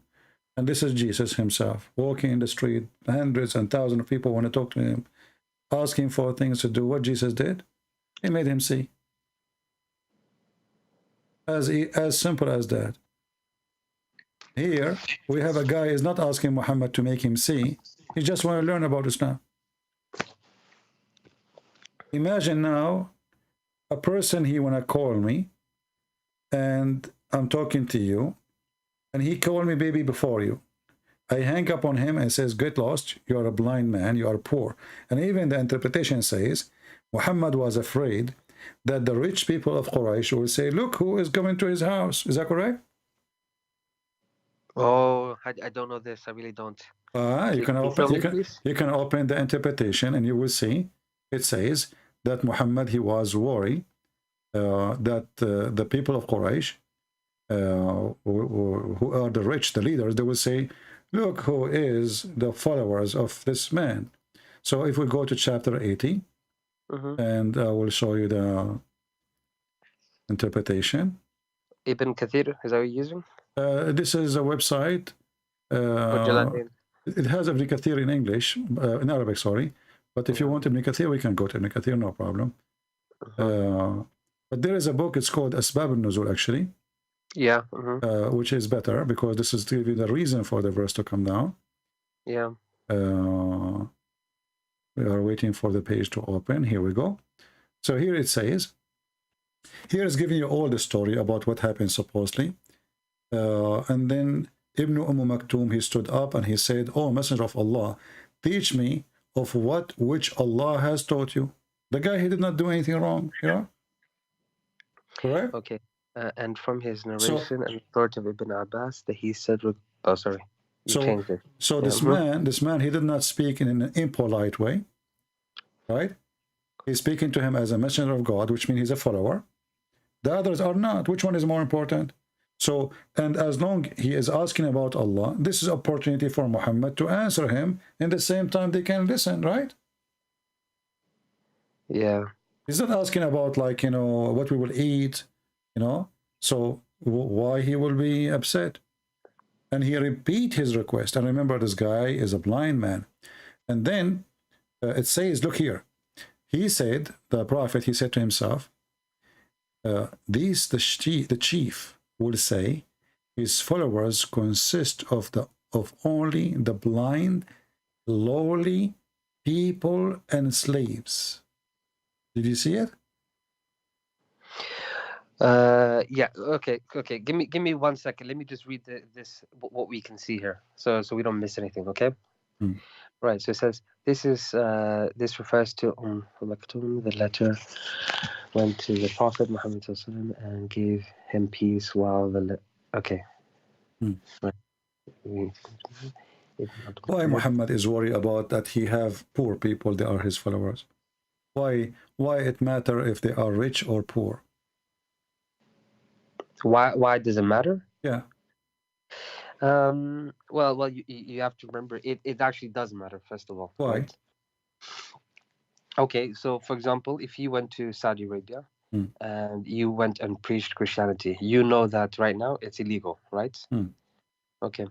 And this is Jesus himself, walking in the street. Hundreds and thousands of people want to talk to him, asking for things to do. What Jesus did, he made him see. As simple as that. Here, we have a guy is not asking Muhammad to make him see. He just want to learn about Islam. Imagine now, a person, he want to call me, and I'm talking to you, and he called me baby before you. I hang up on him and says, get lost, you are a blind man, you are poor. And even the interpretation says, Muhammad was afraid that the rich people of Quraysh will say, look who is coming to his house. Is that correct? Oh, I don't know this. I really don't. You can open the interpretation and you will see it says that Muhammad, he was worried that the people of Quraysh, who are the rich, the leaders, they will say, look who is the followers of this man. So if we go to chapter 80, and I will show you the interpretation. Ibn Kathir, is that what you're using? This is a website. It has Ibn Kathir in English, in Arabic, sorry. But if you want Ibn Kathir, we can go to Ibn Kathir, no problem. But there is a book, it's called Asbab al-Nuzul, actually. Yeah. Which is better, because this is to give you the reason for the verse to come down. Yeah. We are waiting for the page to open. Here we go. So here it says, here is giving you all the story about what happened supposedly. And then Ibn Maktoum, he stood up and he said, oh, Messenger of Allah, teach me of which Allah has taught you. The guy, he did not do anything wrong, you know? Correct? Okay. And from his narration and authority of Ibn Abbas, that he said, oh, sorry. So this man, he did not speak in an impolite way, right? He's speaking to him as a messenger of God, which means he's a follower. The others are not. Which one is more important? So, and as long he is asking about Allah, this is opportunity for Muhammad to answer him. In the same time, they can listen, right? Yeah. He's not asking about, like, you know, what we will eat, you know. So why he will be upset? And he repeat his request. And remember, this guy is a blind man. And then it says, look here. He said, the prophet, he said to himself, the chief will say, his followers consist of only the blind, lowly people and slaves. Did you see it? Yeah. Okay. Give me 1 second. Let me just read this what we can see here, so we don't miss anything. Okay. Right. So it says this refers to Maktoum. The letter went to the Prophet Muhammad and gave him peace while okay. Right. Why Muhammad is worried about that he have poor people, they are his followers? Why it matter if they are rich or poor? Why does it matter? Yeah. Well, you have to remember it actually does matter, first of all. Why? Right? Okay, so for example, if you went to Saudi Arabia and you went and preached Christianity, you know that right now it's illegal, right? Okay.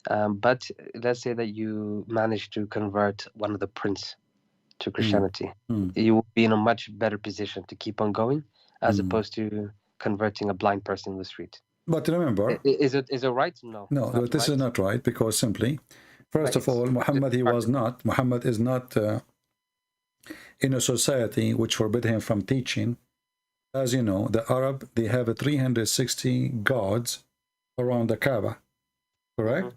But let's say that you managed to convert one of the prince to Christianity. You will be in a much better position to keep on going as opposed to converting a blind person in the street. But remember, is it right? No, this is not right, because simply, first of all, Muhammad is not in a society which forbid him from teaching. As you know, the Arab, they have 360 gods around the Kaaba, correct?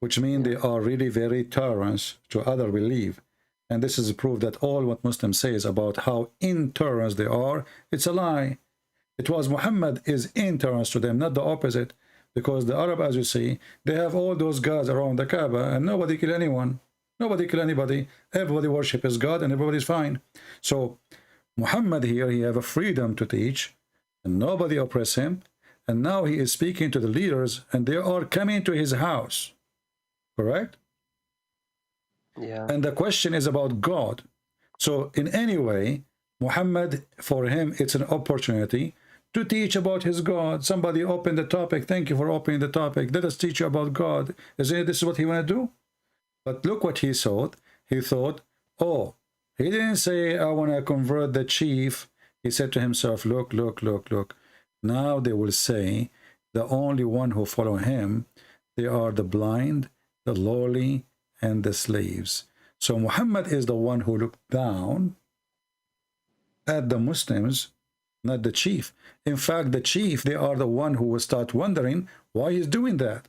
Which means they are really very tolerant to other belief. And this is a proof that all what Muslims say is about how intolerant they are, it's a lie. It was Muhammad is intolerant to them, not the opposite. Because the Arab, as you see, they have all those gods around the Kaaba and nobody kill anyone. Nobody kill anybody. Everybody worship his God and everybody's fine. So Muhammad here, he have a freedom to teach and nobody oppress him. And now he is speaking to the leaders and they are coming to his house. Correct? Yeah. And the question is about God. So in any way, Muhammad, for him, it's an opportunity to teach about his God. Somebody opened the topic. Thank you for opening the topic. Let us teach you about God. Isn't this is what he want to do? But look what he thought. He thought, oh, he didn't say, I want to convert the chief. He said to himself, look. Now they will say, the only one who follow him, They are the blind, the lowly, and the slaves. So Muhammad is the one who looked down at the Muslims, not the chief. In fact, the chief, they are the one who will start wondering why he's doing that.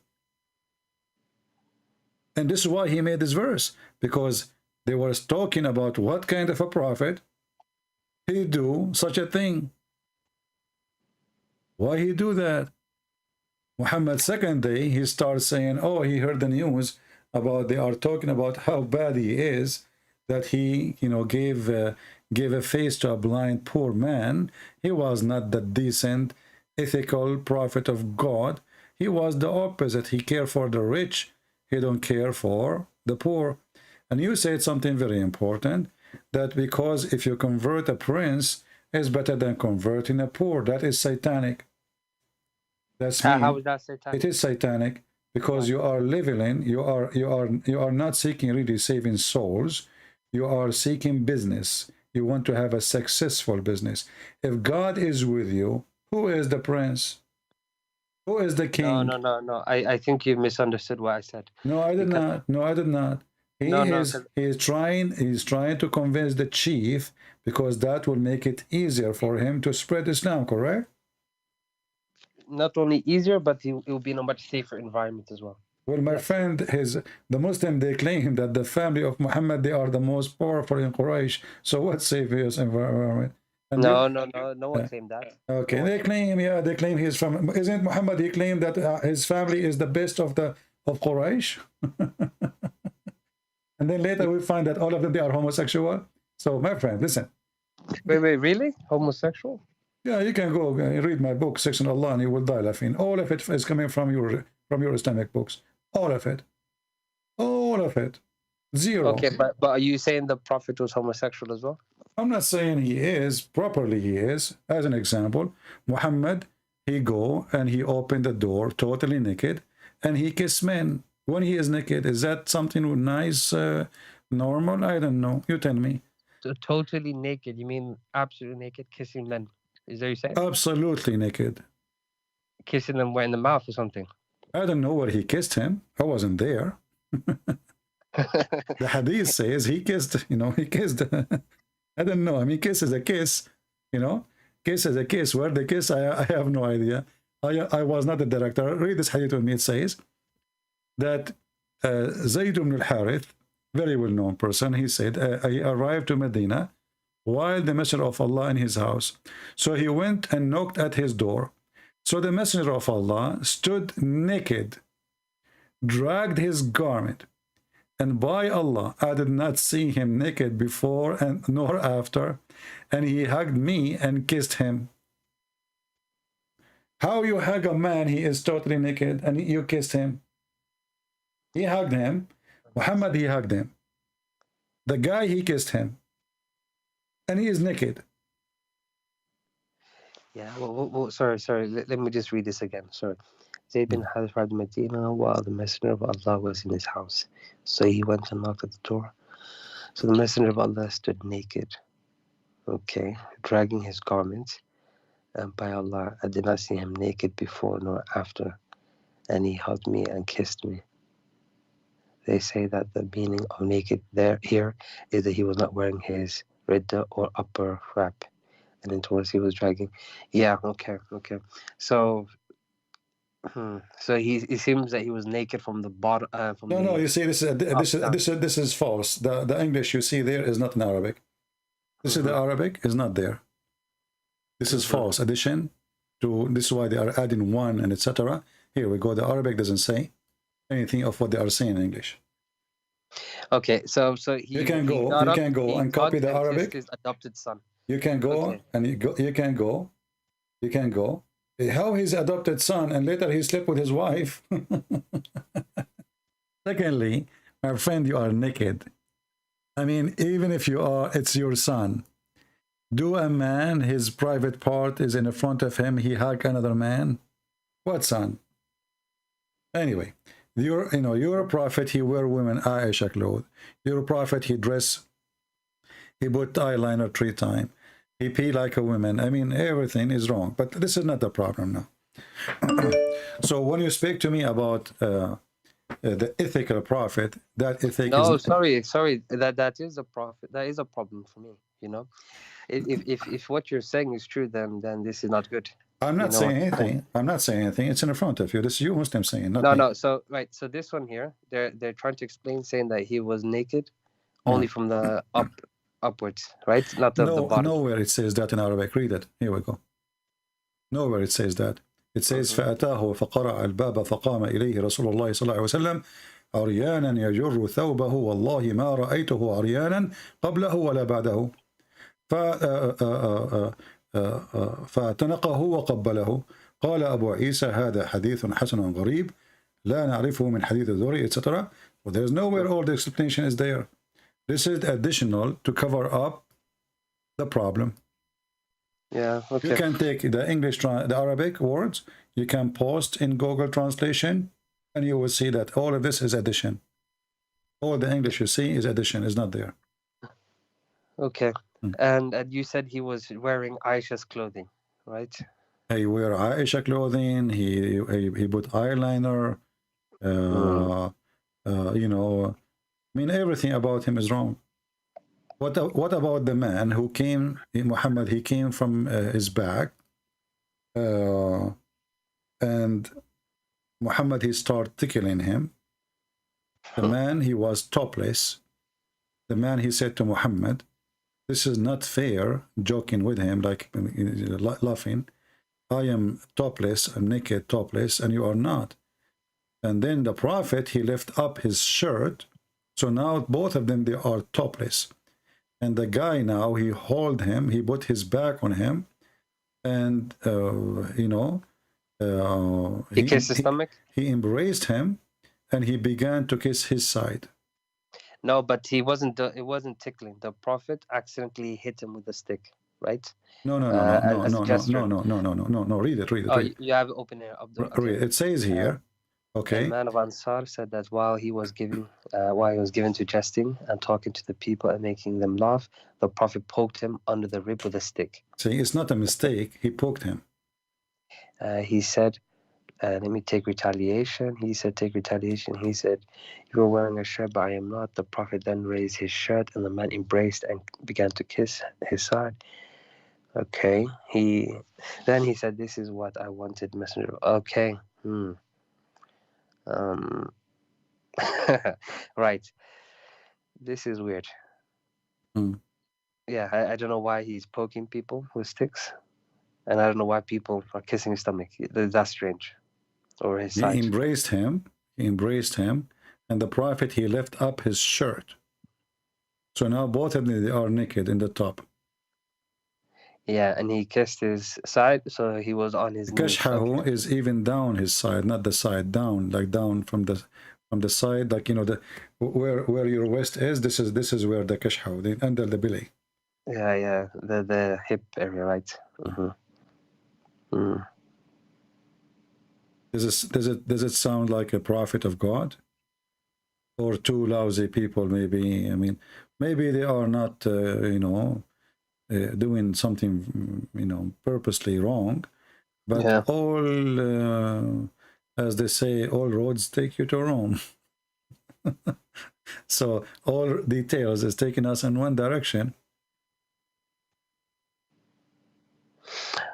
And this is why he made this verse, because they were talking about what kind of a prophet he do such a thing. Why he do that? Muhammad's second day, he starts saying, oh, he heard the news about, they are talking about how bad he is, that he, you know, gave a face to a blind poor man. He was not the decent, ethical prophet of God. He was the opposite. He cared for the rich. He don't care for the poor. And you said something very important, that because if you convert a prince, it's better than converting a poor. That is satanic. That's me. How is that satanic? It is satanic because you are leveling. You are not seeking really saving souls. You are seeking business. You want to have a successful business. If God is with you, who is the prince? Who is the king? No. I think you misunderstood what I said. No, I did not. No, I did not. He is trying to convince the chief, because that will make it easier for him to spread Islam, correct? Not only easier, but it will be in a much safer environment as well. Well, my friend, the Muslim, they claim that the family of Muhammad, they are the most powerful in Quraysh. So what safest environment? And no one claimed that. Okay, they claim he's from. Isn't Muhammad? He claimed that his family is the best of Quraysh. And then later we find that all of them, they are homosexual. So my friend, listen. Wait, really? Homosexual? Yeah, you can go read my book, Sex and Allah, and you will die laughing. All of it is coming from your Islamic books. All of it. All of it. Zero. Okay, but are you saying the Prophet was homosexual as well? I'm not saying he is. Properly he is. As an example, Muhammad, he go and he opened the door totally naked and he kissed men. When he is naked, is that something nice, normal? I don't know. You tell me. So totally naked, you mean absolutely naked, kissing men? Is that what you're saying? Absolutely naked. Kissing them where, in the mouth or something? I don't know where he kissed him. I wasn't there. The hadith says he kissed, he kissed. I don't know. I mean, kiss is a kiss, Kiss is a kiss. Where the kiss, I have no idea. I was not the director. Read this hadith with me. It says that Zayd ibn al-Harith, very well-known person, he said, he arrived to Medina while the Messenger of Allah in his house. So he went and knocked at his door. So the Messenger of Allah stood naked, dragged his garment, and by Allah, I did not see him naked before and nor after, and he hugged me and kissed him. How you hug a man, he is totally naked, and you kissed him? He hugged him. Muhammad, he hugged him. The guy, he kissed him. And he is naked. Yeah, well, sorry. Let me just read this again. Sorry. Zayd bin Harith arrived in Medina while the Messenger of Allah was in his house. So he went and knocked at the door. So the Messenger of Allah stood naked, dragging his garments. And by Allah, I did not see him naked before nor after. And he hugged me and kissed me. They say that the meaning of naked here is that he was not wearing his ridda or upper wrap. And then towards he was dragging. Yeah, okay. So he seems that he was naked from the bottom. No. You see, this is false. The English you see there is not in Arabic. This is the Arabic is not there. This is false addition to. This is why they are adding one and etc. Here we go. The Arabic doesn't say anything of what they are saying in English. Okay, so you can go and copy the Arabic. His adopted son. You can go and you can go. How his adopted son and later he slept with his wife. Secondly, my friend, you are naked. I mean, even if you are, it's your son. Do a man, his private part is in front of him, he hug another man? What son? Anyway, you're a prophet, he wear women Aisha clothes. You're a prophet, he put eyeliner 3 times. He pee like a woman. I mean, everything is wrong. But this is not the problem now. So when you speak to me about the ethical prophet, that ethic No, is sorry. That is a profit. That is a problem for me. You know, if what you're saying is true, then this is not good. I'm You not know saying what I'm saying? anything. I'm not saying anything. It's in front of you. This is you Muslim saying, not No, me. no. So right. So this one here, they're trying to explain, saying that he was naked only from the upwards, right? Not the bottom. Nowhere it says that in Arabic. Read it. Here we go. Nowhere it says that. It says فأتاه فقرع الباب فقام إليه رسول الله صلى الله عليه وسلم عريانا يجر ثوبه والله ما رأيته عريانا قبله ولا بعده فاعتنقه وقبله قال أبو عيسى هذا حديث حسن غريب لا نعرفه من حديث الذري etc. Well, there's nowhere all the explanation is there. This is additional to cover up the problem. Yeah, okay. You can take the English, the Arabic words, you can post in Google Translation, and you will see that all of this is addition. All the English you see is addition, is not there. Okay. And you said he was wearing Aisha's clothing, right? He wear Aisha clothing, he put eyeliner, you know, I mean, everything about him is wrong. What about the man who came, Muhammad, he came from his back, and Muhammad, he started tickling him. The man, he was topless. The man, he said to Muhammad, this is not fair, joking with him, like laughing. I am topless, I'm naked, topless, and you are not. And then the Prophet, he left up his shirt. So now both of them, they are topless. And the guy now, he hold him, he put his back on him, and, you know, he kissed his stomach? He embraced him, and he began to kiss his side. No, but it wasn't tickling. The Prophet accidentally hit him with a stick, right? No. Read it. Oh, you have it open here. Read it. It says here, okay. The man of Ansar said that while he was given to jesting and talking to the people and making them laugh, the Prophet poked him under the rib with a stick. See, it's not a mistake. He poked him. He said, let me take retaliation. He said, take retaliation. He said, you were wearing a shirt, but I am not. The Prophet then raised his shirt, and the man embraced and began to kiss his side. Okay. Then he said, this is what I wanted, messenger. Okay. Right. This is weird. Yeah, I don't know why he's poking people with sticks. And I don't know why people are kissing his stomach. That's strange. Or his side. He embraced him, and the Prophet, he left up his shirt. So now both of them, they are naked in the top. Yeah, and he kissed his side, so he was on his knees. Kashhahu is even down his side, not the side, down, like down from the side, like, you know, the where your waist is. This is where the kashhahu, under the belly. Yeah, the hip area, right? Does it sound like a prophet of God, or two lousy people? Maybe, I mean, maybe they are not, you know, doing something, you know, purposely wrong, but all, as they say, all roads take you to Rome. So all details is taking us in one direction.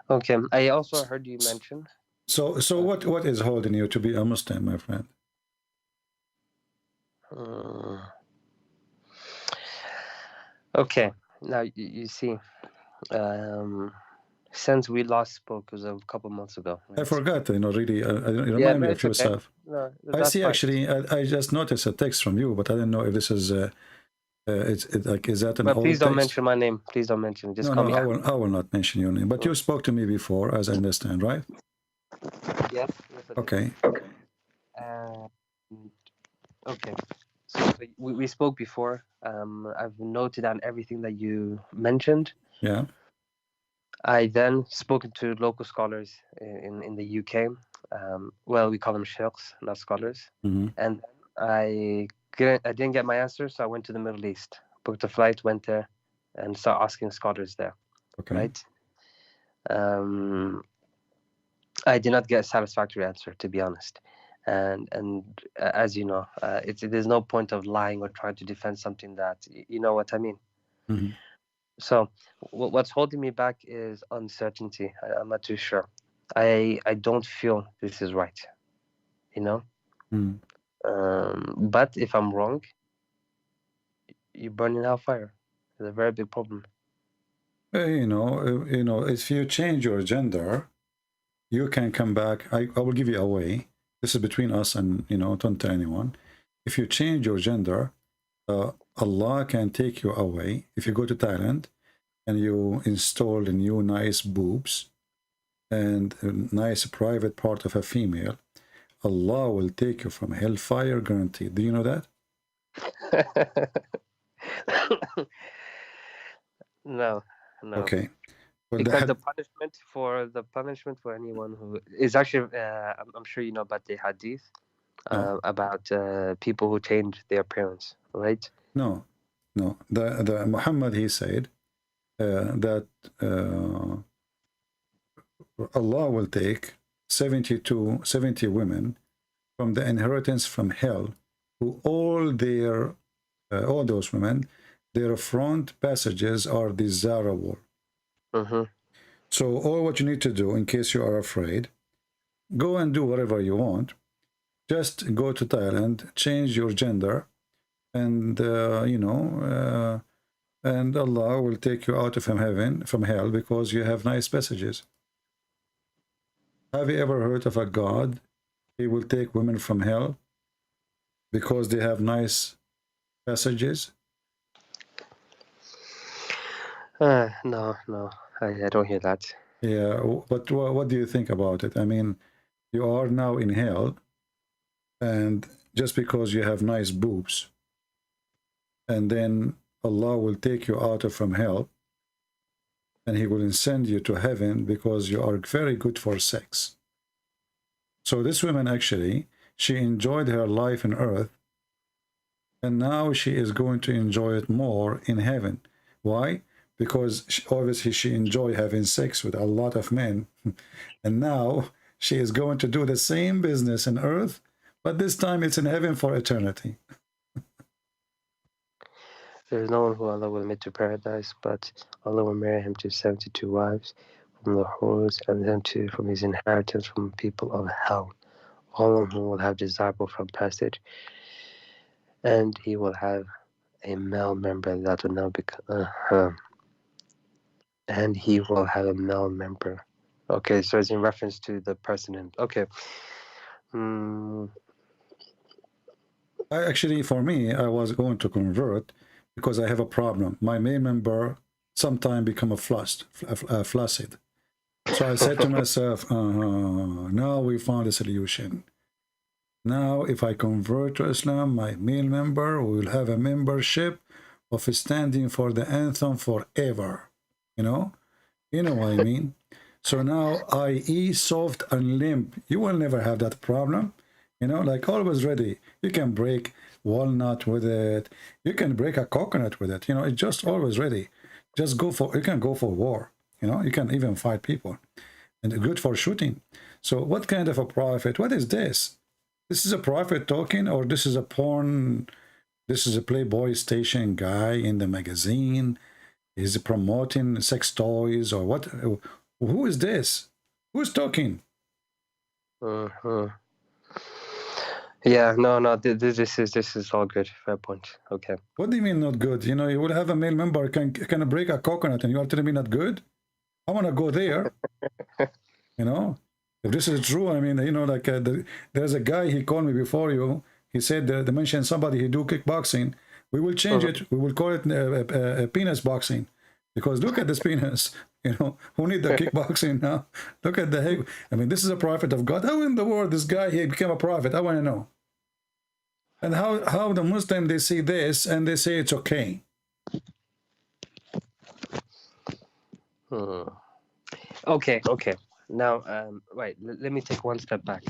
Okay, I also heard you mention. So what is holding you to be a Muslim, my friend? Okay, now you see, since we last spoke, it was a couple months ago. Right? I forgot, you know, really, remind me of yourself. Okay. No, I see, fine. actually, I just noticed a text from you, but I didn't know if this is, it's like, is that an But old please don't text? mention my name. Please don't mention it. Just call me. I will not mention your name. But you spoke to me before, as I understand, right? Yes. Okay. Okay. So we spoke before. I've noted down everything that you mentioned. Yeah. I then spoken to local scholars in the UK. Well, we call them sheikhs, not scholars. And I didn't get my answer, so I went to the Middle East, booked a flight, went there, and started asking scholars there. Okay. Right. I did not get a satisfactory answer, to be honest. And as you know, there's no point of lying or trying to defend something that you know what I mean. Mm-hmm. So what's holding me back is uncertainty. I'm not too sure. I don't feel this is right, you know. Mm. But if I'm wrong, you burn in hellfire. It's a very big problem. You know, if you change your gender, you can come back. I will give you a way. This is between us, and you know, don't tell anyone. If you change your gender, Allah can take you away. If you go to Thailand and you install a new nice boobs and a nice private part of a female, Allah will take you from hellfire, guaranteed. Do you know that? No. Okay. Well, because the punishment for anyone who is actually, I'm sure you know about the hadith about people who change their appearance, right? No. The Muhammad, he said that Allah will take 70 women from the inheritance from hell, who all those women, their front passages are desirable. Mm-hmm. So all what you need to do, in case you are afraid, go and do whatever you want. Just go to Thailand, change your gender, and and Allah will take you out of from hell, because you have nice passages. Have you ever heard of a God? He will take women from hell because they have nice passages? No, I don't hear that. Yeah, but what do you think about it? I mean, you are now in hell, and just because you have nice boobs, and then Allah will take you out from hell, and he will send you to heaven because you are very good for sex. So this woman, actually, she enjoyed her life on earth, and now she is going to enjoy it more in heaven. Why? Because obviously she enjoyed having sex with a lot of men, and now she is going to do the same business on earth, but this time it's in heaven for eternity. There is no one who Allah will admit to paradise, but Allah will marry him to 72 wives from the whores, and them too from his inheritance from people of hell, all of whom will have desirable from passage, and he will have a male member that will now become and he will have a male member. Okay, so it's in reference to the person. Okay. Actually, for me, I was going to convert because I have a problem. My male member sometimes become flaccid. So I said to myself, now we found a solution. Now, if I convert to Islam, my male member will have a membership of standing for the anthem forever. You know what I mean? So now, i.e. soft and limp, you will never have that problem. You know, like always ready. You can break walnut with it. You can break a coconut with it. You know, it's just always ready. Just you can go for war. You know, you can even fight people. And good for shooting. So what kind of a prophet? What is this? This is a prophet talking, or this is a porn? This is a Playboy station guy in the magazine. Is promoting sex toys or what? Who is this? Who's talking? Yeah, no. This is all good. Fair point. Okay. What do you mean not good? You know, you will have a male member can break a coconut, and you are telling me not good? I want to go there. You know, if this is true, I mean, you know, like there's a guy, he called me before you. He said they mentioned somebody he do kickboxing. We will change it. We will call it penis boxing, because look at this penis. You know, who need the kickboxing now? Look at the heck. I mean, this is a prophet of God. How in the world this guy he became a prophet? I want to know. And how the Muslim, they see this and they say it's okay. Okay. Now, right. Let me take one step back.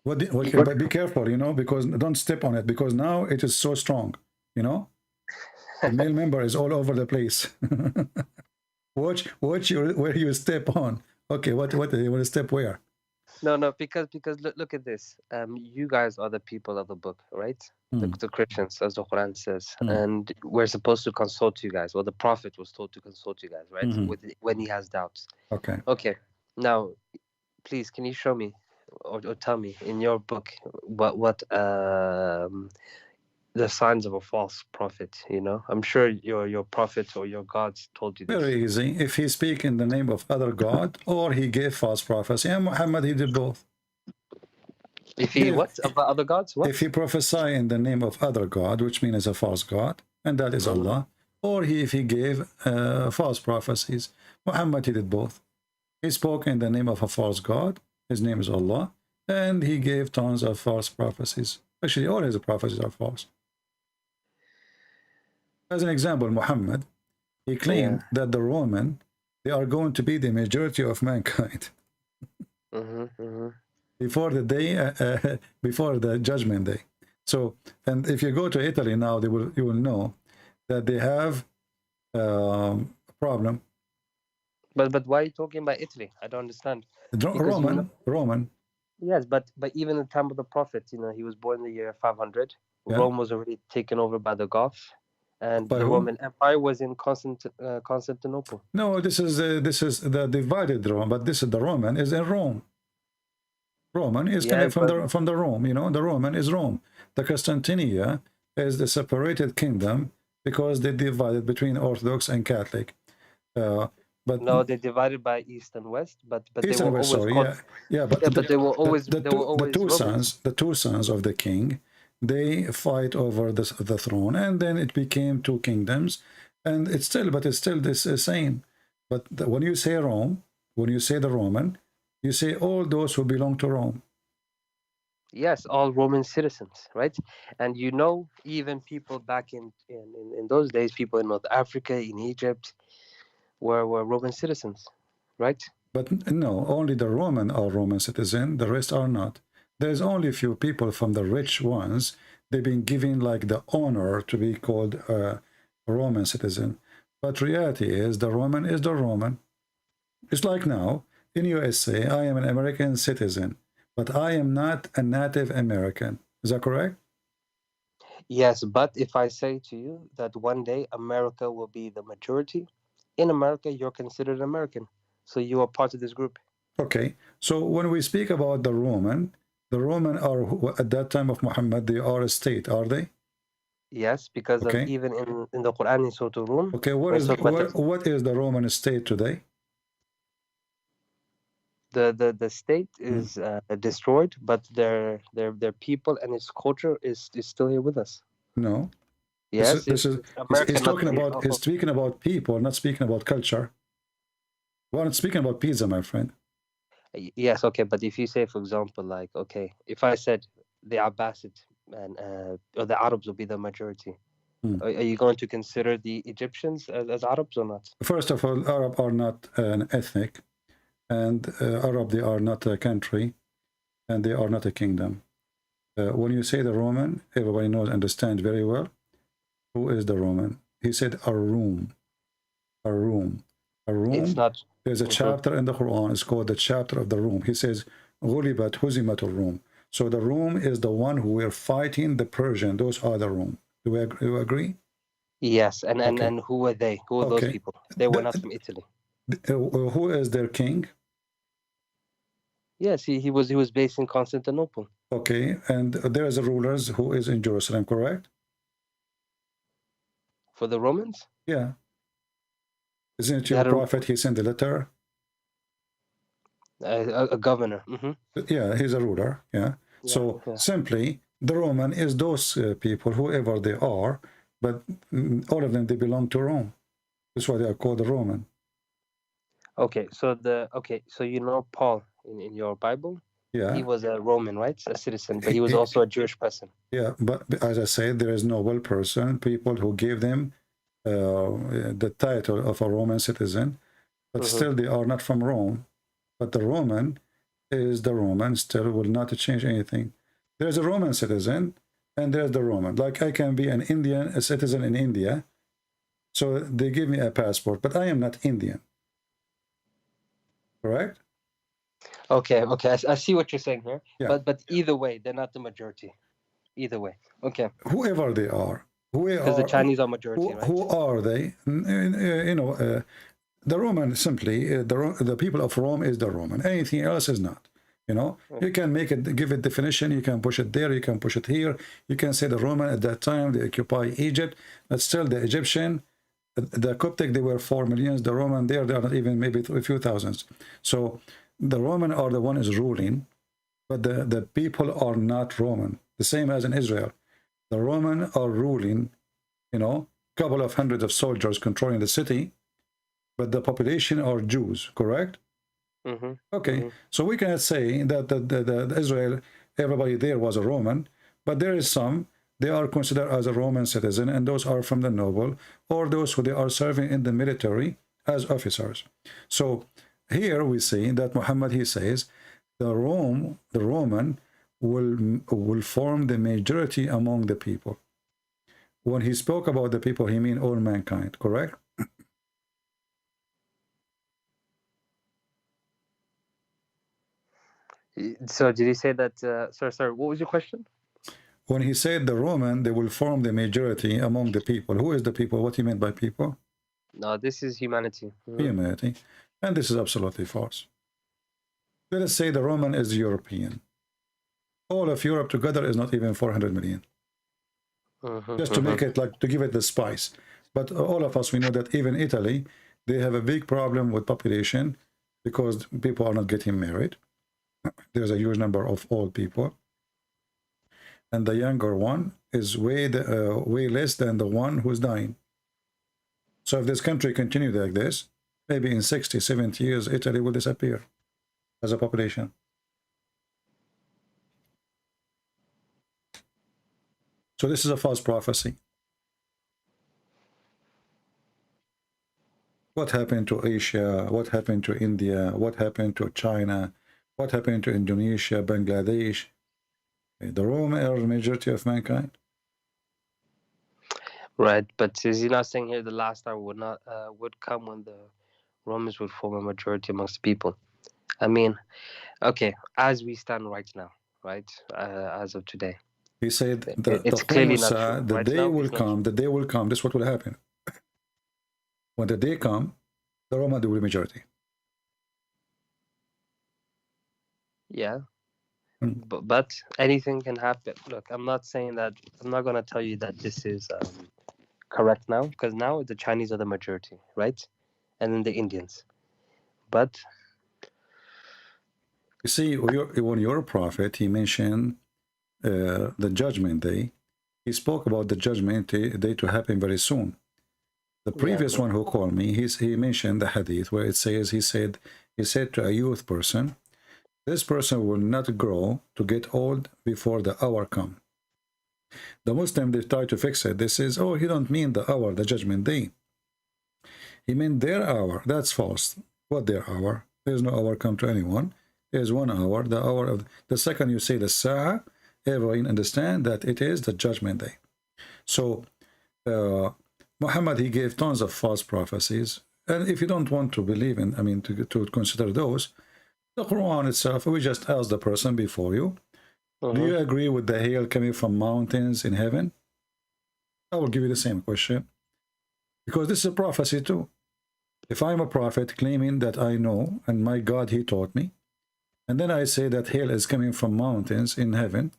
Okay, but be careful, you know, because don't step on it, because now it is so strong, you know. The male member is all over the place. Watch where you step on. Okay, what you want to step where? No, because look at this. You guys are the people of the book, right? The Christians, as the Quran says, and we're supposed to consult you guys. Well, the Prophet was told to consult you guys, right? When he has doubts. Okay. Okay. Now, please, can you show me or tell me in your book what the signs of a false prophet? You know, I'm sure your prophet or your gods told you this. Very easy. If he speak in the name of other God, or he gave false prophecy, and Muhammad, he did both. If he what about other gods? What? If he prophesy in the name of other God, which means a false God, and that is Allah, or if he gave false prophecies, Muhammad, he did both. He spoke in the name of a false God. His name is Allah, and he gave tons of false prophecies. Actually, all his prophecies are false. As an example, Muhammad, he claimed that the Roman, they are going to be the majority of mankind before the day, before the judgment day. So, and if you go to Italy now, you will know that they have a problem. But why are you talking about Italy? I don't understand. Roman. Yes, but even in the time of the Prophet, you know, he was born in the year 500. Yeah. Rome was already taken over by the Goths. And the Roman Empire was in Constantinople. No, this is the divided Rome, but this is the Roman is in Rome. Roman is coming from the Rome, you know, the Roman is Rome. The Constantinia is the separated kingdom because they divided between Orthodox and Catholic. But no, they divided by East and West, but East they were and West, always but they were always the two sons of the king. They fight over the throne, and then it became two kingdoms, and it's still the same. But when you say Rome, when you say the Roman, you say all those who belong to Rome. Yes, all Roman citizens, right? And you know, even people back in those days, people in North Africa, in Egypt, were Roman citizens, right? But no, only the Roman are Roman citizen, the rest are not. There's only a few people from the rich ones, they've been given like the honor to be called a Roman citizen. But reality is the Roman is the Roman. It's like now, in USA, I am an American citizen, but I am not a native American. Is that correct? Yes, but if I say to you that one day America will be the majority, in America, you're considered American. So you are part of this group. Okay. So when we speak about the Roman are, at that time of Muhammad, they are a state, are they? Yes, because of even in the Quran in Surah Rum. Okay, what is the Roman state today? The state is destroyed, but their people and its culture is still here with us. No. Yes, he's speaking about people, not speaking about culture. We're not speaking about pizza, my friend. Yes, okay, but if you say, for example, like, okay, if I said the Abbasid and or the Arabs will be the majority, are you going to consider the Egyptians as Arabs or not? First of all, Arab are not an ethnic, and Arab, they are not a country, and they are not a kingdom. When you say the Roman, everybody knows, understand very well. Who is the Roman? He said Arum. Arum. Arum. It's not. There's a chapter in the Quran. It's called the chapter of the Rum. He says, "Ghulibat huzimat al-Rum." So the Rum is the one who were fighting the Persian. Those are the Rum. Do you agree? Yes, and who were they? Who were those people? They were not from Italy. Who is their king? Yes, he was based in Constantinople. Okay, and there is a rulers who is in Jerusalem, correct? For the Romans? Yeah. Isn't it your prophet? He sent a letter. A governor. Yeah, he's a ruler. Yeah. So simply, the Roman is those people, whoever they are, but all of them, they belong to Rome. That's why they are called the Roman. Okay, so you know Paul in your Bible? Yeah. He was a Roman, right? A citizen, but he was also a Jewish person. Yeah, but as I said, there is noble person, people who gave them the title of a Roman citizen, but still they are not from Rome. But the Roman is the Roman, still will not change anything. There's a Roman citizen, and there's the Roman. Like I can be an Indian, a citizen in India, so they give me a passport, but I am not Indian. correct? Okay, okay. I see what you're saying here. Yeah. But either way, they're not the majority. Either way. Okay. Whoever they are. Because the Chinese are majority, right? Who are they? You know, the Roman, simply, the people of Rome is the Roman. Anything else is not. You know, you can make it, give it definition, you can push it there, you can push it here. You can say the Roman at that time, they occupy Egypt, but still the Egyptian, the Coptic, they were 4 million. The Roman there, they are not even maybe a few thousands. So the Roman are the one is ruling, but the people are not Roman. The same as in Israel. The Roman are ruling, you know, a couple of hundreds of soldiers controlling the city, but the population are Jews, correct? Mm-hmm. Okay, so we cannot say that the Israel, everybody there was a Roman, but there is some, they are considered as a Roman citizen, and those are from the noble, or those who they are serving in the military as officers. So here we see that Muhammad, he says, the Roman will form the majority among the people. When he spoke about the people, he mean all mankind, correct? So did he say that? Sorry. What was your question? When he said the Roman, they will form the majority among the people. Who is the people? What he meant by people? No, this is humanity. Humanity. And this is absolutely false. Let us say the Roman is European. All of Europe together is not even 400 million. Just to make it like, to give it the spice. But all of us, we know that even Italy, they have a big problem with population because people are not getting married. There's a huge number of old people. And the younger one is way less than the one who's dying. So if this country continues like this, maybe in 60, 70 years, Italy will disappear as a population. So this is a false prophecy. What happened to Asia? What happened to India? What happened to China? What happened to Indonesia, Bangladesh? The Roman are the majority of mankind. Right, but is he not saying here the last hour would come when the Romans would form a majority amongst the people? I mean, okay, as we stand right now, right, as of today. He said it's clearly not true. The Right day now, will it's not come. The day will come. This is what will happen. When the day comes, the Roman will be majority. Yeah, but anything can happen. Look, I'm not saying that. I'm not going to tell you that this is correct now, because now the Chinese are the majority, right? And then the Indians. But you see, when your prophet, he mentioned the judgment day. He spoke about the judgment day to happen very soon. The previous one who called me, he mentioned the hadith where it says, he said to a youth person, this person will not grow to get old before the hour come. The Muslim, they try to fix it. They says, oh, he don't mean the hour, the judgment day. He meant their hour. That's false. What their hour? There's no hour come to anyone. There's 1 hour. The hour of the second you say the Sa'ah, everyone understand that it is the judgment day. So Muhammad, he gave tons of false prophecies. And if you don't want to believe in, I mean, to consider those, the Quran itself, we just ask the person before you, do you agree with the hail coming from mountains in heaven? I will give you the same question. Because this is a prophecy too. If I'm a prophet claiming that I know, and my God, he taught me, and then I say that hail is coming from mountains in heaven,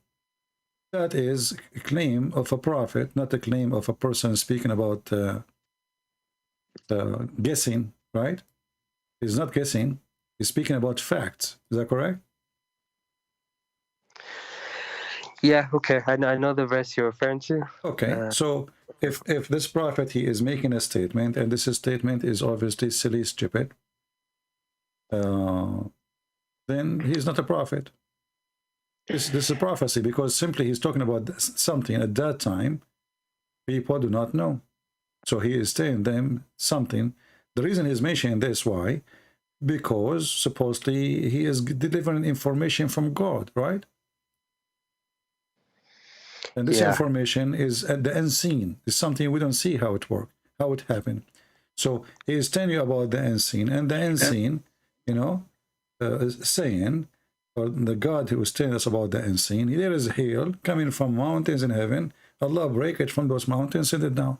that is a claim of a prophet, not a claim of a person speaking about guessing, right? He's not guessing. He's speaking about facts. Is that correct? yeah, okay, I know the verse you're referring to. Okay, so if this prophet, he is making a statement, and this statement is obviously silly, stupid, then he's not a prophet. This is a prophecy, because simply he's talking about something at that time people do not know. So he is telling them something. The reason he's mentioning this, why? Because supposedly he is delivering information from God, right? And this information is at the unseen. It's something we don't see how it works, how it happened. So he is telling you about the unseen, and the unseen, you know, saying, or the God who is telling us about the unseen, there is hail coming from mountains in heaven. Allah break it from those mountains, send it down.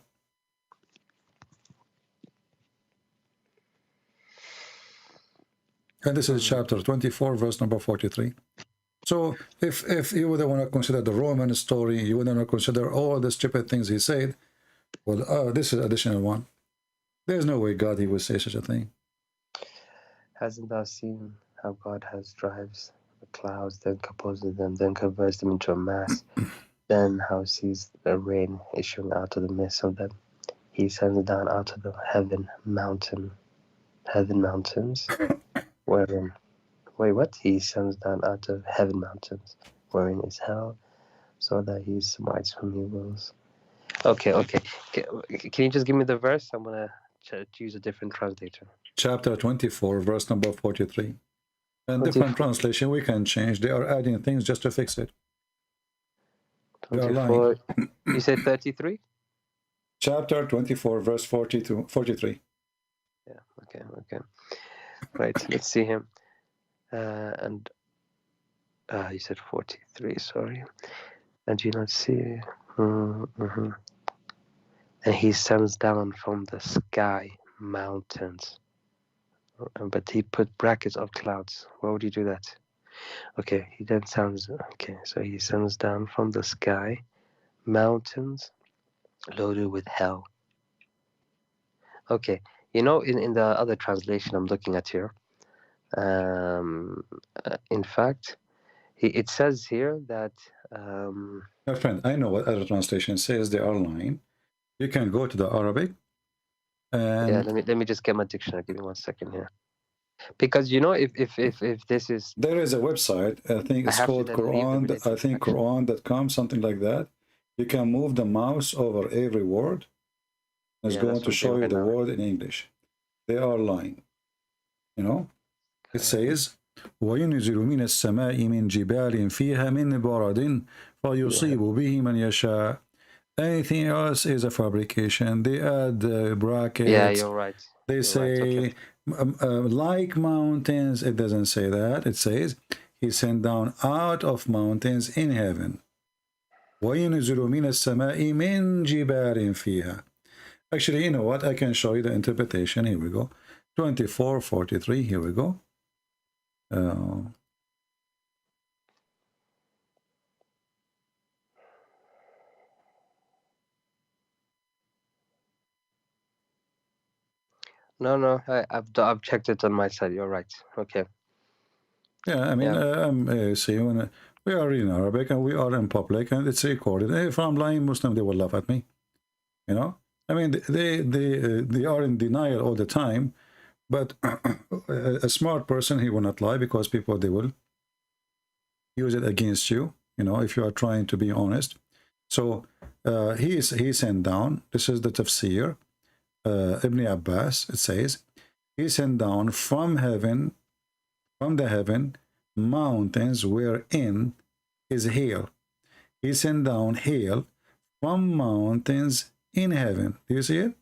And this is chapter 24, verse number 43. So if you would want to consider the Roman story, you would want to consider all the stupid things he said, well, this is additional one. There's no way God he would say such a thing. Hasn't thou seen how God has drives the clouds, then composes them, then converts them into a mass, then how sees the rain issuing out of the midst of them? He sends down out of the heaven mountains, wherein, wait, what? He sends down out of heaven mountains, wherein is hell, so that he smites whom he wills. Okay. Can you just give me the verse? I'm going to use a different translator. Chapter 24, verse number 43. And different translation we can change. They are adding things just to fix it. 24. You said 33? Chapter 24, verse 43. Yeah, okay. Right, let's see him. And you said 43, sorry. And you not see. And he sends down from the sky mountains. But he put brackets of clouds. Why would he do that? Okay, he then sends. Okay, so he sends down from the sky mountains loaded with hell. Okay, in the other translation I'm looking at here, in fact, it says here that. My friend, I know what other translation says. They are lying. You can go to the Arabic. Yeah, let me just get my dictionary. Give me 1 second here. Because if this is, there is a website. I think it's called Quran. I think Quran.com, something like that. You can move the mouse over every word. It's going to show you the word in English. They are lying. It says, وَيُنْزِلُ مِنَ السَّمَاءِ مِنْ جِبَالٍ فِيهَا مِنْ بَرَدٍ فَيُصِيبُ بِهِ مَنْ يَشَاءُ. Anything else is a fabrication. They add brackets. Yeah, you're right. They say, like mountains. It doesn't say that. It says, he sent down out of mountains in heaven. وَيُنْزِلُ مِنَ السَّمَاءِ مِنْ جِبَالٍ فِيهَا. Actually, you know what? I can show you the interpretation. Here we go. 24:43. Here we go. No, I've checked it on my side. You're right. Okay. Yeah, I mean, see, when we are reading Arabic and we are in public and it's recorded. If I'm lying Muslim, they will laugh at me. I mean, they are in denial all the time. But a smart person, he will not lie, because people, they will use it against you, if you are trying to be honest. So he sent down, this is the tafsir, Ibn Abbas, it says, he sent down from the heaven, mountains wherein is hail. He sent down hail from mountains in heaven. Do you see it?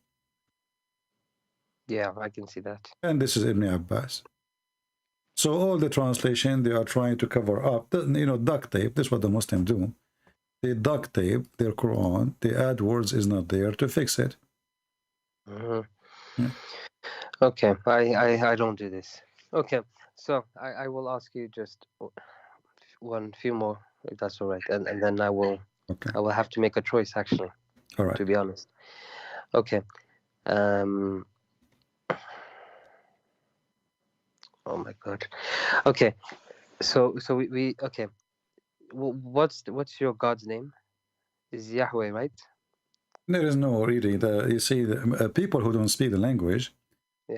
Yeah, I can see that. And this is Ibn Abbas. So all the translation, they are trying to cover up, duct tape. This is what the Muslims do. They duct tape their Quran. The add words is not there to fix it. Yeah. Okay, I don't do this. Okay, so I will ask you just few more, if that's all right, and then I will have to make a choice, actually. All right. To be honest. Okay. Oh my God. Okay, so we okay. What's your God's name? Is Yahweh, right? There is no really. You see, the people who don't speak the language,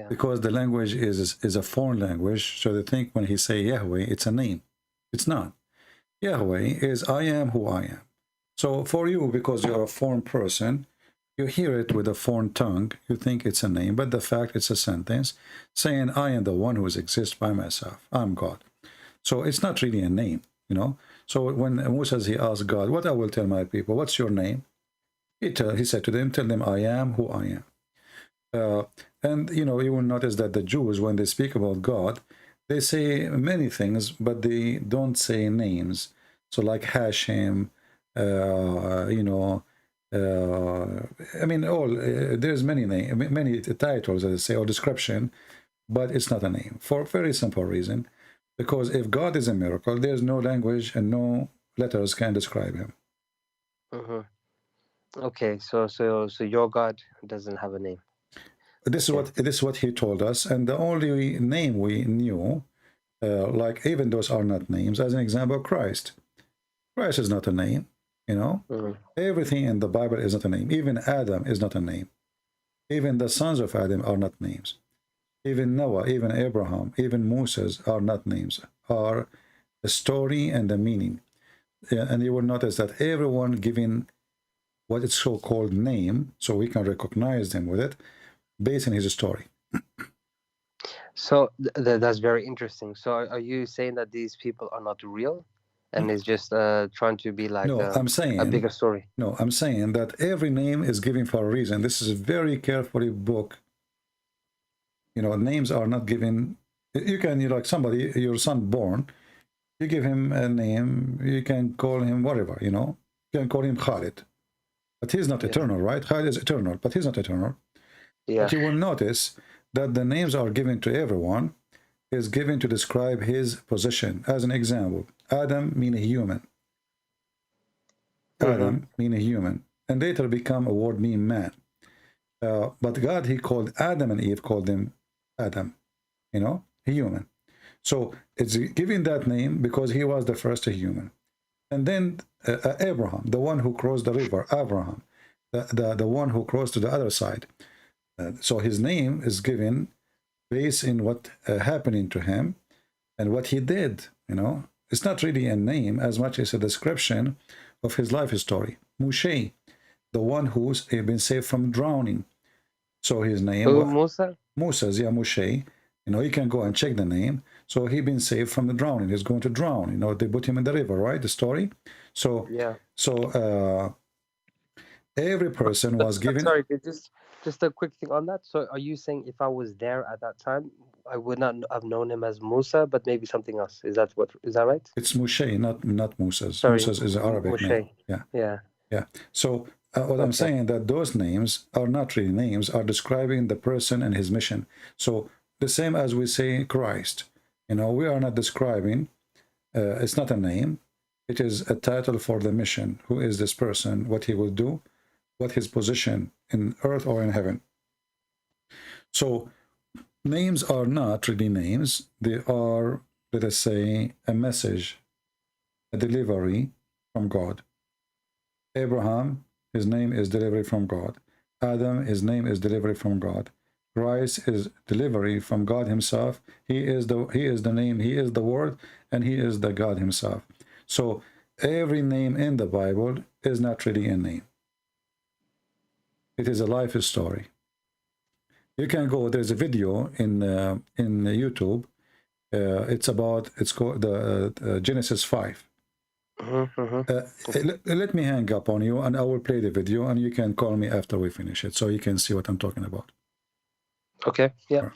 because the language is a foreign language, so they think when he say Yahweh, it's a name. It's not. Yahweh is I am who I am. So for you, because you're a foreign person, you hear it with a foreign tongue, you think it's a name, but the fact it's a sentence saying I am the one who exists by myself. I'm God. So it's not really a name, So when Moses, he asked God, what I will tell my people, what's your name? He said to them, tell them I am who I am. And you will notice that the Jews, when they speak about God, They say many things, but they don't say names. So like Hashem, you know, I mean, there's many titles, as I say, or description, but it's not a name for a very simple reason, because if God is a miracle, there's no language and no letters can describe him. Okay, so your God doesn't have a name. This is what he told us, and the only name we knew, like even those are not names. As an example, Christ. Christ is not a name. You know, everything in the Bible is not a name. Even Adam is not a name. Even the sons of Adam are not names. Even Noah, even Abraham, even Moses are not names. Are a story and a meaning. And you will notice that everyone giving what is so-called name, so we can recognize them with it, based on his story. So that's very interesting. So are you saying that these people are not real, and it's just trying to be like I'm saying a bigger story? No, I'm saying that every name is given for a reason. This is a very carefully book. You know, names are not given. You can, like somebody, your son born, you give him a name, you can call him whatever, you know. You can call him Khalid. But he's not eternal, right? Khalid is eternal, but he's not eternal. Yeah. But you will notice that the names are given to everyone is given to describe his position. As an example, Adam mean a human. Adam mean a human. And later become a word mean man. But God, he called Adam and Eve, called them Adam, you know, a human. So it's giving that name because he was the first human. And then Abraham, the one who crossed the river, Abraham, the one who crossed to the other side. So his name is given based in what happening to him and what he did, you know. It's not really a name as much as a description of his life story. Moshe, the one who's been saved from drowning. So his name Musa? Moses, yeah, Moshe. You know, you can go and check the name. So he been saved from the drowning. He's going to drown. You know, they put him in the river, right? The story. So yeah. So every person was given. Sorry, just a quick thing on that. So are you saying if I was there at that time, I would not have known him as Musa, but maybe something else? Is that right? It's Moshe, not Moses. Sorry, Moses is an Arabic Moshe. name. Yeah. So what I'm saying that those names are not really names, are describing the person and his mission. So the same as we say Christ, you know, we are not describing. It's not a name. It is a title for the mission. Who is this person? What he will do? What his position in earth or in heaven? So names are not really names. They are, let us say, a message, a delivery from God. Abraham, his name is delivery from God. Adam, his name is delivery from God. Christ is delivery from God himself. He is the name, he is the word, and he is the God himself. So every name in the Bible is not really a name. It is a life story. You can go, there's a video in YouTube. It's called the Genesis 5. Let me hang up on you and I will play the video and you can call me after we finish it so you can see what I'm talking about. Okay, yeah.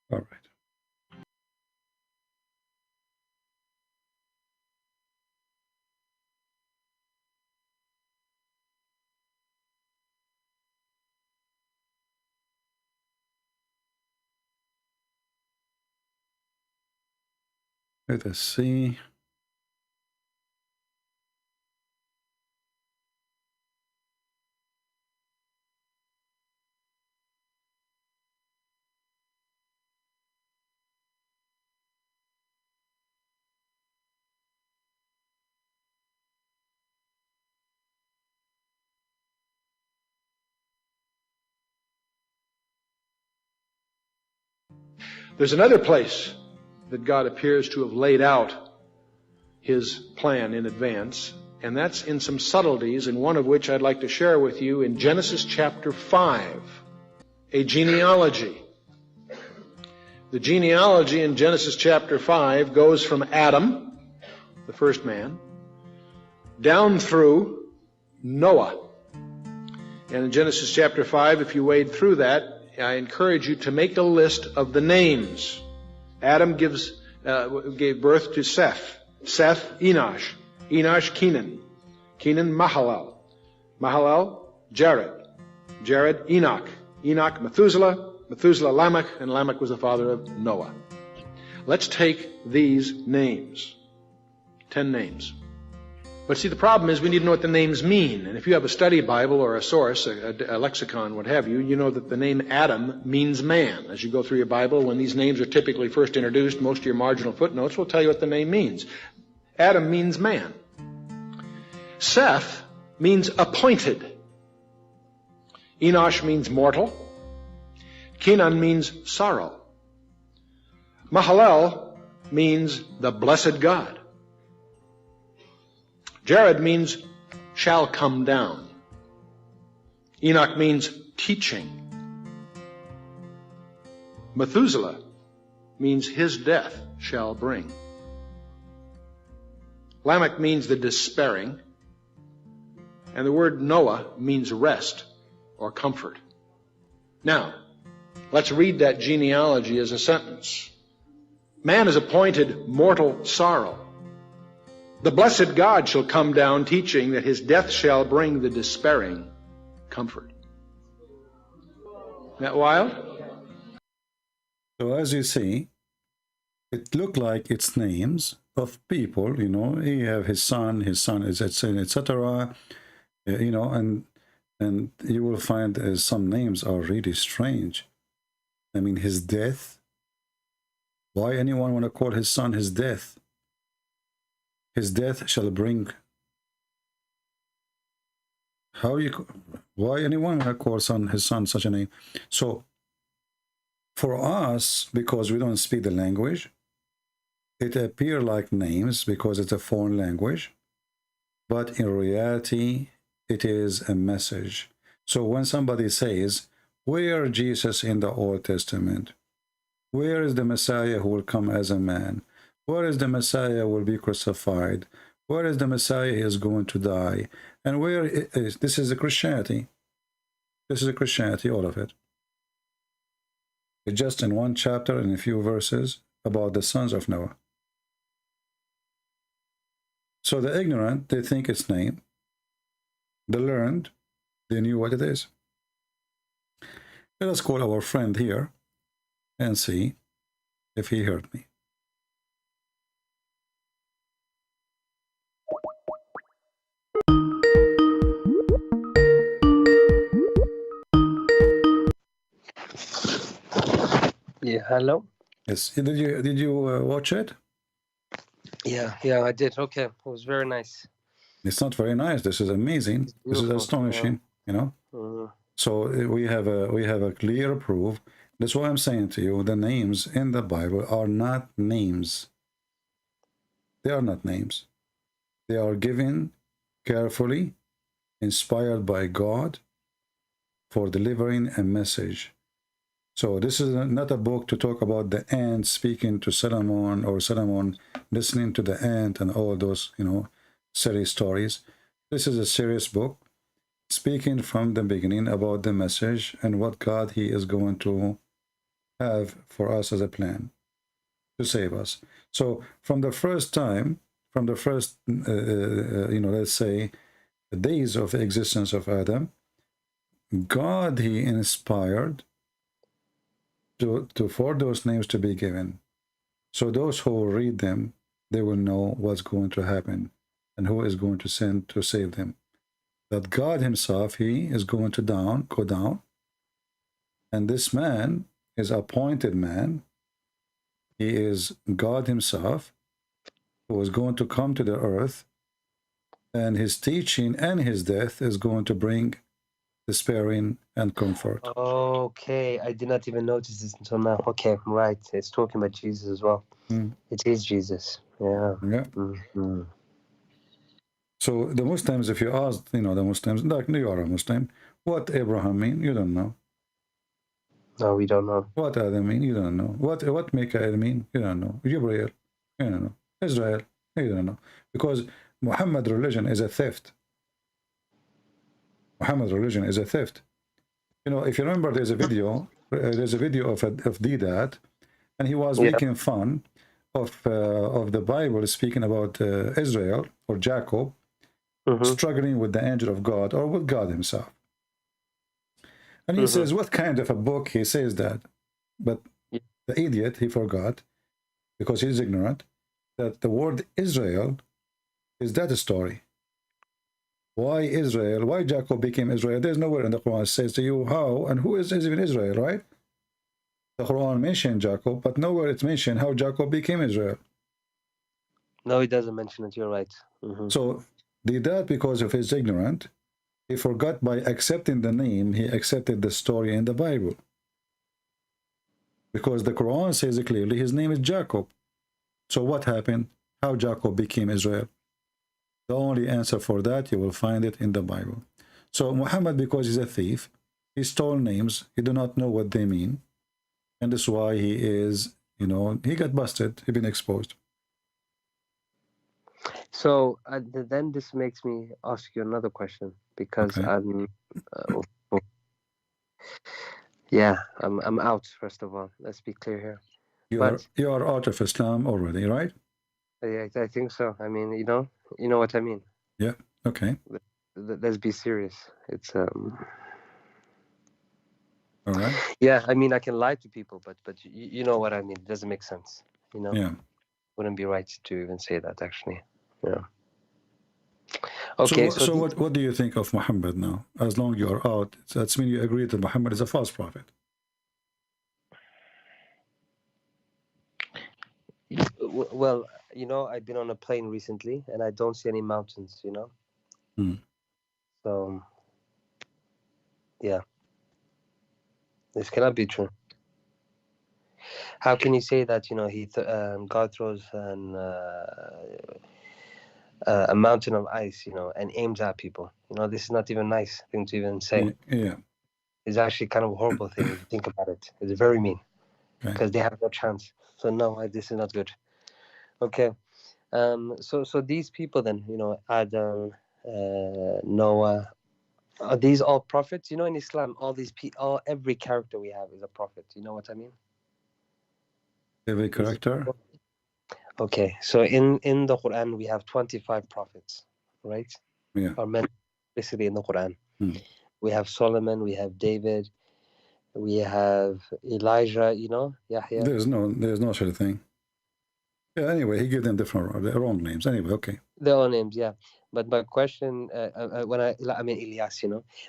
All right. Let us see. There's another place that God appears to have laid out his plan in advance, and that's in some subtleties, and one of which I'd like to share with you in Genesis chapter 5, a genealogy. The genealogy in Genesis chapter 5 goes from Adam, the first man, down through Noah. And in Genesis chapter 5, if you wade through that, I encourage you to make a list of the names. Adam gave birth to Seth. Seth, Enosh. Enosh, Kenan. Kenan, Mahalalel. Mahalalel, Jared. Jared, Enoch. Enoch, Methuselah. Methuselah, Lamech. And Lamech was the father of Noah. Let's take these names. 10 names. But see, the problem is we need to know what the names mean. And if you have a study Bible or a source, a lexicon, what have you, you know that the name Adam means man. As you go through your Bible, when these names are typically first introduced, most of your marginal footnotes will tell you what the name means. Adam means man. Seth means appointed. Enosh means mortal. Kenan means sorrow. Mahalalel means the blessed God. Jared means shall come down. Enoch means teaching. Methuselah means his death shall bring. Lamech means the despairing. And the word Noah means rest or comfort. Now, let's read that genealogy as a sentence. Man is appointed mortal sorrow. The blessed God shall come down, teaching that his death shall bring the despairing comfort. Isn't that wild? So as you see, it looked like it's names of people, you know. He have his son is etc. You know, and you will find some names are really strange. I mean, his death. Why anyone want to call his son his death? His death shall bring. Why anyone want to call his son such a name? So for us, because we don't speak the language, it appear like names because it's a foreign language, but in reality, it is a message. So when somebody says, where Jesus in the Old Testament? Where is the Messiah who will come as a man? Where is the Messiah will be crucified? Where is the Messiah is going to die? And where is this is a Christianity. This is a Christianity, all of it. It's just in one chapter and a few verses about the sons of Noah. So the ignorant, they think it's name. The learned, they knew what it is. Let us call our friend here and see if he heard me. Yeah, hello. Yes, did you watch it? Yeah, I did. Okay, it was very nice. It's not very nice. This is amazing. This is astonishing. You know. So we have a clear proof. That's why I'm saying to you, the names in the Bible are not names. They are not names. They are given carefully, inspired by God, for delivering a message. So this is not a book to talk about the ant speaking to Solomon or Solomon listening to the ant and all those, you know, silly stories. This is a serious book speaking from the beginning about the message and what God he is going to have for us as a plan to save us. So from the first time, from the first, you know, let's say, the days of the existence of Adam, God he inspired for those names to be given. So those who read them, they will know what's going to happen and who is going to send to save them. That God himself, he is going to go down. And this man is appointed man. He is God himself who is going to come to the earth. And his teaching and his death is going to bring despairing, and comfort. Okay, I did not even notice this until now. Okay, right. It's talking about Jesus as well. It is Jesus. Yeah. Yeah. Mm-hmm. So the Muslims, if you ask, the Muslims, like you are a Muslim, what Abraham mean? You don't know. No, we don't know. What Adam mean? You don't know. What Mikael mean? You don't know. Gabriel? You don't know. Israel? You don't know. Because Muhammad religion is a theft. Muhammad religion is a theft. If you remember, there's a video of Deedat, and he was making fun of the Bible speaking about Israel or Jacob struggling with the angel of God or with God himself. And he says, what kind of a book he says that? But the idiot, he forgot, because he's ignorant, that the word Israel is that a story. Why Israel? Why Jacob became Israel? There's nowhere in the Quran that says to you how and who is even Israel, right? The Quran mentioned Jacob, but nowhere it's mentioned how Jacob became Israel. No, it doesn't mention it. You're right. So did that because of his ignorance. He forgot by accepting the name, he accepted the story in the Bible. Because the Quran says clearly his name is Jacob. So what happened? How Jacob became Israel? The only answer for that, you will find it in the Bible. So Muhammad, because he's a thief, he stole names, he do not know what they mean. And that's why he is, he got busted, he been exposed. So then this makes me ask you another question, because I'm out. First of all, let's be clear here. You are out of Islam already, right? Yeah, I think so. I mean, you know what I mean. Yeah. Okay. Let's be serious. It's all right. Yeah, I mean, I can lie to people, but you know what I mean. It doesn't make sense. Yeah. Wouldn't be right to even say that, actually. Yeah. Okay. So what do you think of Muhammad now? As long as you are out, that's mean you agree that Muhammad is a false prophet. Well, I've been on a plane recently, and I don't see any mountains. So, yeah, this cannot be true. How can you say that? God throws a mountain of ice, and aims at people. This is not even a nice thing to even say. Yeah, it's actually kind of a horrible thing if you think about it. It's very mean, because they have no chance. So no, this is not good. Okay, so these people then, Adam, Noah, are these all prophets? In Islam, every character we have is a prophet. You know what I mean? Every character. Okay, so in the Quran we have 25 prophets, right? Yeah. Are mentioned basically in the Quran. We have Solomon, we have David, we have Elijah. Yahya. There's no such a thing. Yeah. Anyway, he gave them their own names. Anyway, okay. Their own names, yeah. But my question, I mean Elias,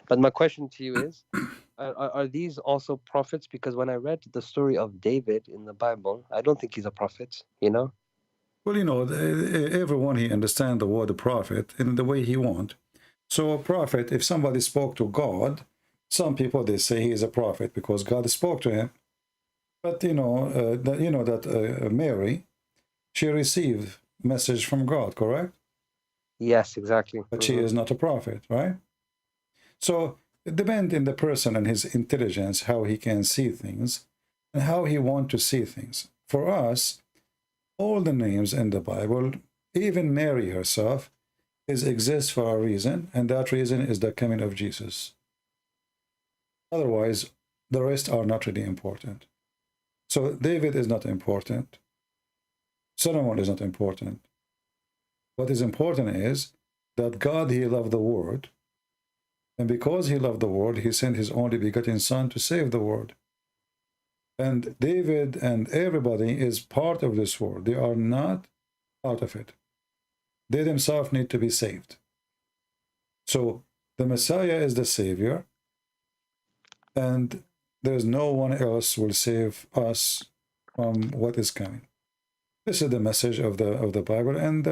But my question to you is, are these also prophets? Because when I read the story of David in the Bible, I don't think he's a prophet. Well, everyone he understands the word prophet in the way he want. So a prophet, if somebody spoke to God, some people they say he is a prophet because God spoke to him. But that Mary, she received message from God, correct? Yes, exactly. But she is not a prophet, right? So it depends on the person and his intelligence, how he can see things and how he want to see things. For us, all the names in the Bible, even Mary herself, exists for a reason, and that reason is the coming of Jesus. Otherwise, the rest are not really important. So David is not important. Solomon is not important. What is important is that God, he loved the world, and because he loved the world, he sent his only begotten son to save the world. And David and everybody is part of this world. They are not out of it. They themselves need to be saved. So the Messiah is the Savior, and there's no one else will save us from what is coming. This is the message of the Bible, and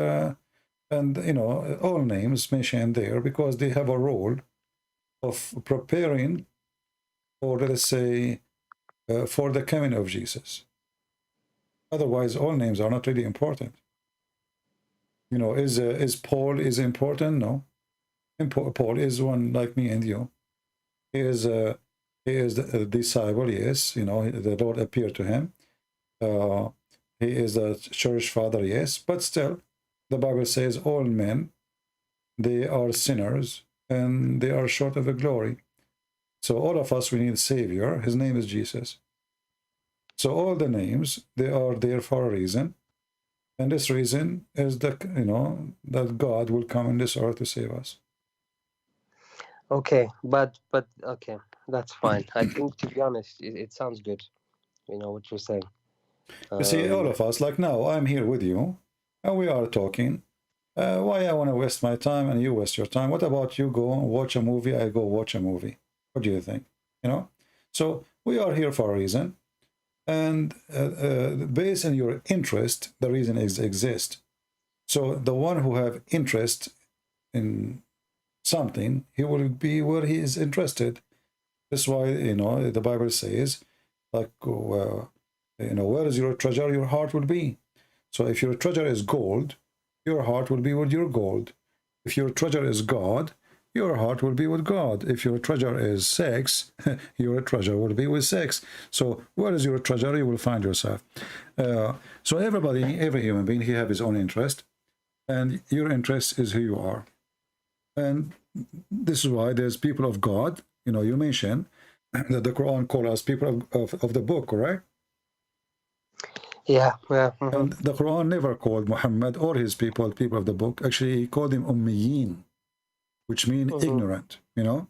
all names mentioned there because they have a role of preparing, or let us say, for the coming of Jesus. Otherwise, all names are not really important. You know, is Paul is important? No. Paul is one like me and you. He is a disciple. Yes, you know, the Lord appeared to him. He is a church father. Yes, but still, the Bible says all men, they are sinners and they are short of the glory. So all of us, we need a Savior. His name is Jesus. So all the names, they are there for a reason. And this reason is that, you know, that God will come on this earth to save us. Okay, but okay, that's fine. I think, to be honest, it sounds good. You know what you're saying. You see, all of us, like now, I'm here with you, and we are talking. Why I want to waste my time and you waste your time? What about you go and watch a movie, I go watch a movie? What do you think? You know? So we are here for a reason. And based on your interest, the reason exists. So the one who have interest in something, he will be where he is interested. That's why, you know, the Bible says, like, you know, where is your treasure, your heart will be. So if your treasure is gold, your heart will be with your gold. If your treasure is God, your heart will be with God. If your treasure is sex, your treasure will be with sex. So where is your treasure, you will find yourself. So everybody, every human being, he have his own interest. And your interest is who you are. And this is why there's people of God. You know, you mentioned that the Quran calls us people of the book, correct? Yeah. And the Quran never called Muhammad or his people of the book. Actually, he called them Ummiyin, which mean ignorant, you know,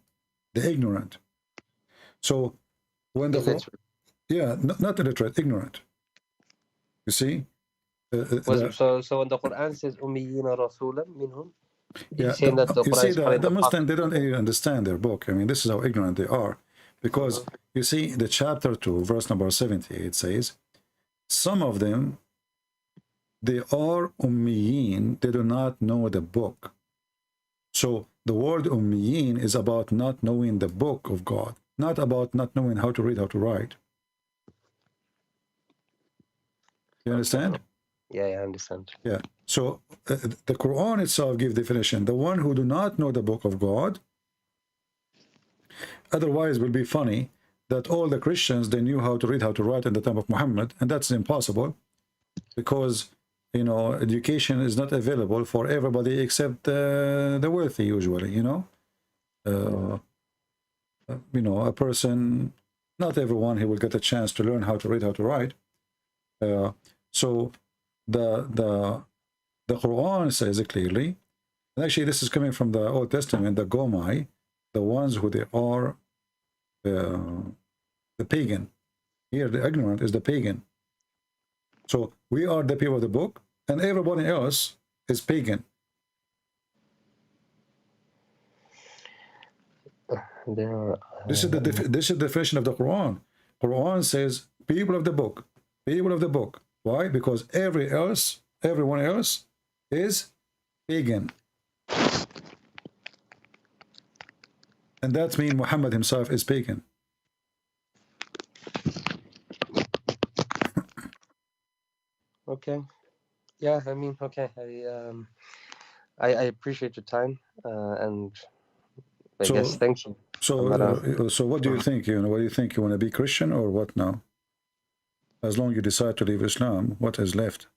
the ignorant. So when the Quran, yeah, not illiterate, ignorant. You see? So when the Quran says Ummiyina Rasulan minhum, yeah, the Muslims, they don't even understand their book. I mean, this is how ignorant they are. Because you see, the chapter 2, verse number 78 says, some of them, they are Ummiyin, they do not know the book. So the word Ummiyin is about not knowing the book of God, not about not knowing how to read, how to write. You understand? Yeah, I understand. Yeah. So the Quran itself gives definition. The one who do not know the book of God, otherwise it will be funny that all the Christians, they knew how to read, how to write in the time of Muhammad, and that's impossible because, you know, education is not available for everybody except the wealthy usually, you know. You know, a person, not everyone, he will get a chance to learn how to read, how to write. So the Quran says it clearly, and actually this is coming from the Old Testament, the Gomai, the ones who they are the pagan. Here the ignorant is the pagan. So we are the people of the book, and everybody else is pagan. This is the definition of the Quran. Quran says people of the book, people of the book. Why? Because everyone else is pagan. And that means Muhammad himself is pagan. Okay. Yeah, I mean, okay. I appreciate your time, and I guess thank you. So what do you think? You know, what do you think? You want to be Christian or what now? As long as you decide to leave Islam, what is left?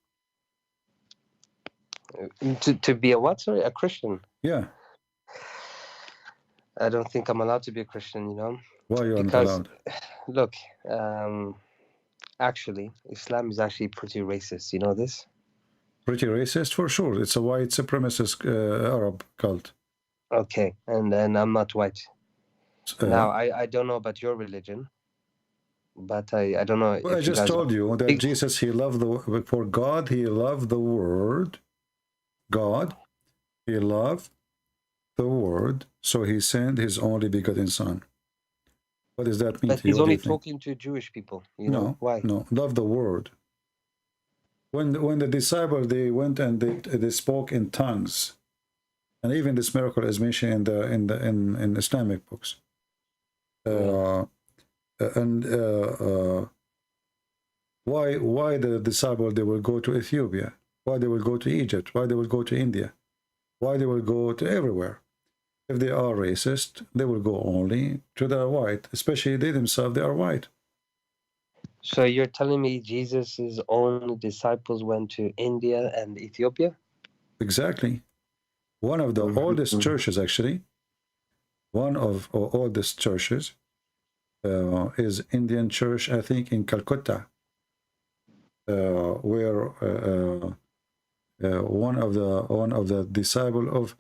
To be a what? Sorry, a Christian? Yeah. I don't think I'm allowed to be a Christian, you know. Why are you not allowed? Look, actually, Islam is actually pretty racist. You know this? Pretty racist, for sure. It's a white supremacist Arab cult. Okay, and I'm not white. Now, I don't know about your religion, but I don't know. Well, I just told you that Jesus, he loved for God, he loved the word. God, he loved the word, so he sent his only begotten son. What does that mean but to you? He's only talking to Jewish people. You know why? No, love the word. When the disciples, they went and they spoke in tongues, And even this miracle is mentioned in Islamic books. Why the disciple, they will go to Ethiopia? Why they will go to Egypt? Why they will go to India? Why they will go to everywhere? If they are racist, they will go only to the white, especially they themselves, they are white. So you're telling me Jesus's own disciples went to India and Ethiopia? Exactly. One of the oldest churches, actually, one of oldest churches is Indian church, I think, in Calcutta, where one of the disciple of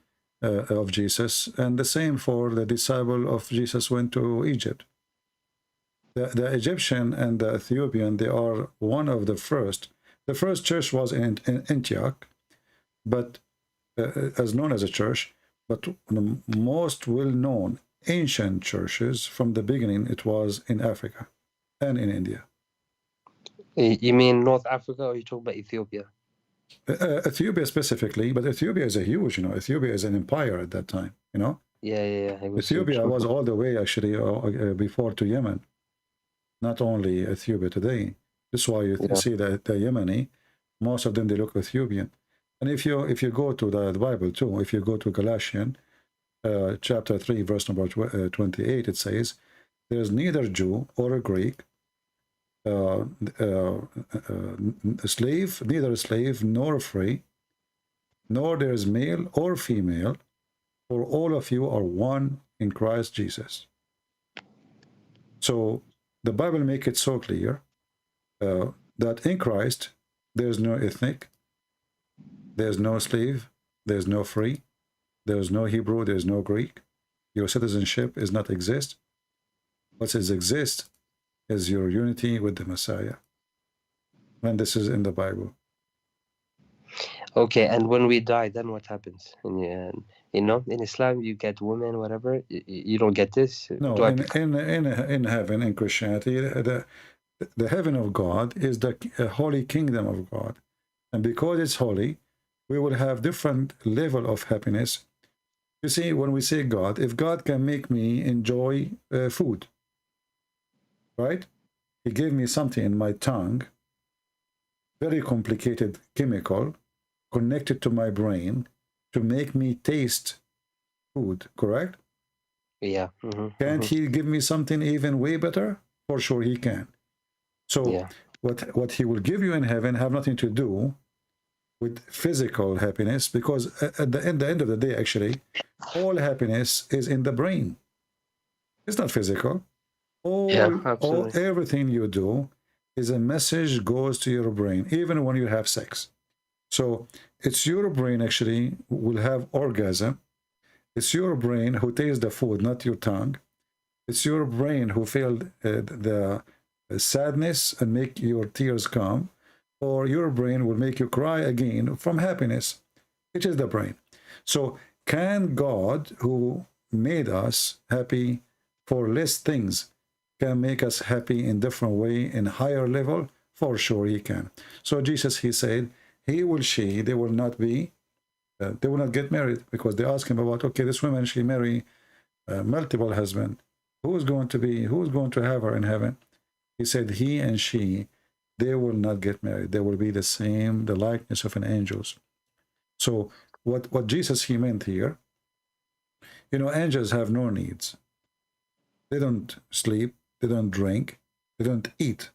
Jesus, and the same for the disciple of Jesus went to Egypt. The Egyptian and the Ethiopian, they are one of the first. The first church was in Antioch, but as known as a church, but the most well-known ancient churches from the beginning, it was in Africa and in India. You mean North Africa, or you talk about Ethiopia? Ethiopia specifically, but Ethiopia is a huge, Ethiopia is an empire at that time, Yeah. Ethiopia was all the way actually before to Yemen, not only Ethiopia today. That's why you see that the Yemeni, most of them, they look Ethiopian. And if you go to the Bible too, if you go to Galatians chapter 3, verse number 28, it says, there is neither Jew or a Greek, slave, neither a slave nor free, nor there is male or female, for all of you are one in Christ Jesus. So the Bible makes it so clear that in Christ there's no ethnic, there's no slave, there's no free, there's no Hebrew, there's no Greek. Your citizenship is not exist. What is exist is your unity with the Messiah. And this is in the Bible. Okay, and when we die, then what happens? In Islam, you get women, whatever. You don't get this. No, in heaven, in Christianity, the heaven of God is the holy kingdom of God, and because it's holy, we will have different level of happiness. You see, when we say God, if God can make me enjoy food, right? He gave me something in my tongue, very complicated chemical, connected to my brain to make me taste food, correct? Yeah. Can't he give me something even way better? For sure he can. So what he will give you in heaven have nothing to do with physical happiness, because at the end of the day, actually, all happiness is in the brain. It's not physical. Everything you do is a message goes to your brain, even when you have sex. So it's your brain actually will have orgasm. It's your brain who tastes the food, not your tongue. It's your brain who feel the sadness and make your tears come, or your brain will make you cry again from happiness. It is the brain. So can God, who made us happy for less things, can make us happy in different way, in higher level? For sure he can. So Jesus, he said, he will, she, they will not be, they will not get married, because they ask him about, okay, this woman, she marry multiple husbands. Who's going to have her in heaven? He said, he and she, they will not get married. They will be the same, the likeness of an angels. So what Jesus, he meant here, angels have no needs. They don't sleep, they don't drink, they don't eat.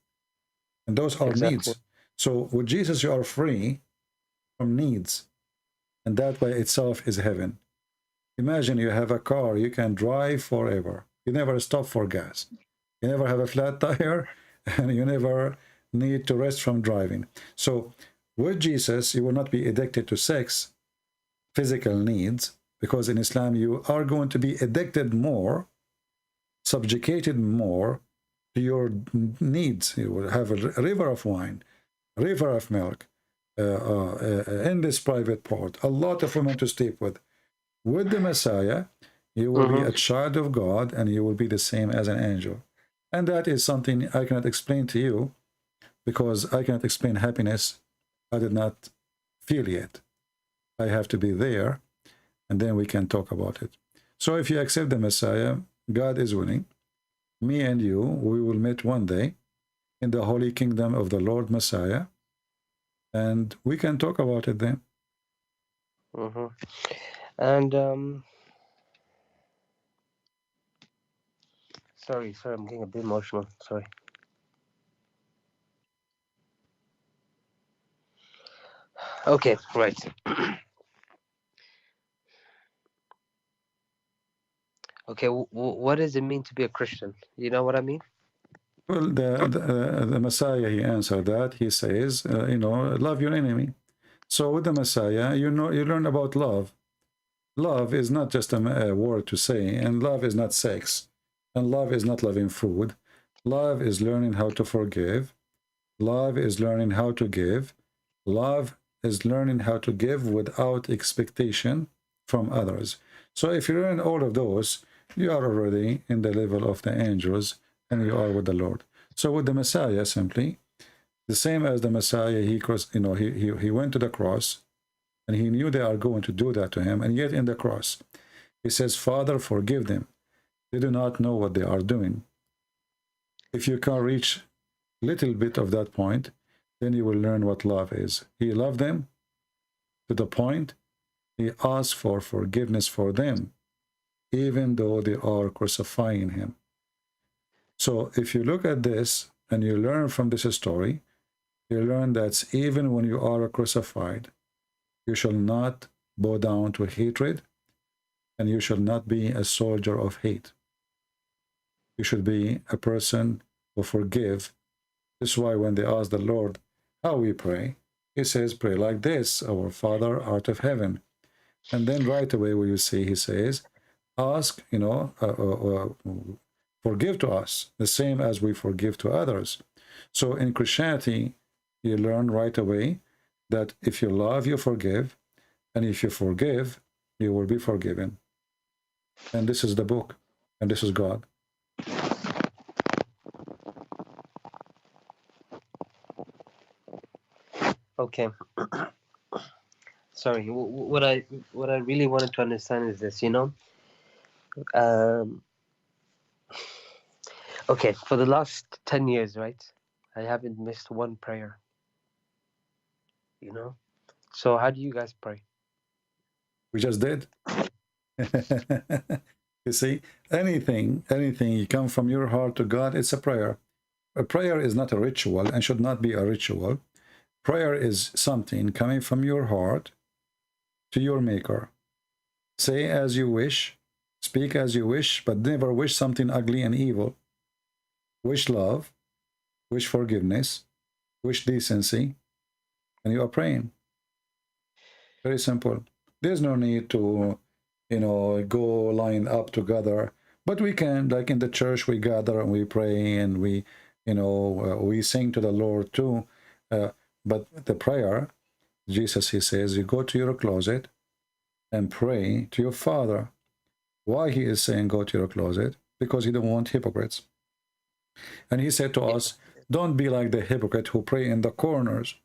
And those are needs. So with Jesus, you are free from needs. And that by itself is heaven. Imagine you have a car, you can drive forever. You never stop for gas. You never have a flat tire, and you never need to rest from driving. So with Jesus, you will not be addicted to sex, physical needs, because in Islam, you are going to be addicted more, subjugated more to your needs. You will have a river of wine, a river of milk, endless private part, a lot of women to sleep with. With the Messiah, you will be a child of God, and you will be the same as an angel. And that is something I cannot explain to you, because I cannot explain happiness I did not feel yet. I have to be there and then we can talk about it. So if you accept the Messiah, God is winning. Me and you, we will meet one day in the holy kingdom of the Lord Messiah, and we can talk about it then. And sorry, I'm getting a bit emotional. Sorry. Okay, right. Okay, what does it mean to be a Christian? You know what I mean? Well, the Messiah, he answered that. He says, you know, love your enemy. So with the Messiah, you know, you learn about love. Love is not just a word to say, and love is not sex, and love is not loving food. Love is learning how to forgive. Love is learning how to give. Love is learning how to give without expectation from others. So if you learn all of those, you are already in the level of the angels, and you are with the Lord. So with the Messiah, simply the same as the Messiah, he went to the cross, and he knew they are going to do that to him, and yet in the cross he says, Father, forgive them, they do not know what they are doing. If you can reach a little bit of that point, then you will learn what love is. He loved them to the point he asked for forgiveness for them, even though they are crucifying him. So if you look at this and you learn from this story, you learn that even when you are crucified, you shall not bow down to hatred, and you shall not be a soldier of hate. You should be a person who forgive. This is why when they ask the Lord how we pray, he says, pray like this, our Father art of heaven. And then right away where you see, he says, ask, you know, forgive to us, the same as we forgive to others. So in Christianity, you learn right away that if you love, you forgive, and if you forgive, you will be forgiven. And this is the book, and this is God. Okay. Sorry. What I really wanted to understand is this. You know. Okay. For the last 10 years, right? I haven't missed one prayer. You know. So how do you guys pray? We just did. You see, anything you come from your heart to God, it's a prayer. A prayer is not a ritual and should not be a ritual. Prayer is something coming from your heart to your maker. Say as you wish, speak as you wish, but never wish something ugly and evil. Wish love, wish forgiveness, wish decency, and you are praying. Very simple. There's no need to, you know, go line up together. But we can, like in the church, we gather and we pray and we, you know, we sing to the Lord too. But the prayer, Jesus, he says, you go to your closet and pray to your Father. Why he is saying go to your closet? Because he don't want hypocrites. And he said to us, don't be like the hypocrite who pray in the corners.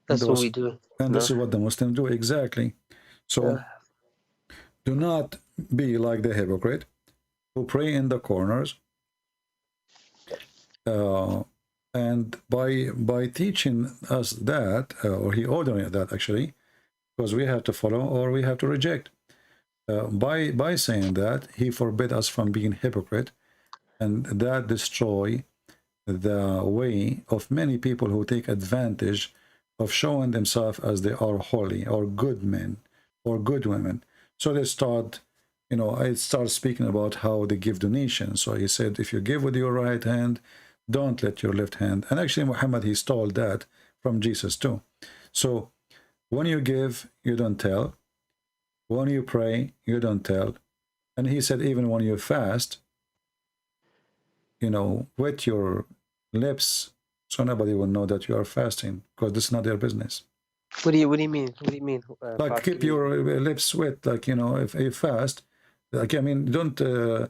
That's what we do. And this is what the Muslims do, exactly. So do not be like the hypocrite who pray in the corners. And by teaching us that, or he ordered that actually, because we have to follow or we have to reject. By saying that, he forbid us from being hypocrite, and that destroy the way of many people who take advantage of showing themselves as they are holy or good men or good women. So they start, you know, I start speaking about how they give donations. So he said, if you give with your right hand, don't let your left hand. And actually, Muhammad, he stole that from Jesus too. So when you give, you don't tell. When you pray, you don't tell. And he said, even when you fast, you know, wet your lips so nobody will know that you are fasting, because this is not their business. What do you mean? What do you mean? Like keep your lips wet, like, you know, if you fast, like, I mean, don't show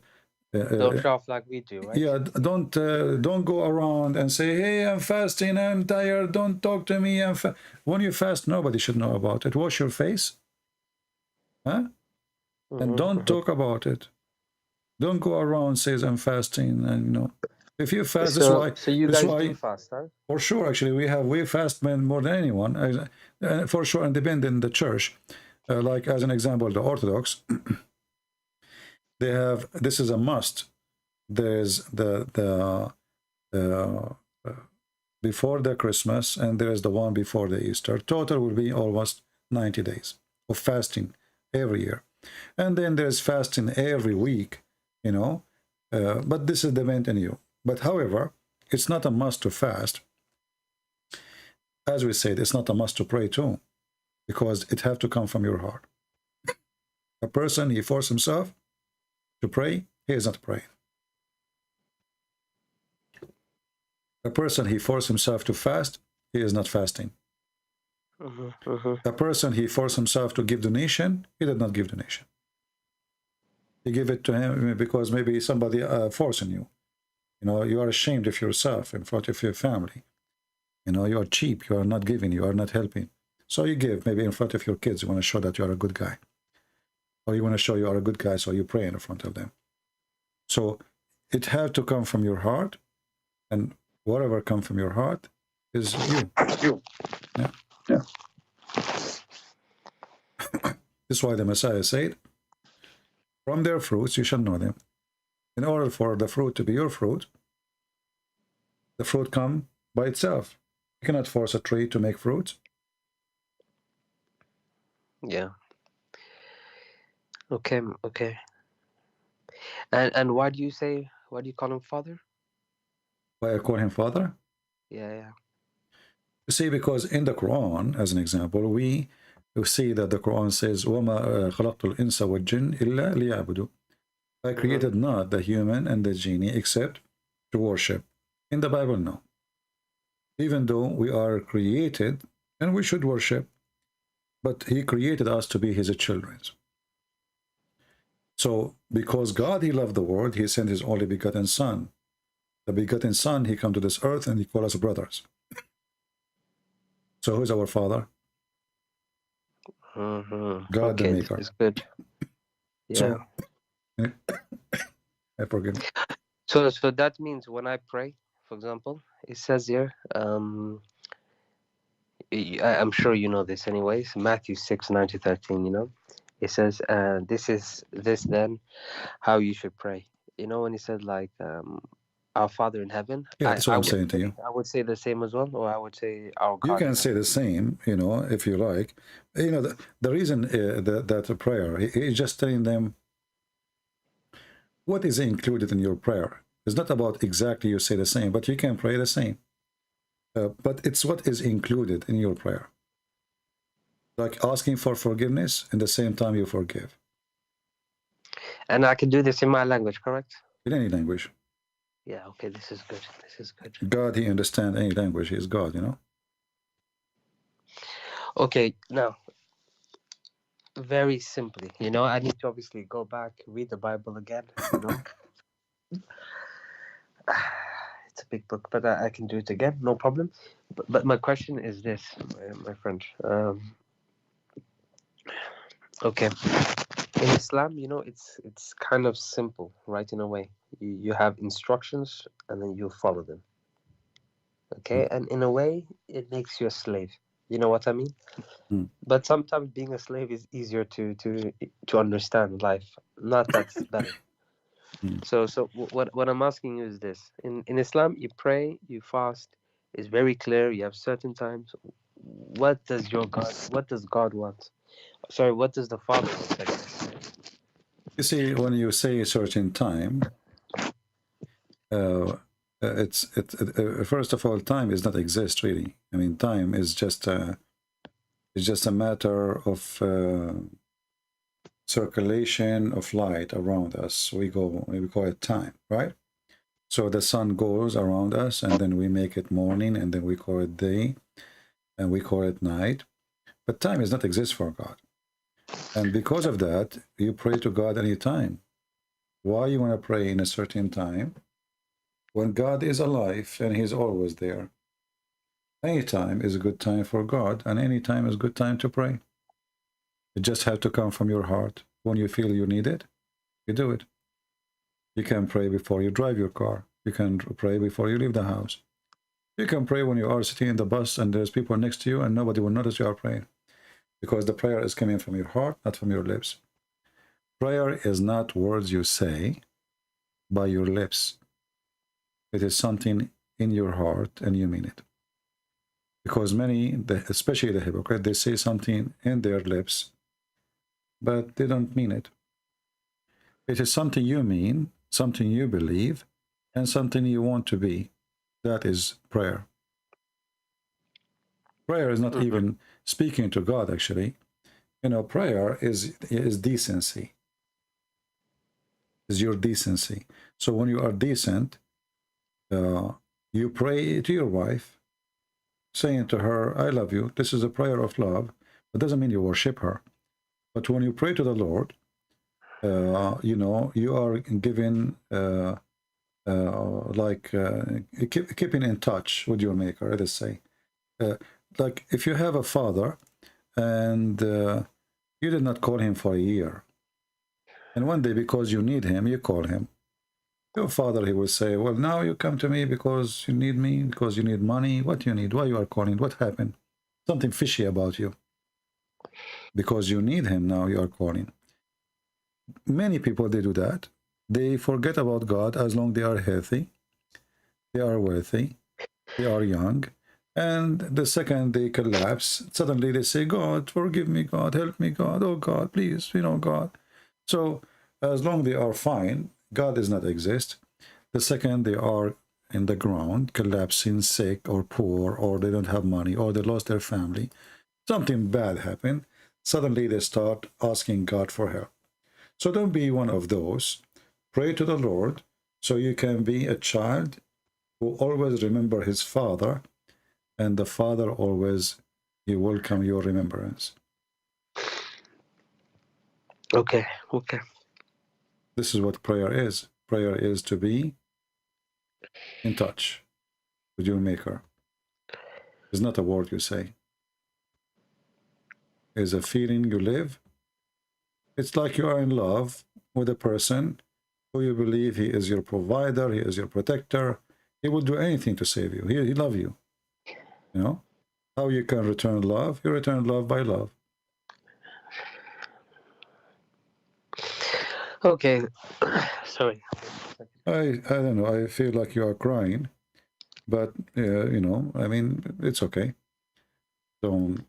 off like we do, right? Yeah, don't go around and say, hey, I'm fasting, I'm tired, don't talk to me. When you fast, nobody should know about it. Wash your face, Huh? And don't talk about it. Don't go around says I'm fasting, and you know, if you fast, So you guys do fast, huh? For sure, actually, we fast men more than anyone, for sure, independent in the church. Like as an example, the Orthodox, they have, this is a must. There's the before the Christmas, and there's the one before the Easter. Total will be almost 90 days of fasting every year, and then there's fasting every week. You know, but this is dependent on you. But however, it's not a must to fast. As we said, it's not a must to pray too, because it have to come from your heart. A person, he forces himself to pray, he is not praying. A person, he forces himself to fast, he is not fasting. A person, he forces himself to give donation, he did not give donation. You give it to him because maybe somebody forcing you. You know, you are ashamed of yourself in front of your family. You know, you are cheap, you are not giving, you are not helping. So you give, maybe in front of your kids, you want to show that you are a good guy. Or you want to show you are a good guy, so you pray in front of them. So it has to come from your heart, and whatever comes from your heart is you. Yeah. That's why the Messiah said, from their fruits you shall know them. In order for the fruit to be your fruit, the fruit comes by itself. You cannot force a tree to make fruit. Yeah. Okay. And why do you call him Father? Why I call him Father? Yeah. You see, because in the Quran, as an example, we see that the Quran says, وَمَا خَلَقْتُ الْإِنسَ وَالْجِنَّ إِلَّا لِيَعْبُدُوا. I created not the human and the genie except to worship. In the Bible, no. Even though we are created and we should worship, but he created us to be his children. So, because God, he loved the world, he sent his only begotten Son. The begotten Son, he come to this earth and he called us brothers. So, who's our Father? God, the Maker. It's good. Yeah. So, I forget. So that means when I pray, for example, it says here, I'm sure you know this anyways, Matthew 6:9-13, you know, it says, this then how you should pray. You know, when he said like, our Father in heaven. Yeah, that's what I'm saying to you. I would say the same as well, or I would say our God. You can say the same, you know, if you like. You know, the reason that the prayer, he's just telling them what is included in your prayer. It's not about exactly you say the same, but you can pray the same. But it's what is included in your prayer. Like asking for forgiveness, and at the same time you forgive. And I can do this in my language, correct? In any language. Yeah, okay, this is good. This is good. God, he understands any language. He is God, you know? Okay, now, very simply, you know, I need to obviously go back, read the Bible again, you know? It's a big book, but I can do it again, no problem. But my question is this, my friend. Okay. In Islam, you know, it's kind of simple, right, in a way. You have instructions, and then you follow them. Okay? And in a way, it makes you a slave. You know what I mean? But sometimes being a slave is easier to understand life. Not that's better. So what I'm asking you is this. In Islam, you pray, you fast. It's very clear. You have certain times. What does God want? Sorry, what does the Father want? You see, when you say a certain time, first of all, time does not exist really. I mean, time is just a matter of circulation of light around us. We call it time, right? So the sun goes around us, and then we make it morning, and then we call it day, and we call it night. But time does not exist for God. And because of that, you pray to God anytime. Why you want to pray in a certain time? When God is alive and he's always there. Any time is a good time for God, and any time is a good time to pray. It just has to come from your heart. When you feel you need it, you do it. You can pray before you drive your car. You can pray before you leave the house. You can pray when you are sitting in the bus and there's people next to you and nobody will notice you are praying. Because the prayer is coming from your heart, not from your lips. Prayer is not words you say by your lips. It is something in your heart and you mean it. Because many, especially the hypocrite, they say something in their lips, but they don't mean it. It is something you mean, something you believe, and something you want to be. That is prayer. Prayer is not even speaking to God, actually. You know, prayer is decency. Is your decency. So when you are decent, you pray to your wife, saying to her, I love you. This is a prayer of love. It doesn't mean you worship her. But when you pray to the Lord, you know, you are giving, keeping in touch with your Maker, let us say. Like if you have a father and you did not call him for a year, and one day because you need him, you call him. Your father, he will say, well, now you come to me because you need me, because you need money. What you need? Why you are calling? What happened? Something fishy about you. Because you need him now, you are calling. Many people, they do that. They forget about God as long as they are healthy, they are wealthy, they are young. And the second they collapse, suddenly they say, God, forgive me, God, help me, God. Oh, God, please, you know, God. So as long as they are fine, God does not exist. The second they are in the ground, collapsing, sick or poor, or they don't have money, or they lost their family, something bad happened, suddenly they start asking God for help. So don't be one of those. Pray to the Lord so you can be a child who always remember his father, and the father always, he welcome your remembrance. Okay. This is what prayer is. Prayer is to be in touch with your Maker. It's not a word you say. It's a feeling you live. It's like you are in love with a person who you believe he is your provider, he is your protector. He will do anything to save you. He loves you. You know? How you can return love? You return love by love. Okay. Sorry. I don't know. I feel like you are crying. But, you know, I mean, it's okay. Don't,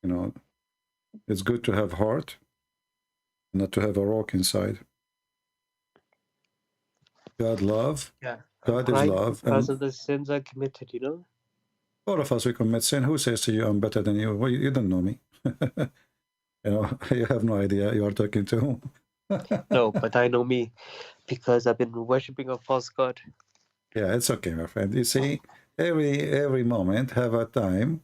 you know, it's good to have heart, not to have a rock inside. God love. Yeah. God is love. Because And of the sins I committed, you know? all of us, we commit sin. Who says to you, I'm better than you? Well, you don't know me. You know, you have no idea you are talking to whom. No, but I know me because I've been worshipping a false god. Yeah, it's okay, my friend. You see, every moment have a time.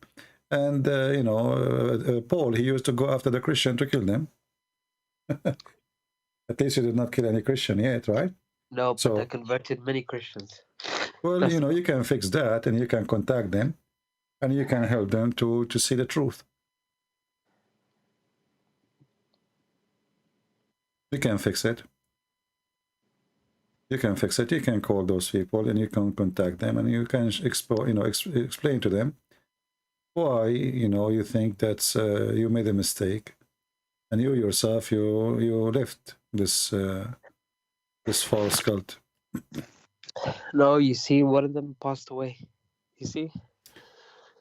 And, you know, Paul, he used to go after the Christian to kill them. At least you did not kill any Christian yet, right? No, but So, I converted many Christians. well, you know, you can fix that and you can contact them and you can help them to see the truth. You can fix it. You can fix it. You can call those people and you can contact them and you can explain to them why, you know, you think that you made a mistake and you yourself, you left this false cult. No, you see, one of them passed away. You see?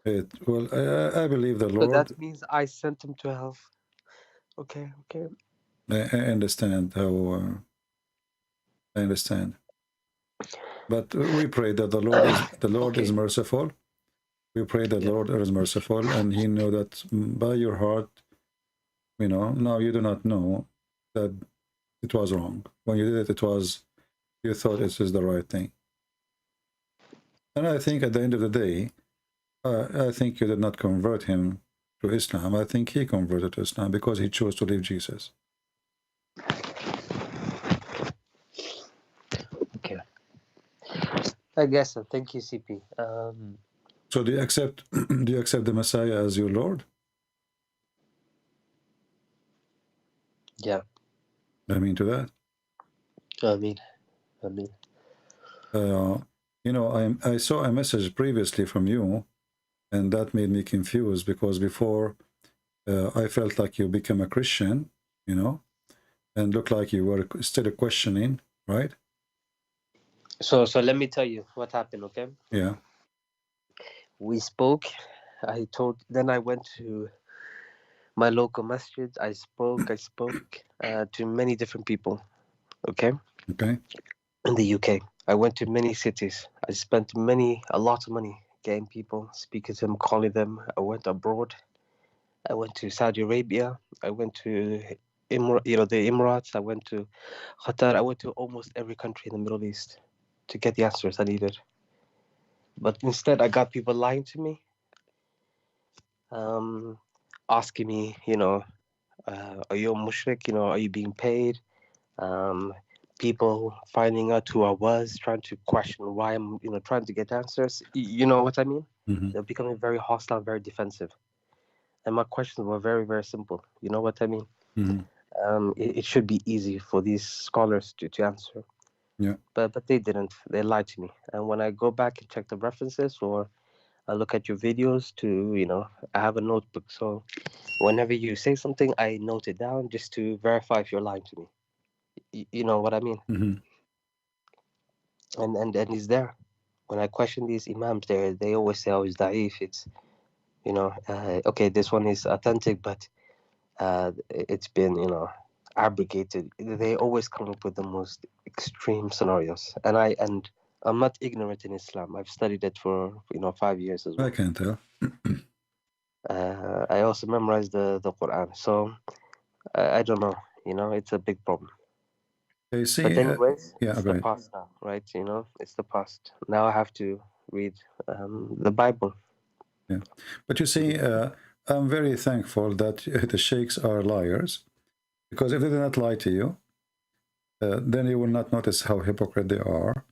Well, I believe the So Lord. that means I sent him to hell. Okay. I understand how. I understand, but we pray that the Lord is merciful. We pray that the Lord is merciful, and He knew that by your heart, you know. Now you do not know that it was wrong. When you did it, you thought it was the right thing. And I think at the end of the day, I think you did not convert him to Islam. I think he converted to Islam because he chose to leave Jesus. Okay. I guess so. Thank you, CP. So do you accept the Messiah as your Lord? Yeah. I mean to that. I mean. You know, I saw a message previously from you, and that made me confused because before I felt like you became a Christian, you know, and looked like you were still questioning, right? So let me tell you what happened, okay? Yeah. We spoke. Then I went to my local masjid. I spoke to many different people, okay? Okay. In the UK. I went to many cities. I spent a lot of money getting people, speaking to them, calling them. I went abroad. I went to Saudi Arabia. I went to the Emirates. I went to Qatar. I went to almost every country in the Middle East to get the answers I needed. But instead, I got people lying to me, asking me, are you a mushrik? Are you being paid? People finding out who I was, trying to question why I'm, trying to get answers. You know what I mean? Mm-hmm. They're becoming very hostile, very defensive. And my questions were very, very simple. You know what I mean? Mm-hmm. It should be easy for these scholars to answer. Yeah. But they didn't. They lied to me. And when I go back and check the references, or I look at your videos I have a notebook. So whenever you say something, I note it down just to verify if you're lying to me. You know what I mean? Mm-hmm. And he's there. When I question these imams, they always say, "Oh, it's da'if." It's okay, this one is authentic, but it's been abrogated. They always come up with the most extreme scenarios, and I'm not ignorant in Islam. I've studied it for 5 years as well. I can tell. I also memorized the Quran, so I don't know. It's a big problem. You see, But anyways, yeah, it's go the ahead. past now, right? It's the past. Now I have to read the Bible. Yeah, but you see, I'm very thankful that the sheikhs are liars, because if they did not lie to you, then you will not notice how hypocrite they are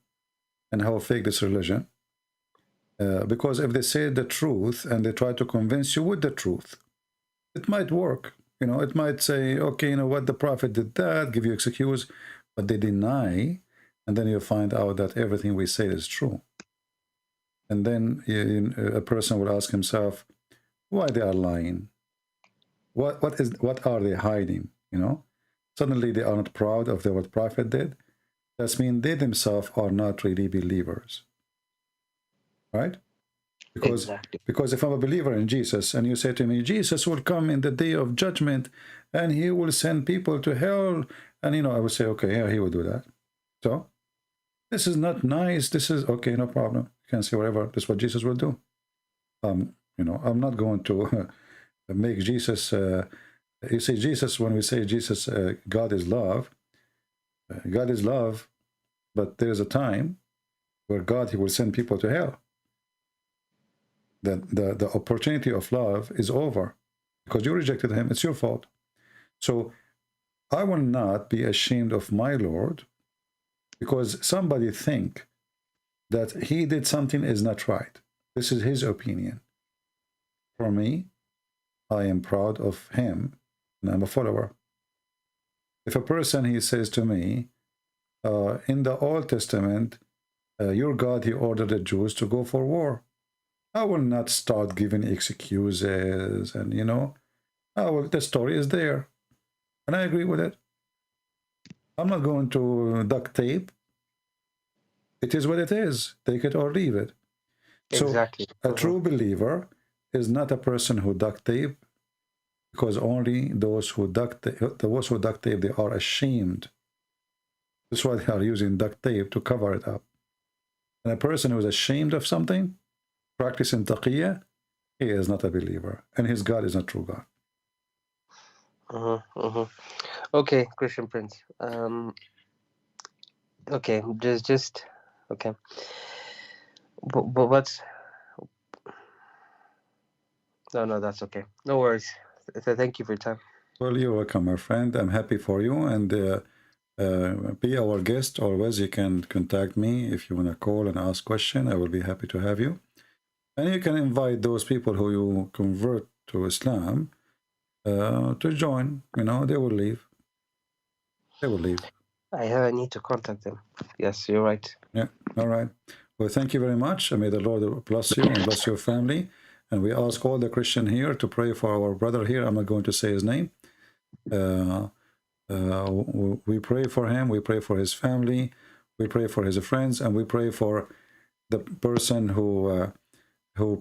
and how fake this religion. Because if they say the truth and they try to convince you with the truth, it might work. It might say, okay, you know what, the prophet did that, give you excuse, but they deny, and then you find out that everything we say is true. And then a person will ask himself, why they are lying? What are they hiding? Suddenly they are not proud of what prophet did. That means they themselves are not really believers, right? Because if I'm a believer in Jesus and you say to me, Jesus will come in the day of judgment and he will send people to hell, and I would say, okay, yeah, he will do that. So this is not nice. This is okay, no problem. You can say whatever. This is what Jesus will do. I'm not going to make Jesus. You see, Jesus. When we say Jesus, God is love. God is love, but there is a time where He will send people to hell. The opportunity of love is over because you rejected Him. It's your fault. So I will not be ashamed of my Lord because somebody think that he did something is not right. This is his opinion. For me, I am proud of him and I'm a follower. If a person, he says to me, in the Old Testament, your God, he ordered the Jews to go for war. I will not start giving excuses and, the story is there. And I agree with it. I'm not going to duct tape. It is what it is. Take it or leave it. Exactly. So a true believer is not a person who duct tape, because only those who duct tape, they are ashamed. That's why they are using duct tape to cover it up. And a person who is ashamed of something, practicing taqiyya, he is not a believer. And his God is not true God. Okay, Christian Prince. Okay, just okay. But what's? No, that's okay. No worries. Thank you for your time. Well, you're welcome, my friend. I'm happy for you, and be our guest always. You can contact me if you want to call and ask question. I will be happy to have you. And you can invite those people who you convert to Islam to join. They will leave. They will leave. I need to contact them. Yes, you're right. Yeah. All right. Well, thank you very much. And may the Lord bless you and bless your family. And we ask all the Christian here to pray for our brother here. I'm not going to say his name. We pray for him. We pray for his family. We pray for his friends, and we pray for the person who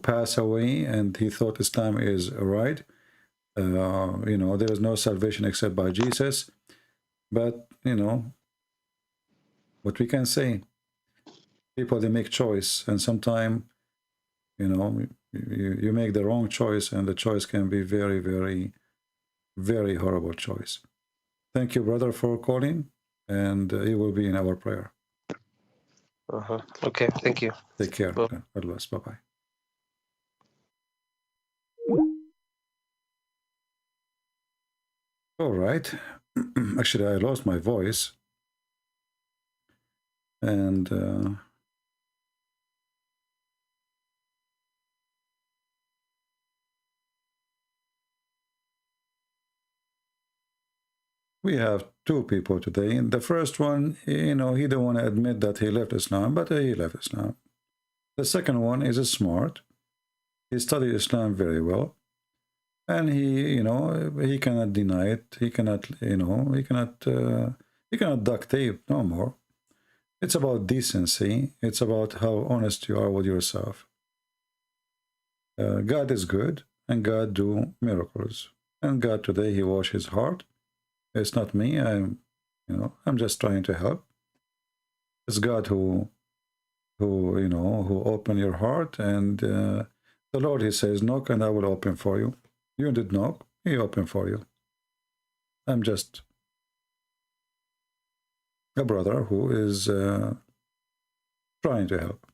passed away and he thought Islam is right. You know, there is no salvation except by Jesus. But you know what we can say. People, they make choice, and sometimes, you know, you make the wrong choice, and the choice can be very, very, very horrible choice. Thank you, brother, for calling, and you will be in our prayer. Okay, thank you. Take care. God bless. Bye-bye. All right. Actually, I lost my voice. And we have two people today. And the first one, you know, he don't want to admit that he left Islam, but he left Islam. The second one is smart. He studied Islam very well. And he, you know, he cannot deny it. He cannot, you know, he cannot duct tape no more. It's about decency. It's about how honest you are with yourself. God is good, and God do miracles. And God today, he washed his heart. It's not me. I'm just trying to help. It's God who opened your heart, and the Lord, he says, knock and I will open for you. You did knock, he opened for you. I'm just a brother who is trying to help.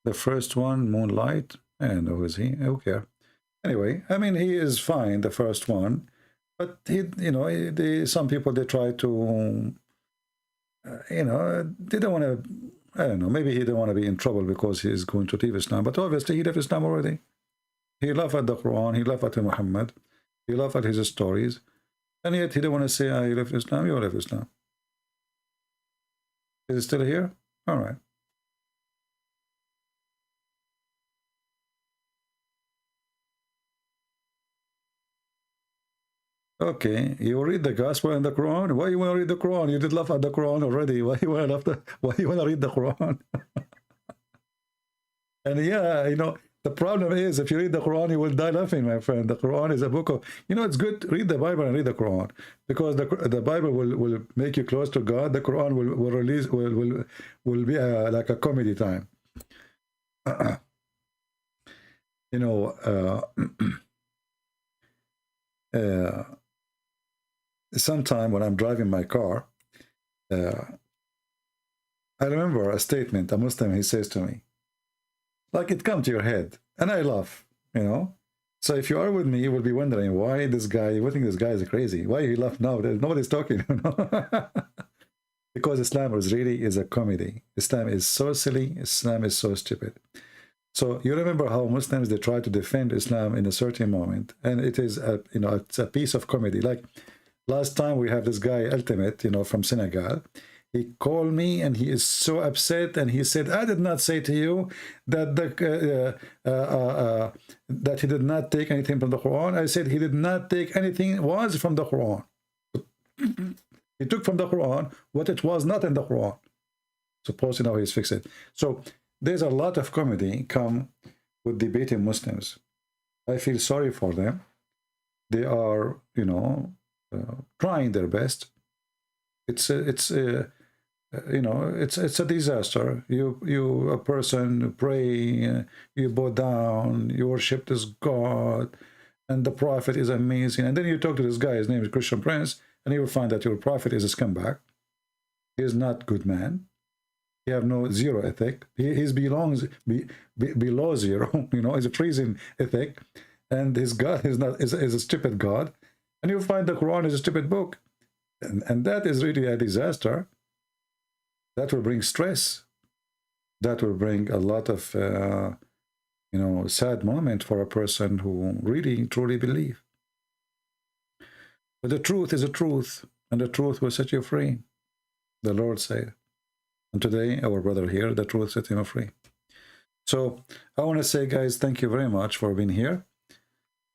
The first one, Moonlight, I don't know who is he, who cares? Anyway, I mean, he is fine, the first one, but he, you know, some people, they try to, you know, they don't want to, I don't know, maybe he don't want to be in trouble because he is going to leave Islam, but obviously he left Islam already. He laughed at the Quran, he laughed at Muhammad, he laughed at his stories, and yet he don't want to say, I left Islam, you left Islam. Is it still here? All right. Okay, you read the Gospel and the Quran. Why you want to read the Quran? You did laugh at the Quran already. Why you want to read the Quran? And yeah, you know, the problem is if you read the Quran, you will die laughing, my friend. The Quran is a book of, you know, it's good, read the Bible and read the Quran, because the Bible will make you close to God. The Quran will be like a comedy time. You know, sometime when I'm driving my car, I remember a statement a Muslim, he says to me, like it comes to your head, and I laugh, you know. So if you are with me, you will be wondering why this guy, you think this guy is crazy, why he laugh now, nobody's talking, you know. Because Islam is a comedy. Islam is so silly, Islam is so stupid. So you remember how Muslims, they try to defend Islam in a certain moment, and it is it's a piece of comedy. Like last time we have this guy Ultimate, you know, from Senegal. He called me and he is so upset, and he said, I did not say to you that that he did not take anything from the Quran. I said he did not take anything was from the Quran. He took from the Quran what it was not in the Quran. Suppose now he's fixed it. So there's a lot of comedy come with debating Muslims. I feel sorry for them. They are, you know, trying their best. It's a disaster. You a person pray, you bow down, you worship this God, and the Prophet is amazing. And then you talk to this guy, his name is Christian Prince, and you will find that your Prophet is a scumbag. He is not good man. He have no zero ethic. He belongs below zero. You know, he's a treason ethic, and his God is a stupid God. And you find the Quran is a stupid book, and that is really a disaster. That will bring stress. That will bring a lot of sad moment for a person who really truly believes. But the truth is the truth, and the truth will set you free, the Lord said. And today, our brother here, the truth set him free. So I want to say, guys, thank you very much for being here.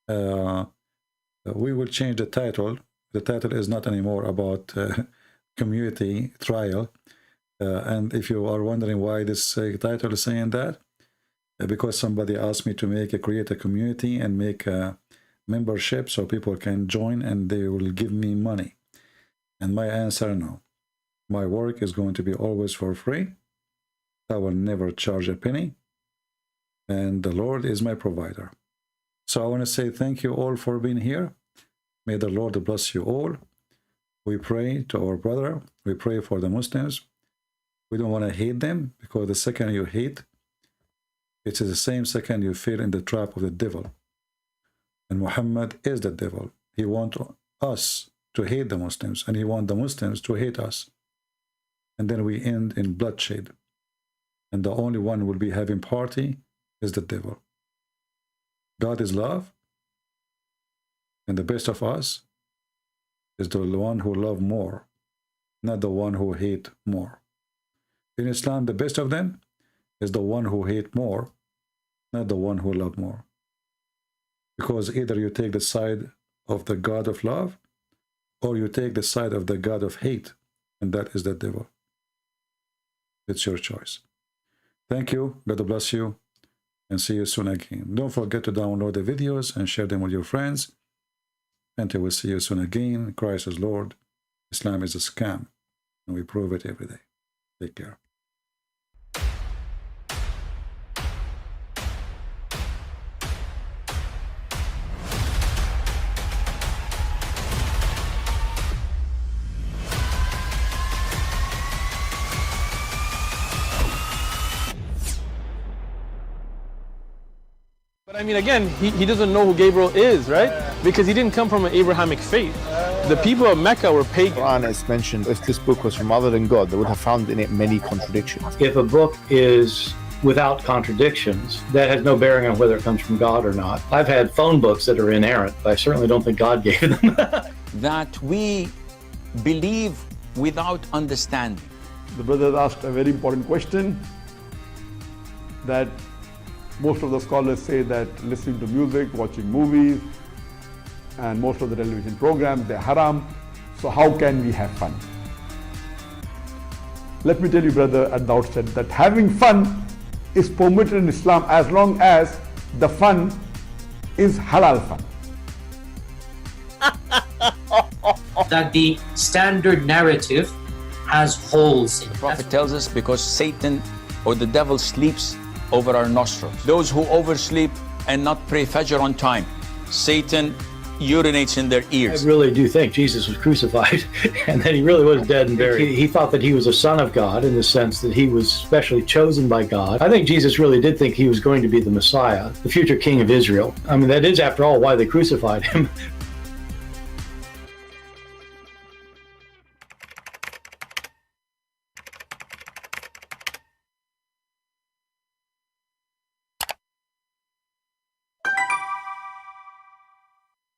We will change the title. The title is not anymore about community trial. And if you are wondering why this title is saying that, because somebody asked me to create a community and make a membership so people can join and they will give me money. And my answer, no. My work is going to be always for free. I will never charge a penny. And the Lord is my provider. So I want to say thank you all for being here. May the Lord bless you all. We pray to our brother. We pray for the Muslims. We don't want to hate them, because the second you hate, it is the same second you fell in the trap of the devil. And Muhammad is the devil. He wants us to hate the Muslims, and he wants the Muslims to hate us. And then we end in bloodshed. And the only one who will be having party is the devil. God is love, and the best of us is the one who loves more, not the one who hates more. In Islam, the best of them is the one who hates more, not the one who loves more. Because either you take the side of the God of love, or you take the side of the God of hate, and that is the devil. It's your choice. Thank you. God bless you. And see you soon again. Don't forget to download the videos and share them with your friends. Until we see you soon again. Christ is Lord. Islam is a scam. And we prove it every day. Take care. But I mean, again, he doesn't know who Gabriel is, right? Because he didn't come from an Abrahamic faith. The people of Mecca were pagan. Quran is mentioned, if this book was from other than God, they would have found in it many contradictions. If a book is without contradictions, that has no bearing on whether it comes from God or not. I've had phone books that are inerrant, but I certainly don't think God gave them. That we believe without understanding. The brother asked a very important question, that most of the scholars say that listening to music, watching movies, and most of the television programs, they're haram. So how can we have fun? Let me tell you, brother, at the outset, that having fun is permitted in Islam as long as the fun is halal fun. That the standard narrative has holes in it. The Prophet tells us because Satan or the devil sleeps over our nostrils. Those who oversleep and not pray Fajr on time, Satan urinates in their ears. I really do think Jesus was crucified and that he really was dead and buried. He thought that he was a son of God in the sense that he was specially chosen by God. I think Jesus really did think he was going to be the Messiah, the future king of Israel. I mean, that is, after all, why they crucified him.